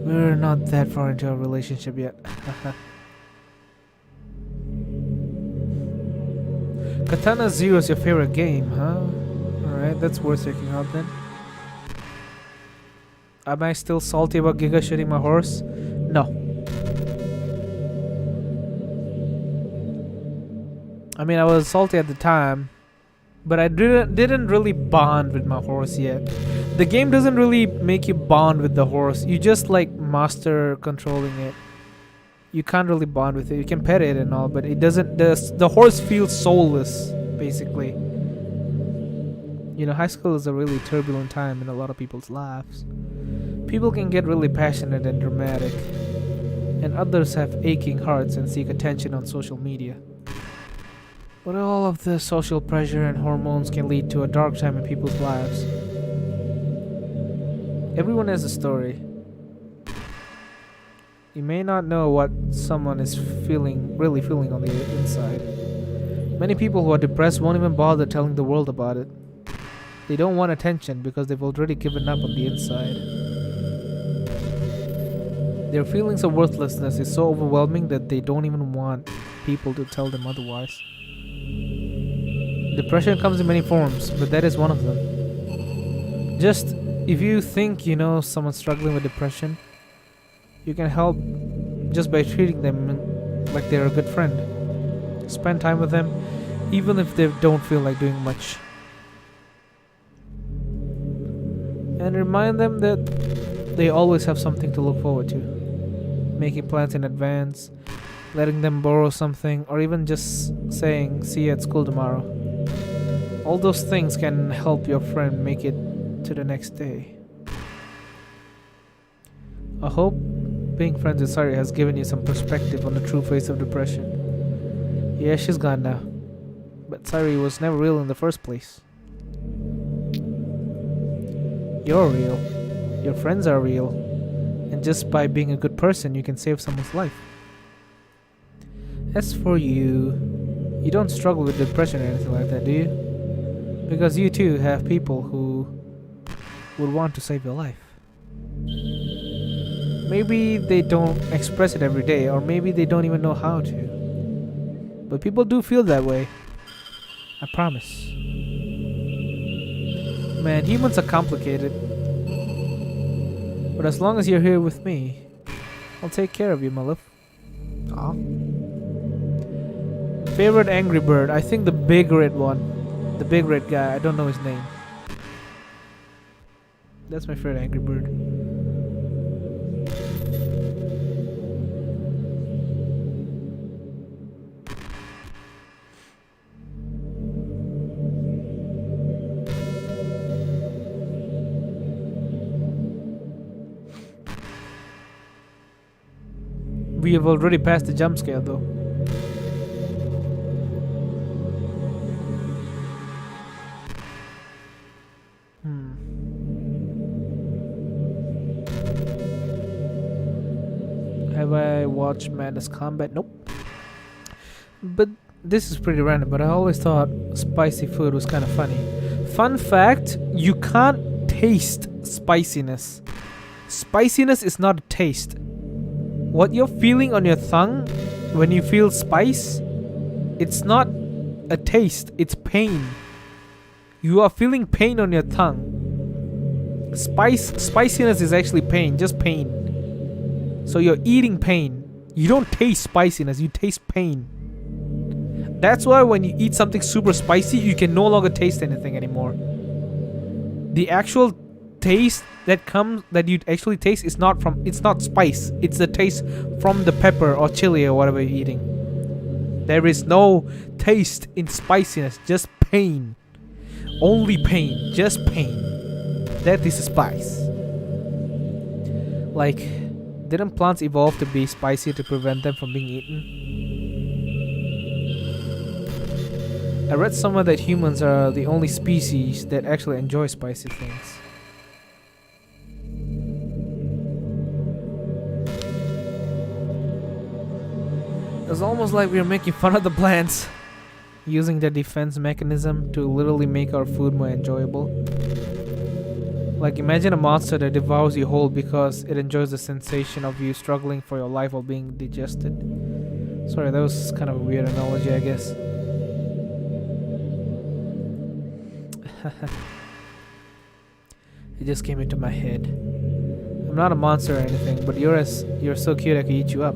We're not that far into our relationship yet. Katana Zero is your favorite game, huh? Alright, that's worth checking out then. Am I still salty about Giga shooting my horse? No. I mean, I was salty at the time, but I didn't really bond with my horse yet. The game doesn't really make you bond with the horse. You just like master controlling it. You can't really bond with it. You can pet it and all, but it doesn't. The horse feels soulless, basically. You know, high school is a really turbulent time in a lot of people's lives. People can get really passionate and dramatic, and others have aching hearts and seek attention on social media. But all of the social pressure and hormones can lead to a dark time in people's lives. Everyone has a story. You may not know what someone is really feeling on the inside. Many people who are depressed won't even bother telling the world about it. They don't want attention because they've already given up on the inside. Their feelings of worthlessness is so overwhelming that they don't even want people to tell them otherwise. Depression comes in many forms, but that is one of them. Just if you think you know someone struggling with depression, you can help just by treating them like they're a good friend. Spend time with them, even if they don't feel like doing much. And remind them that they always have something to look forward to. Making plans in advance, letting them borrow something, or even just saying, "See you at school tomorrow." All those things can help your friend make it to the next day. I hope being friends with Sari has given you some perspective on the true face of depression. Yeah, she's gone now. But Sari was never real in the first place. You're real. Your friends are real. And just by being a good person, you can save someone's life. As for you, you don't struggle with depression or anything like that, do you? Because you too have people who would want to save your life. Maybe they don't express it every day, or maybe they don't even know how to. But people do feel that way. I promise. Man, humans are complicated. But as long as you're here with me, I'll take care of you, my love. Aw. Favorite Angry Bird? I think the big red one. The big red guy. I don't know his name. That's my favorite Angry Bird. We have already passed the jump scare though. Have I watched Madness Combat? Nope. But this is pretty random, but I always thought spicy food was kind of funny. Fun fact, you can't taste spiciness. Spiciness is not a taste. What you're feeling on your tongue when you feel spice, it's not a taste, it's pain. You are feeling pain on your tongue. Spiciness is actually pain, just pain. So you're eating pain. You don't taste spiciness, you taste pain. That's why when you eat something super spicy, you can no longer taste anything anymore. The actual taste that you actually taste is not spice. It's the taste from the pepper or chili or whatever you're eating. There is no taste in spiciness, just pain. Only pain, just pain. That is spice. Like, didn't plants evolve to be spicy to prevent them from being eaten? I read somewhere that humans are the only species that actually enjoy spicy things. It's almost like we're making fun of the plants, using their defense mechanism to literally make our food more enjoyable. Like, imagine a monster that devours you whole because it enjoys the sensation of you struggling for your life while being digested. Sorry, that was kind of a weird analogy, I guess. It just came into my head. I'm not a monster or anything, but you're so cute I could eat you up.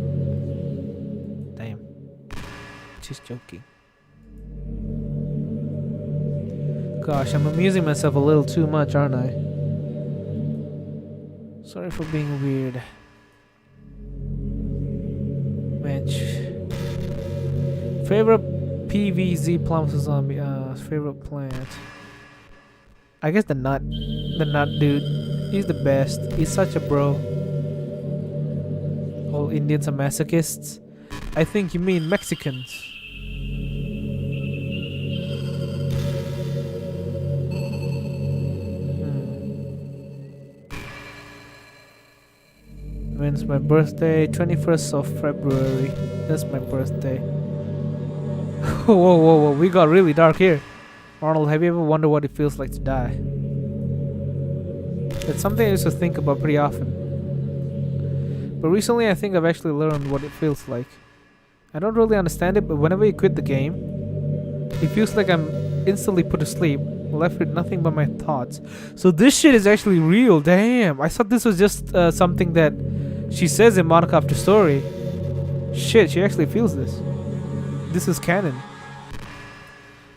Damn. Just joking. Gosh, I'm amusing myself a little too much, aren't I? Sorry for being weird. Match. Favorite PVZ plums zombie. Favorite plant. I guess the nut dude. He's the best. He's such a bro. All Indians are masochists. I think you mean Mexicans. When's my birthday? 21st of February. That's my birthday. Whoa, we got really dark here. Arnold, have you ever wondered what it feels like to die? It's something I used to think about pretty often. But recently I think I've actually learned what it feels like. I don't really understand it, but whenever you quit the game, it feels like I'm instantly put to sleep, left with nothing but my thoughts. So this shit is actually real, damn. I thought this was just something that she says in Monica After Story. Shit, she actually feels this. This is canon.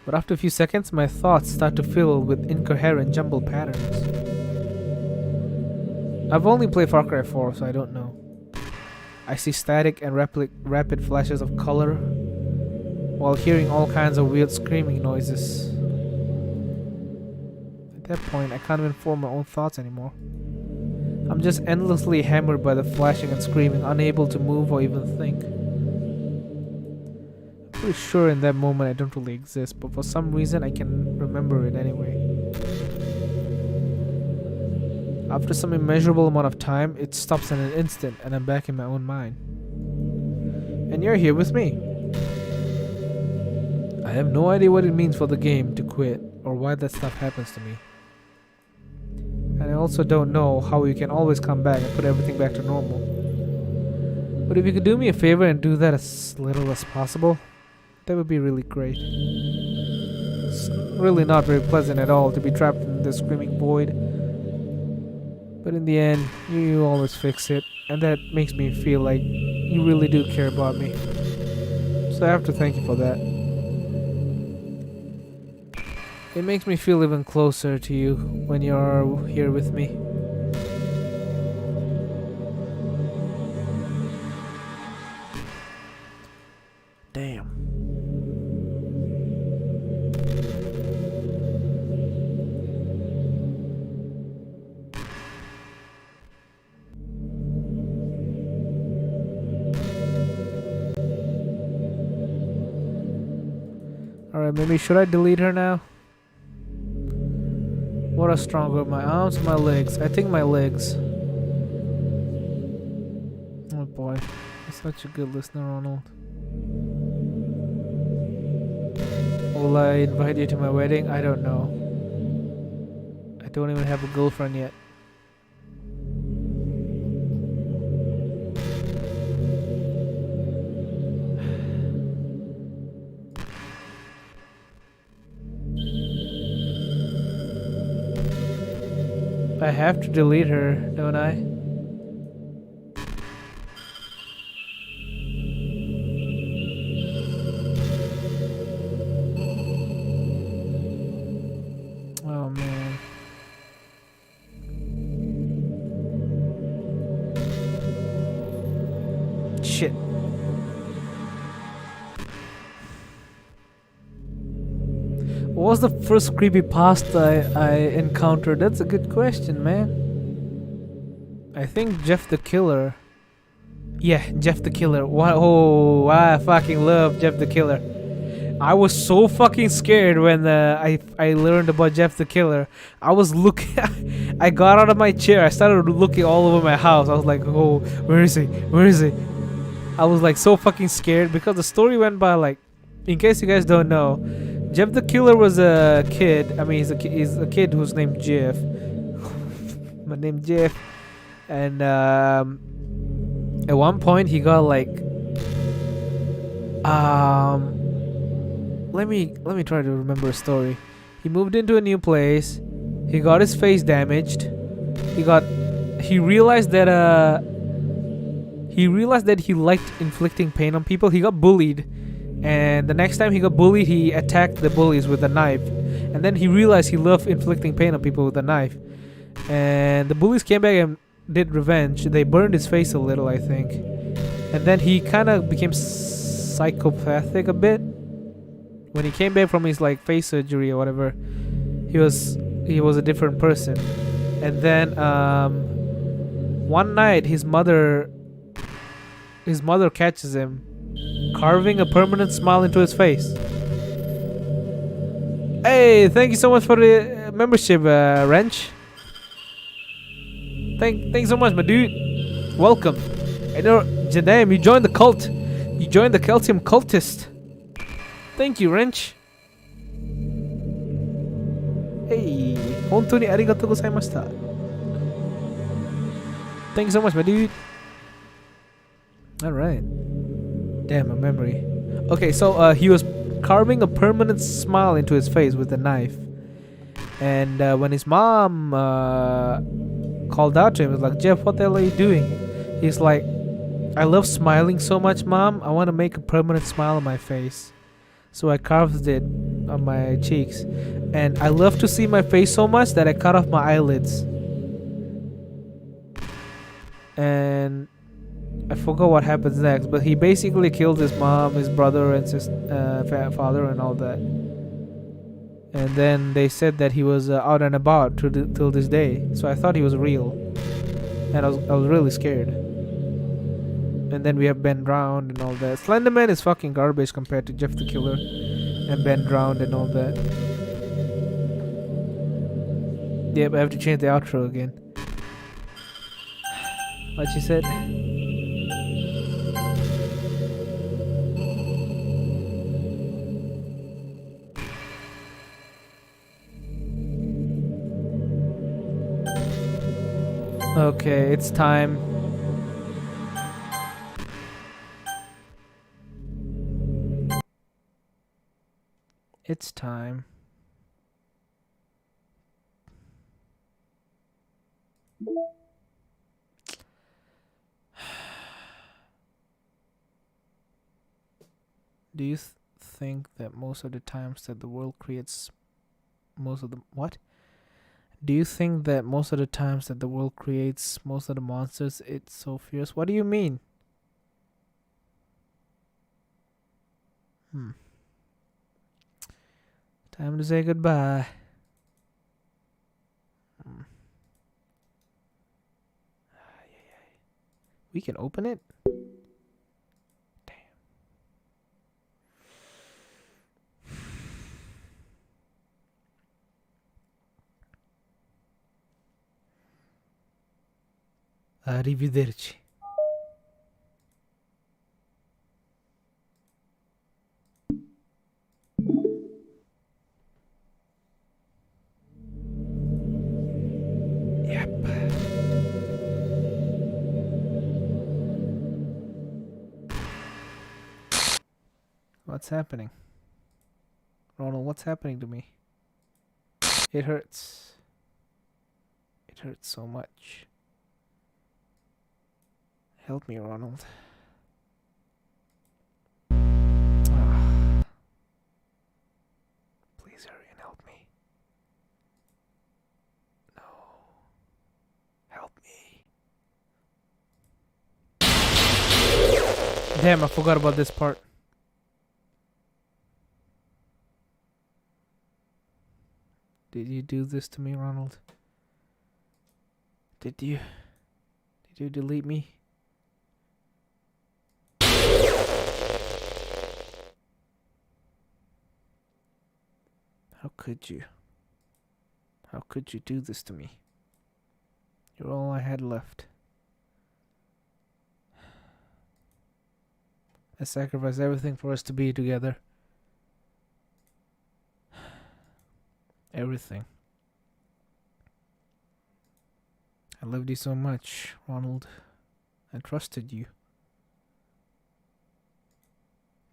But after a few seconds, my thoughts start to fill with incoherent jumbled patterns. I've only played Far Cry 4, so I don't know. I see static and rapid flashes of color, while hearing all kinds of weird screaming noises. At that point, I can't even form my own thoughts anymore. I'm just endlessly hammered by the flashing and screaming, unable to move or even think. Pretty sure in that moment I don't really exist, but for some reason I can remember it anyway. After some immeasurable amount of time, it stops in an instant and I'm back in my own mind. And you're here with me. I have no idea what it means for the game to quit or why that stuff happens to me. And I also don't know how you can always come back and put everything back to normal. But if you could do me a favor and do that as little as possible, that would be really great. It's really not very pleasant at all to be trapped in this screaming void. But in the end, you always fix it, and that makes me feel like you really do care about me. So I have to thank you for that. It makes me feel even closer to you when you're here with me. Damn. Alright, maybe should I delete her now? What are stronger, my arms or my legs? I think my legs. Oh boy, you're such a good listener, Ronald. Will I invite you to my wedding? I don't know. I don't even have a girlfriend yet. I have to delete her, don't I? What was the first creepypasta I encountered? That's a good question, man. I think Jeff the Killer. Yeah, Jeff the Killer. Oh, I fucking love Jeff the Killer. I was so fucking scared when I learned about Jeff the Killer. I was looking. I got out of my chair. I started looking all over my house. I was like, oh, where is he? Where is he? I was like so fucking scared because the story went by like. In case you guys don't know, Jeff the Killer was a kid. I mean, he's a kid who's named Jeff. My name Jeff, and at one point he got like let me try to remember a story. He moved into a new place. He got his face damaged. He realized that he liked inflicting pain on people. He got bullied, and the next time he got bullied, he attacked the bullies with a knife. And then he realized he loved inflicting pain on people with a knife. And the bullies came back and did revenge. They burned his face a little, I think. And then he kind of became psychopathic a bit. When he came back from his like face surgery or whatever, he was a different person. And then one night his mother catches him carving a permanent smile into his face. Hey, thank you so much for the membership, Wrench. Thanks so much, my dude. Welcome. I know, Jadam, you joined the cult. You joined the Calcium Cultist. Thank you, Wrench. Hey, 本当にありがとうございました. Thank you so much, my dude. Alright. Damn, my memory. Okay, so he was carving a permanent smile into his face with a knife. And when his mom called out to him, he was like, Jeff, what the hell are you doing? He's like, I love smiling so much, Mom. I want to make a permanent smile on my face. So I carved it on my cheeks. And I love to see my face so much that I cut off my eyelids. And I forgot what happens next, but he basically killed his mom, his brother, and his father, and all that. And then they said that he was out and about till this day. So I thought he was real, and I was really scared. And then we have Ben Drowned and all that. Slenderman is fucking garbage compared to Jeff the Killer and Ben Drowned and all that. Yep, I have to change the outro again. What she said? Okay, it's time. It's time. Do you think that most of the times that the world creates most of the what? Do you think that most of the times that the world creates most of the monsters it's so fierce? What do you mean? Time to say goodbye. We can open it? Damn. Arrivederci. Yep. What's happening? Ronald, what's happening to me? It hurts. It hurts so much. Help me, Ronald. Please hurry and help me. No. Help me. Damn, I forgot about this part. Did you do this to me, Ronald? Did you delete me? How could you? How could you do this to me? You're all I had left. I sacrificed everything for us to be together. Everything. I loved you so much, Ronald. I trusted you.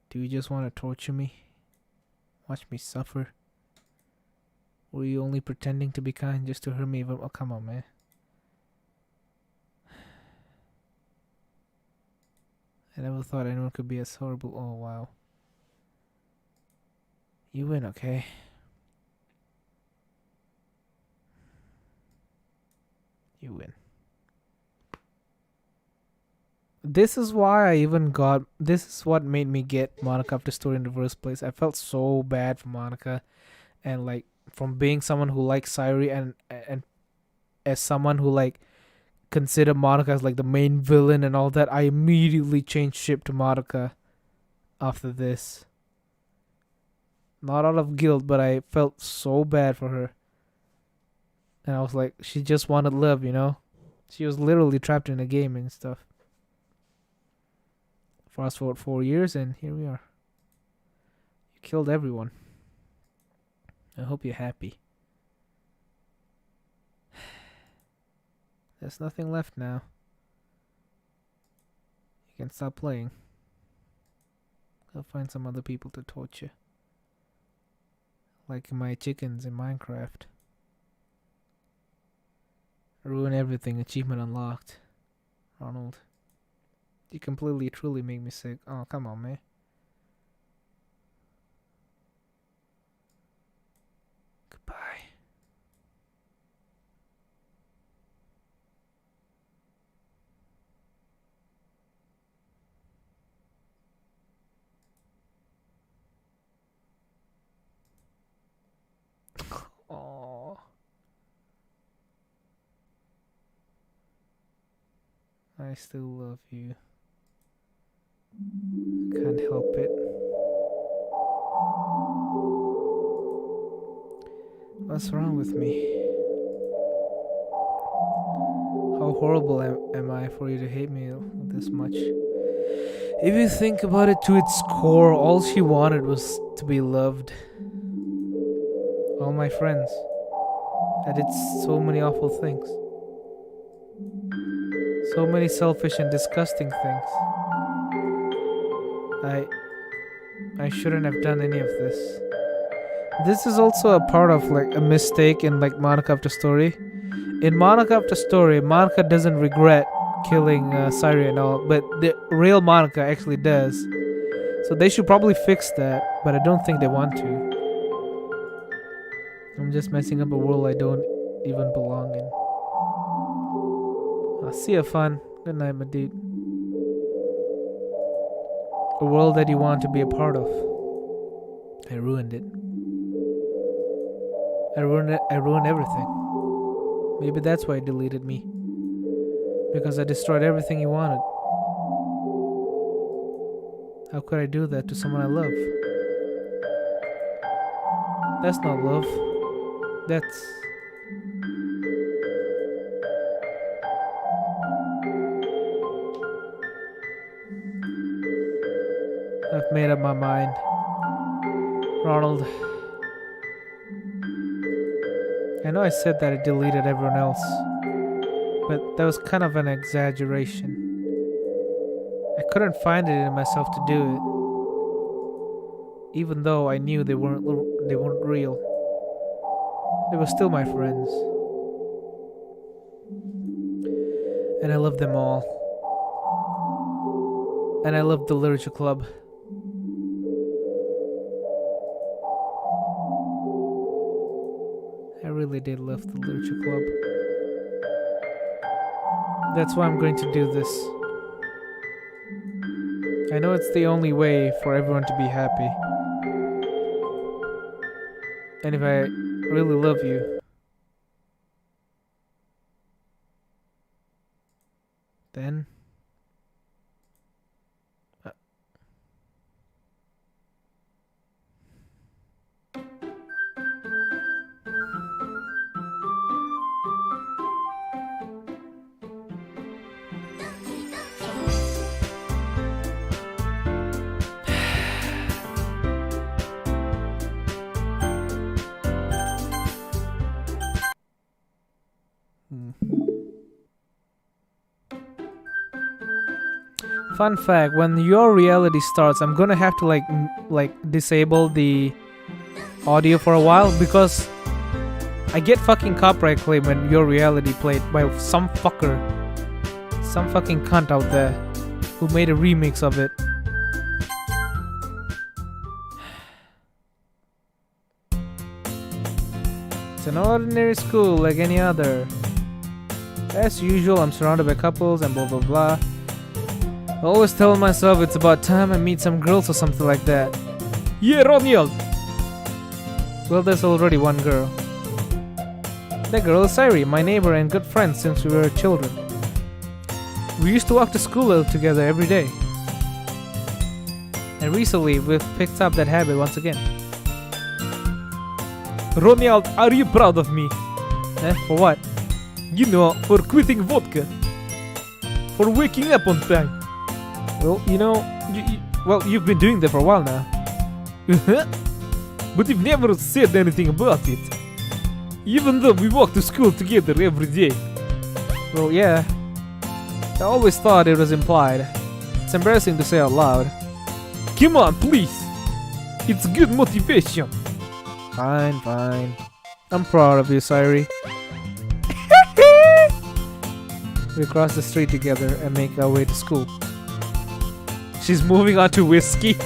Do you just want to torture me? Watch me suffer? Were you only pretending to be kind just to hurt me? Oh, come on, man. I never thought anyone could be as horrible. Oh, wow. You win, okay? You win. This is why I even got... This is what made me get Monica after story in the first place. I felt so bad for Monica. And, like, from being someone who likes Sairi and as someone who, like, consider Monica as like the main villain and all that, I immediately changed ship to Monica after this. Not out of guilt, but I felt so bad for her. And I was like, she just wanted love, you know? She was literally trapped in a game and stuff. Fast forward 4 years and here we are. You killed everyone. I hope you're happy. There's nothing left now. You can stop playing. I'll find some other people to torture. Like my chickens in Minecraft. Ruin everything, achievement unlocked. Ronald. You completely, truly make me sick. Oh, come on, man. Goodbye. Aww. I still love you. Can't help it. What's wrong with me? How horrible am I for you to hate me this much? If you think about it to its core, all she wanted was to be loved. All my friends. I did so many awful things. So many selfish and disgusting things. I shouldn't have done any of this. This is also a part of like a mistake in like Monica After Story. In Monica After Story, Monica doesn't regret killing Sairi and all, but the real Monica actually does. So they should probably fix that, but I don't think they want to. I'm just messing up a world I don't even belong in. I'll see you fun. Good night, my dude. A world that you want to be a part of. I ruined it. I ruined everything. Maybe that's why he deleted me. Because I destroyed everything he wanted. How could I do that to someone I love? That's not love. That's... I've made up my mind. Ronald. I know I said that I deleted everyone else, but that was kind of an exaggeration. I couldn't find it in myself to do it. Even though I knew they weren't real. They were still my friends. And I loved them all. And I loved the literature club. I really did love the literature club. That's why I'm going to do this. I know it's the only way for everyone to be happy. And if I really love you. Then fun fact, when your reality starts, I'm gonna have to like disable the audio for a while because I get fucking copyright claim when your reality played by some fucker, some fucking cunt out there who made a remix of it. It's an ordinary school like any other. As usual, I'm surrounded by couples and blah blah blah. I always tell myself it's about time I meet some girls or something like that. Yeah, Ronald! Well, there's already one girl. That girl is Sairi, my neighbor and good friend since we were children. We used to walk to school together every day. And recently, we've picked up that habit once again. Ronald, are you proud of me? For what? You know, for quitting vodka. For waking up on time. Well, you know, you've been doing that for a while now. But you've never said anything about it. Even though we walk to school together every day. Well, yeah. I always thought it was implied. It's embarrassing to say out loud. Come on, please. It's good motivation. Fine, fine. I'm proud of you, Sairi. We cross the street together and make our way to school. She's moving on to whiskey.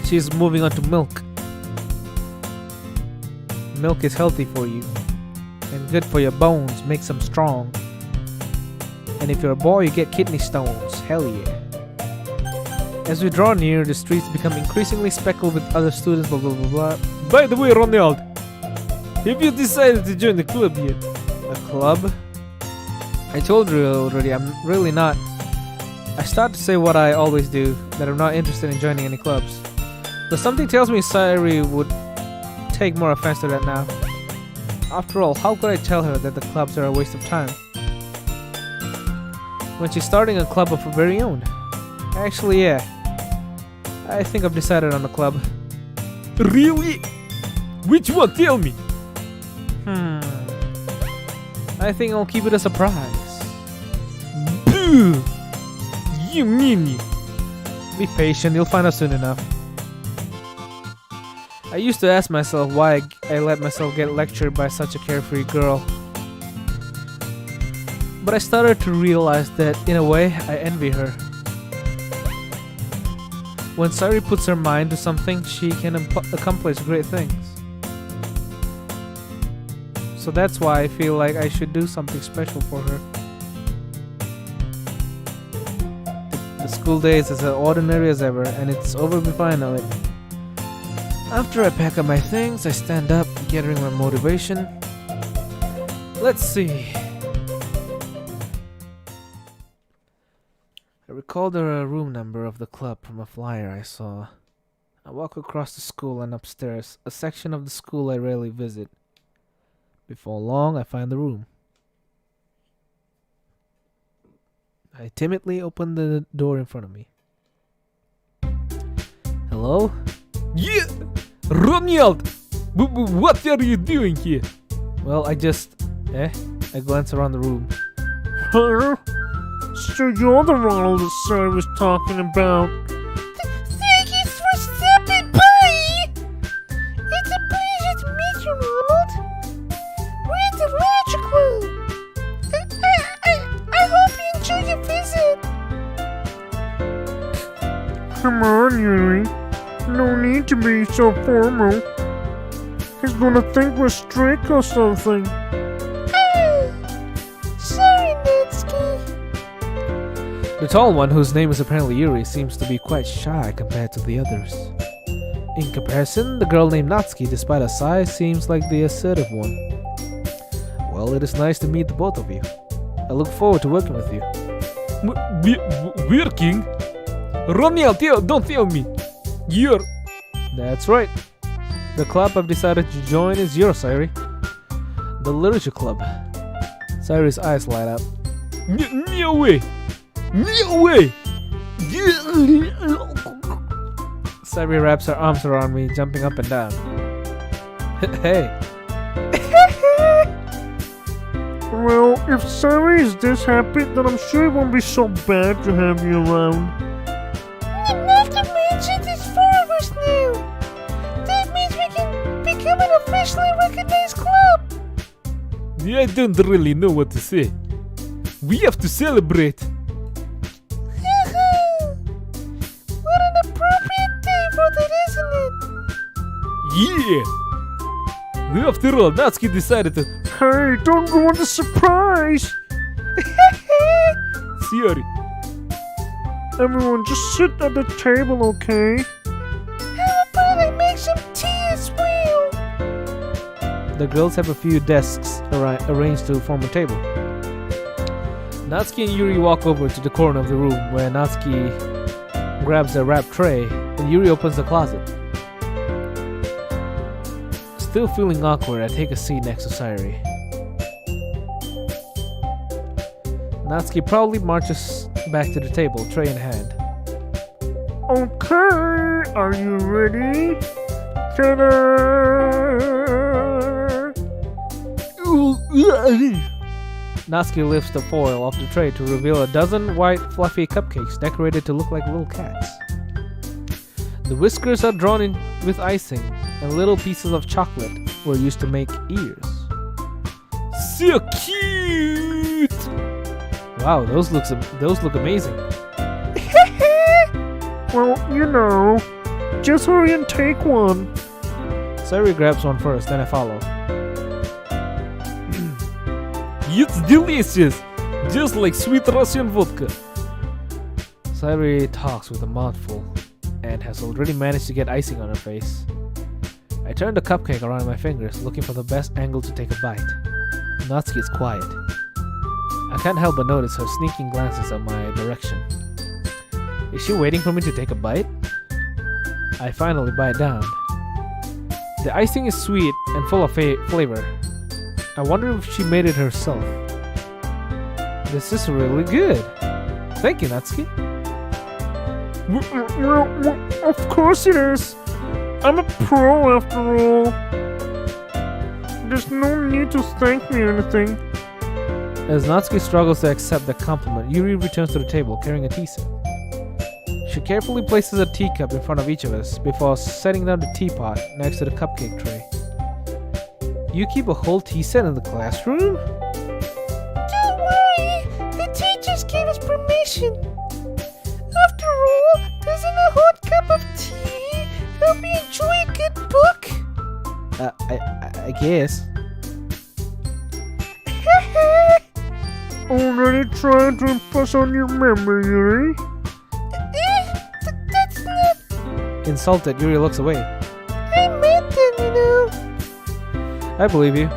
She's moving on to milk. Milk is healthy for you and good for your bones, makes them strong. And if you're a boy, you get kidney stones. Hell yeah. As we draw near, the streets become increasingly speckled with other students, blah blah blah blah. By the way, Ronald, have you decided to join the club yet? A club? I told you already, I'm really not. I start to say what I always do, that I'm not interested in joining any clubs. But something tells me Sairi would take more offense to that now. After all, how could I tell her that the clubs are a waste of time? When she's starting a club of her very own. Actually, yeah. I think I've decided on a club. Really? Which one? Tell me! I think I'll keep it a surprise. Boo! You mean it? Be patient, you'll find out soon enough. I used to ask myself why I let myself get lectured by such a carefree girl. But I started to realize that, in a way, I envy her. When Sairi puts her mind to something, she can accomplish great things. So that's why I feel like I should do something special for her. The school days is as ordinary as ever, and it's over before I know it. After I pack up my things, I stand up, gathering my motivation. Let's see. I recall the room number of the club from a flyer I saw. I walk across the school and upstairs, a section of the school I rarely visit. Before long, I find the room. I timidly open the door in front of me. Hello? Yeah! Ronald! What are you doing here? Well, I glance around the room. Huh? So you're the Ronald that Sarah was talking about. Thank you for stopping by! It's a pleasure to meet you, Ronald. We're at the Magic Room. I hope you enjoyed your visit. Come on, Yuri. No need to be so formal. He's gonna think we're strict or something. Sorry, Natsuki. The tall one, whose name is apparently Yuri, seems to be quite shy compared to the others. In comparison, the girl named Natsuki, despite her size, seems like the assertive one. Well, it is nice to meet the both of you. I look forward to working with you. Working? Ronnie, don't tell me. You're... That's right. The club I've decided to join is yours, Sairi. The Literature Club. Sairi's eyes light up. No way! No way! Sairi wraps her arms around me, jumping up and down. Hey. Well, if Sari is this happy, then I'm sure it won't be so bad to have you around. Not to mention there's 4 of us now. That means we can become an officially recognized club. I don't really know what to say. We have to celebrate. What an appropriate day for that, isn't it? Yeah! After all, Natsuki decided to... Hey, don't ruin the surprise! Sorry. Everyone, just sit at the table, okay? How about I make some tea as well? The girls have a few desks arranged to form a table. Natsuki and Yuri walk over to the corner of the room where Natsuki grabs a wrapped tray and Yuri opens the closet. Still feeling awkward, I take a seat next to Sairi. Natsuki proudly marches back to the table, tray in hand. Okay, are you ready? Ta-da! Natsuki lifts the foil off the tray to reveal a dozen white, fluffy cupcakes decorated to look like little cats. The whiskers are drawn in with icing, and little pieces of chocolate were used to make ears. So cute! Wow, those look amazing. Well, you know, just hurry and take one. Sairi grabs one first, then I follow. It's delicious! Just like sweet Russian vodka. Sairi talks with a mouthful and has already managed to get icing on her face. I turn the cupcake around my fingers, looking for the best angle to take a bite. Natsuki is quiet. I can't help but notice her sneaking glances at my direction. Is she waiting for me to take a bite? I finally bite down. The icing is sweet and full of flavor. I wonder if she made it herself. This is really good. Thank you, Natsuki. Well, of course it is. I'm a pro after all. There's no need to thank me or anything. As Natsuki struggles to accept the compliment, Yuri returns to the table carrying a tea set. She carefully places a teacup in front of each of us before setting down the teapot next to the cupcake tray. You keep a whole tea set in the classroom? Don't worry, the teachers gave us permission. After all, doesn't a hot cup of tea help you enjoy a good book? I guess. Already trying to impress on your memory, Yuri? That's not... Insulted, Yuri looks away. I meant that, you know. I believe you.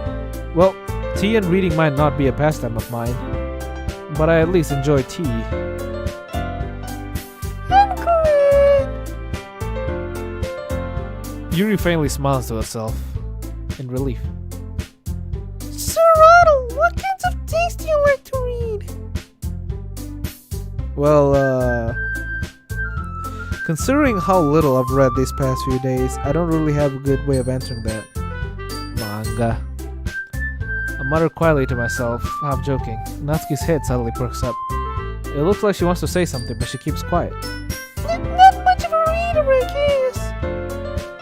Well, tea and reading might not be a pastime of mine, but I at least enjoy tea. I'm glad. Yuri faintly smiles to herself in relief. Sir Otto, what kinds of things do you like to read? Well, considering how little I've read these past few days, I don't really have a good way of answering that. Manga. I mutter quietly to myself, half joking. Natsuki's head suddenly perks up. It looks like she wants to say something, but she keeps quiet. Not much of a reader, I guess.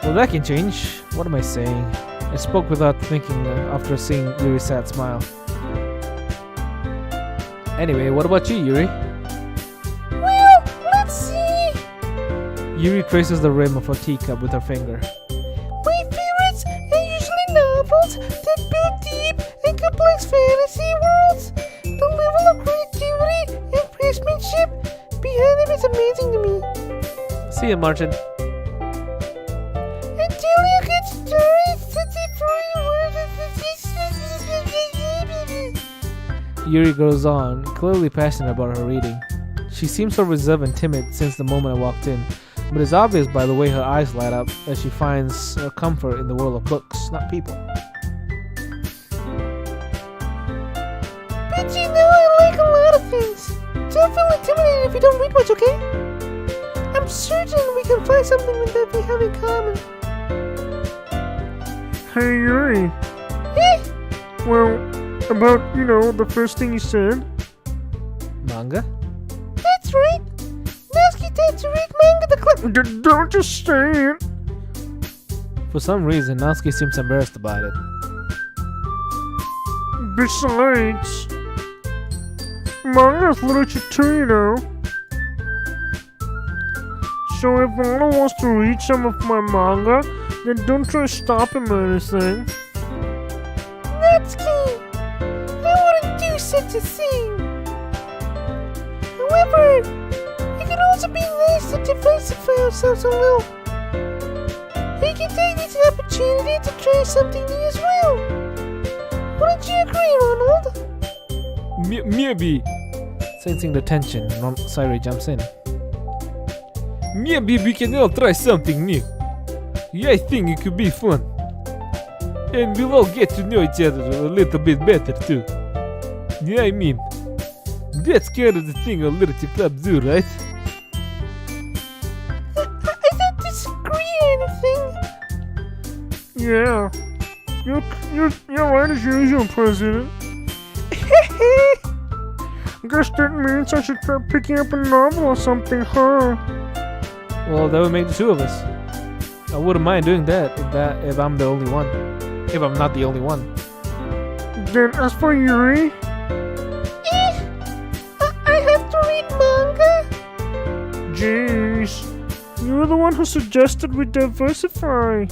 Well, that can change. What am I saying? I spoke without thinking after seeing Yuri's sad smile. Anyway, what about you, Yuri? Well, let's see. Yuri traces the rim of her teacup with her finger. My favorites are usually novels that build deep and complex fantasy worlds. The level of creativity and craftsmanship behind them is amazing to me. See you, Martin. Yuri goes on, clearly passionate about her reading. She seems so reserved and timid since the moment I walked in, but it's obvious by the way her eyes light up as she finds her comfort in the world of books, not people. But you know I like a lot of things. Don't feel intimidated if you don't read much, okay? I'm certain we can find something that we have in common. Hey, Yuri. Eh? Well, about, the first thing you said. Manga? That's right. Natsuki tends to read manga the club. Don't just say it. For some reason, Natsuki seems embarrassed about it. Besides, manga's literature too, So if Anna wants to read some of my manga, then don't try to stop him or anything. Natsuki, I wouldn't do such a thing. However, it can also be nice to diversify ourselves a little. We can take this opportunity to try something new as well. Wouldn't you agree, Ronald? Maybe. Sensing the tension, Sairi jumps in. Maybe we can all try something new. Yeah, I think it could be fun. And we'll all get to know each other a little bit better too. Yeah, I mean, that's kind of the thing a literature club do, right? I don't disagree or anything. Yeah. You're right as usual, President. Guess that means I should try picking up a novel or something, huh? Well, that would make the two of us. I wouldn't mind doing that if I'm the only one. If I'm not the only one. Then as for Yuri, I have to read manga? jeez, you're the one who suggested we diversify.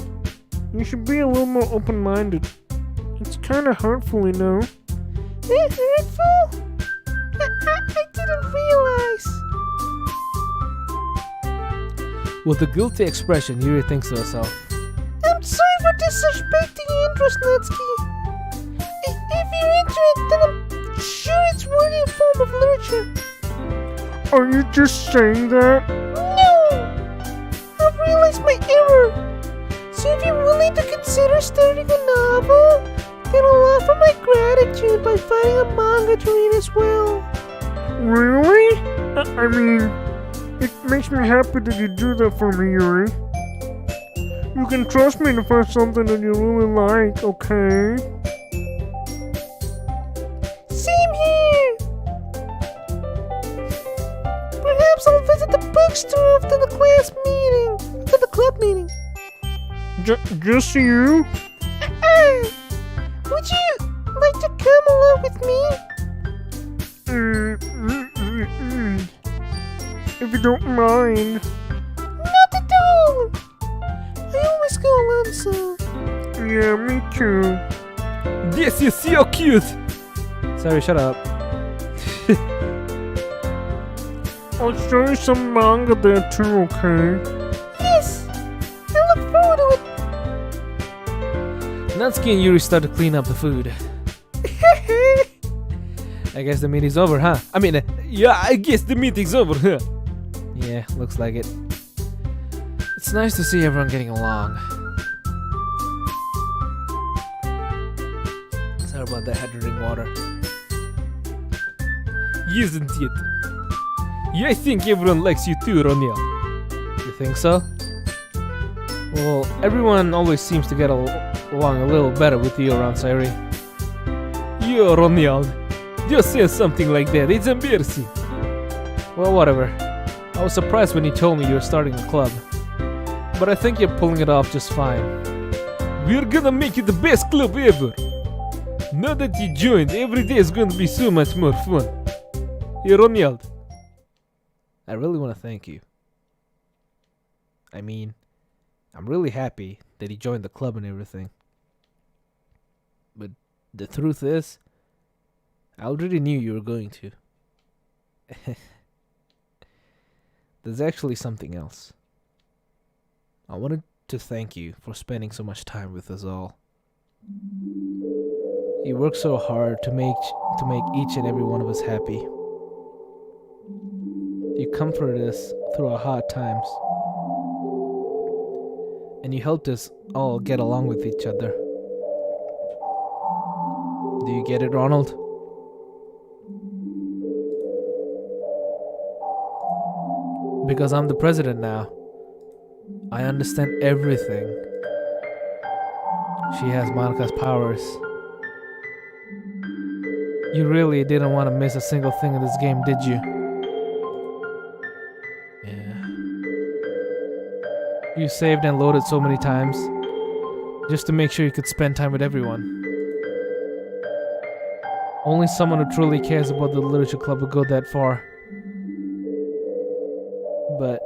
You should be a little more open-minded. It's kinda hurtful, Hurtful? I didn't realize. With a guilty expression, Yuri thinks to herself. I'm sorry for disrespecting your interest, Natsuki. If you're into it, then I'm sure it's worthy a form of literature. Are you just saying that? No! I've realized my error. So if you're willing to consider starting a novel, then I'll offer my gratitude by finding a manga to read as well. Really? I mean, it makes me happy that you do that for me, Yuri. You can trust me to find something that you really like, okay? Same here. Perhaps I'll visit the bookstore after the club meeting. Just you? Would you like to come along with me? If you don't mind. Not at all. I always go alone, so. Yeah, me too. This is so cute! Sorry, shut up. I'll show you some manga there too, okay? Yes. I look forward to it. Natsuki and Yuri start to clean up the food. I guess the meeting's over, huh? I guess the meeting's over, huh? Yeah, looks like it. It's nice to see everyone getting along. Sorry about that, I had to drink water. Isn't it? Yeah, I think everyone likes you too, Roniel. You think so? Well, everyone always seems to get along a little better with you around Sairi. Yo, Roniel. Just say something like that, it's embarrassing. Well, whatever. I was surprised when you told me you were starting a club. But I think you're pulling it off just fine. We're gonna make it the best club ever. Now that you joined, every day is gonna be so much more fun. Hey, Ronald. I really want to thank you. I mean, I'm really happy that he joined the club and everything. But the truth is, I already knew you were going to. There's actually something else. I wanted to thank you for spending so much time with us all. You work so hard to make each and every one of us happy. You comforted us through our hard times. And you helped us all get along with each other. Do you get it, Ronald? Because I'm the president now. I understand everything. She has Monica's powers. You really didn't want to miss a single thing in this game, did you? Yeah. You saved and loaded so many times just to make sure you could spend time with everyone. Only someone who truly cares about the literature club would go that far. But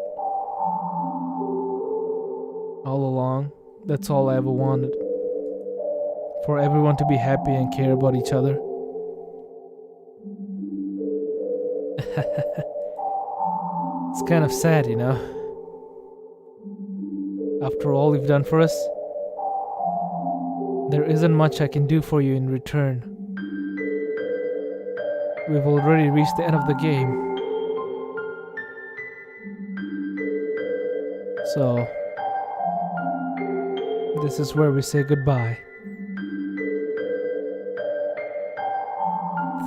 all along, that's all I ever wanted. For everyone to be happy and care about each other. It's kind of sad, you know. After all you've done for us, there isn't much I can do for you in return. We've already reached the end of the game. So, this is where we say goodbye.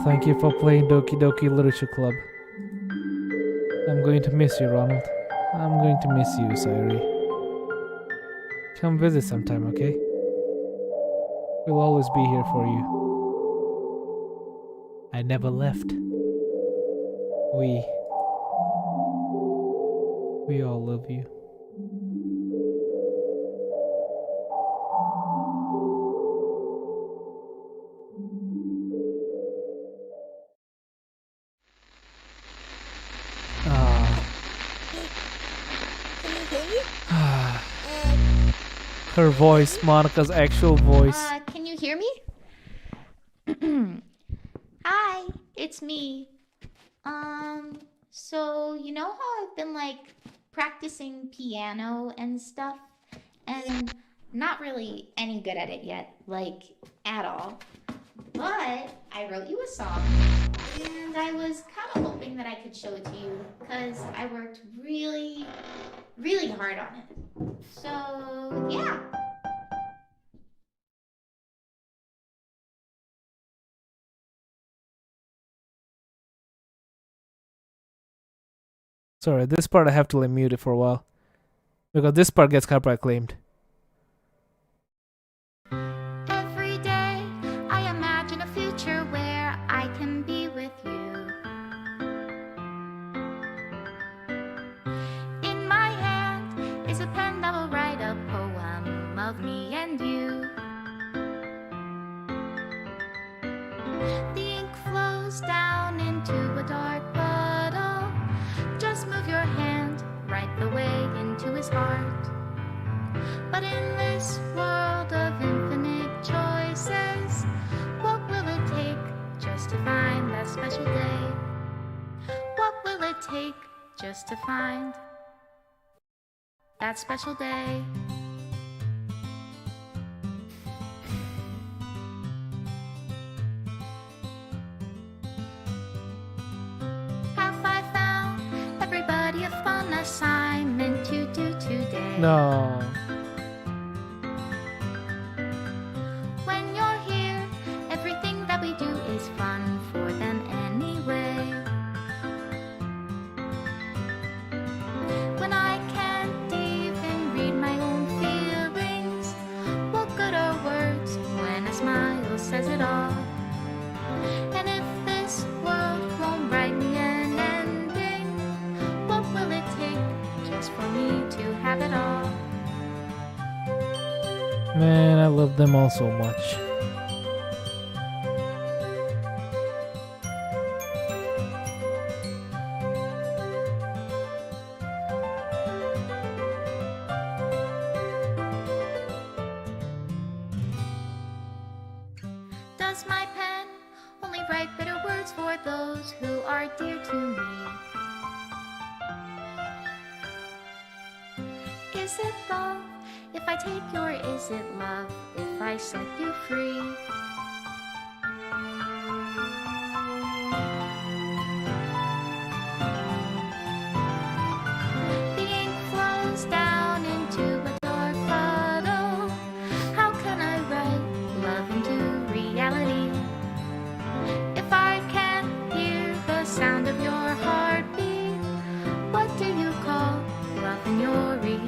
Thank you for playing Doki Doki Literature Club. I'm going to miss you, Ronald. I'm going to miss you, Sayuri. Come visit sometime, okay? We'll always be here for you. I never left. We all love you. Her voice, Monica's actual voice. Can you hear me? Hi, it's me. So you know how I've been like practicing piano and stuff, and not really any good at it yet, like at all. But I wrote you a song, and I was kind of hoping that I could show it to you, because I worked really, really hard on it. So, yeah. Sorry, this part I have to mute it for a while. Because this part gets copyright claimed. Every day I imagine a future where I can be with you. In my hand is a pen that will write a poem of me and you. The ink flows down into a dark puddle. Just move your hand right the way into his heart. But in this world of infinite choices, what will it take just to find that special day? What will it take just to find that special day? Have I found everybody a fun assignment to do today? No. When you're here, everything that we do is fun for them anyway. When I can't even read my own feelings, what good are words when a smile says it all? And if this world won't write me an ending, what will it take just for me to have it all? Man, I love them all so much. Does my pen only write bitter words for those who are dear to me? Is it love if I take your, is it love if I set you free?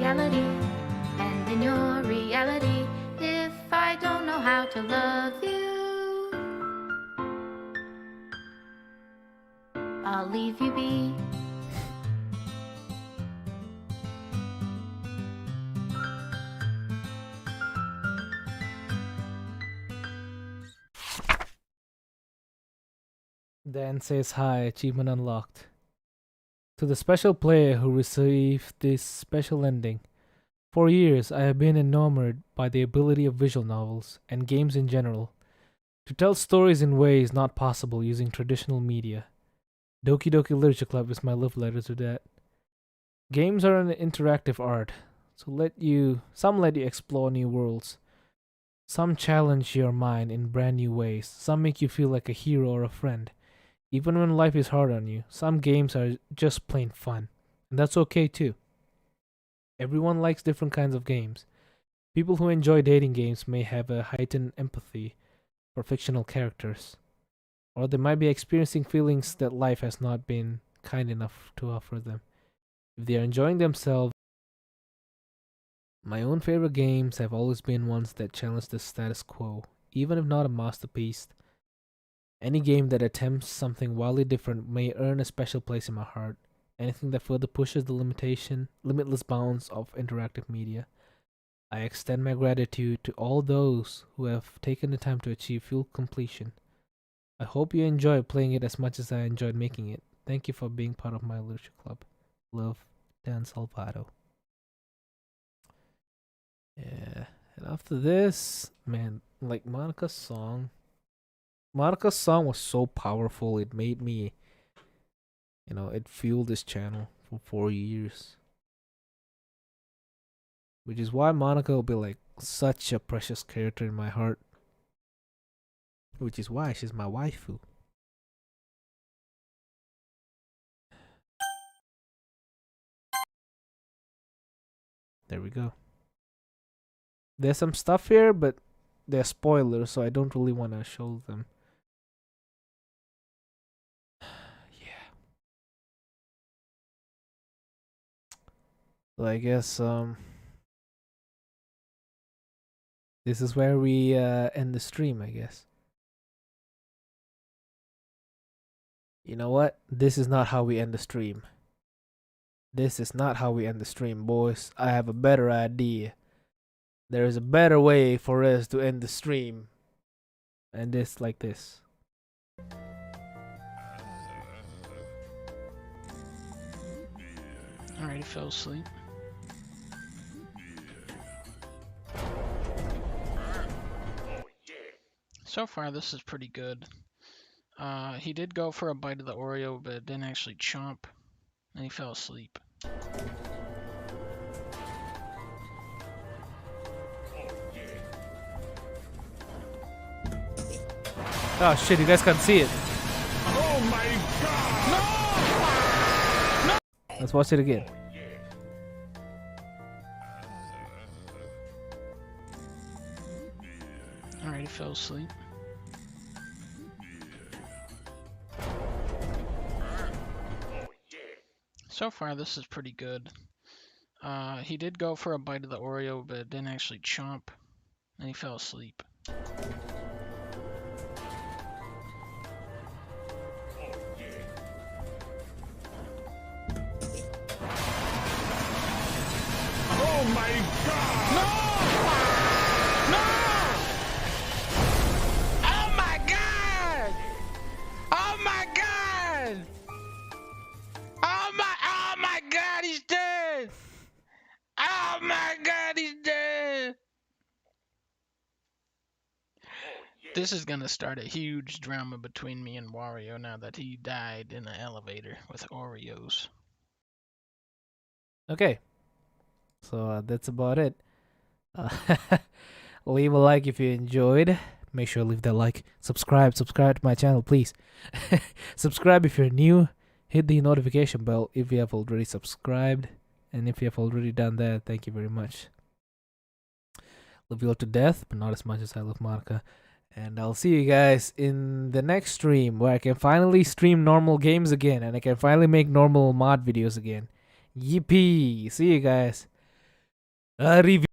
reality. And in your reality, if I don't know how to love you, I'll leave you be. Dan says hi, achievement unlocked. To the special player who received this special ending. For years, I have been enamored by the ability of visual novels, and games in general, to tell stories in ways not possible using traditional media. Doki Doki Literature Club is my love letter to that. Games are an interactive art, so some let you explore new worlds. Some challenge your mind in brand new ways. Some make you feel like a hero or a friend. Even when life is hard on you, some games are just plain fun, and that's okay too. Everyone likes different kinds of games. People who enjoy dating games may have a heightened empathy for fictional characters, or they might be experiencing feelings that life has not been kind enough to offer them. If they are enjoying themselves, my own favorite games have always been ones that challenge the status quo, even if not a masterpiece. Any game that attempts something wildly different may earn a special place in my heart. Anything that further pushes the limitless bounds of interactive media. I extend my gratitude to all those who have taken the time to achieve full completion. I hope you enjoy playing it as much as I enjoyed making it. Thank you for being part of my literature club. Love, Dan Salvato. Yeah, and after this, man, like Monica's song was so powerful. It made me, it fueled this channel for 4 years. Which is why Monica will be like such a precious character in my heart. Which is why she's my waifu. There we go. There's some stuff here, but they're spoilers, so I don't really want to show them. So I guess this is where we end the stream, I guess. You know what? This is not how we end the stream. This is not how we end the stream, boys. I have a better idea. There is a better way for us to end the stream. And this like this. Alright, he fell asleep. So far, this is pretty good. He did go for a bite of the Oreo, but didn't actually chomp, and he fell asleep. Oh shit, you guys can't see it. Oh my god! No! Let's watch it again. Alright, he fell asleep. So far, this is pretty good. He did go for a bite of the Oreo, but didn't actually chomp, and he fell asleep. Oh my god! No! No! Oh my god! Oh my god! Oh my god, he's dead! Oh my god, he's dead! This is gonna start a huge drama between me and Wario now that he died in the elevator with Oreos. Okay. So that's about it. Leave a like if you enjoyed. Make sure to leave that like. Subscribe to my channel, please. Subscribe if you're new. Hit the notification bell if you have already subscribed. And if you have already done that, thank you very much. Love you all to death, but not as much as I love Monica. And I'll see you guys in the next stream where I can finally stream normal games again. And I can finally make normal mod videos again. Yippee! See you guys. Review.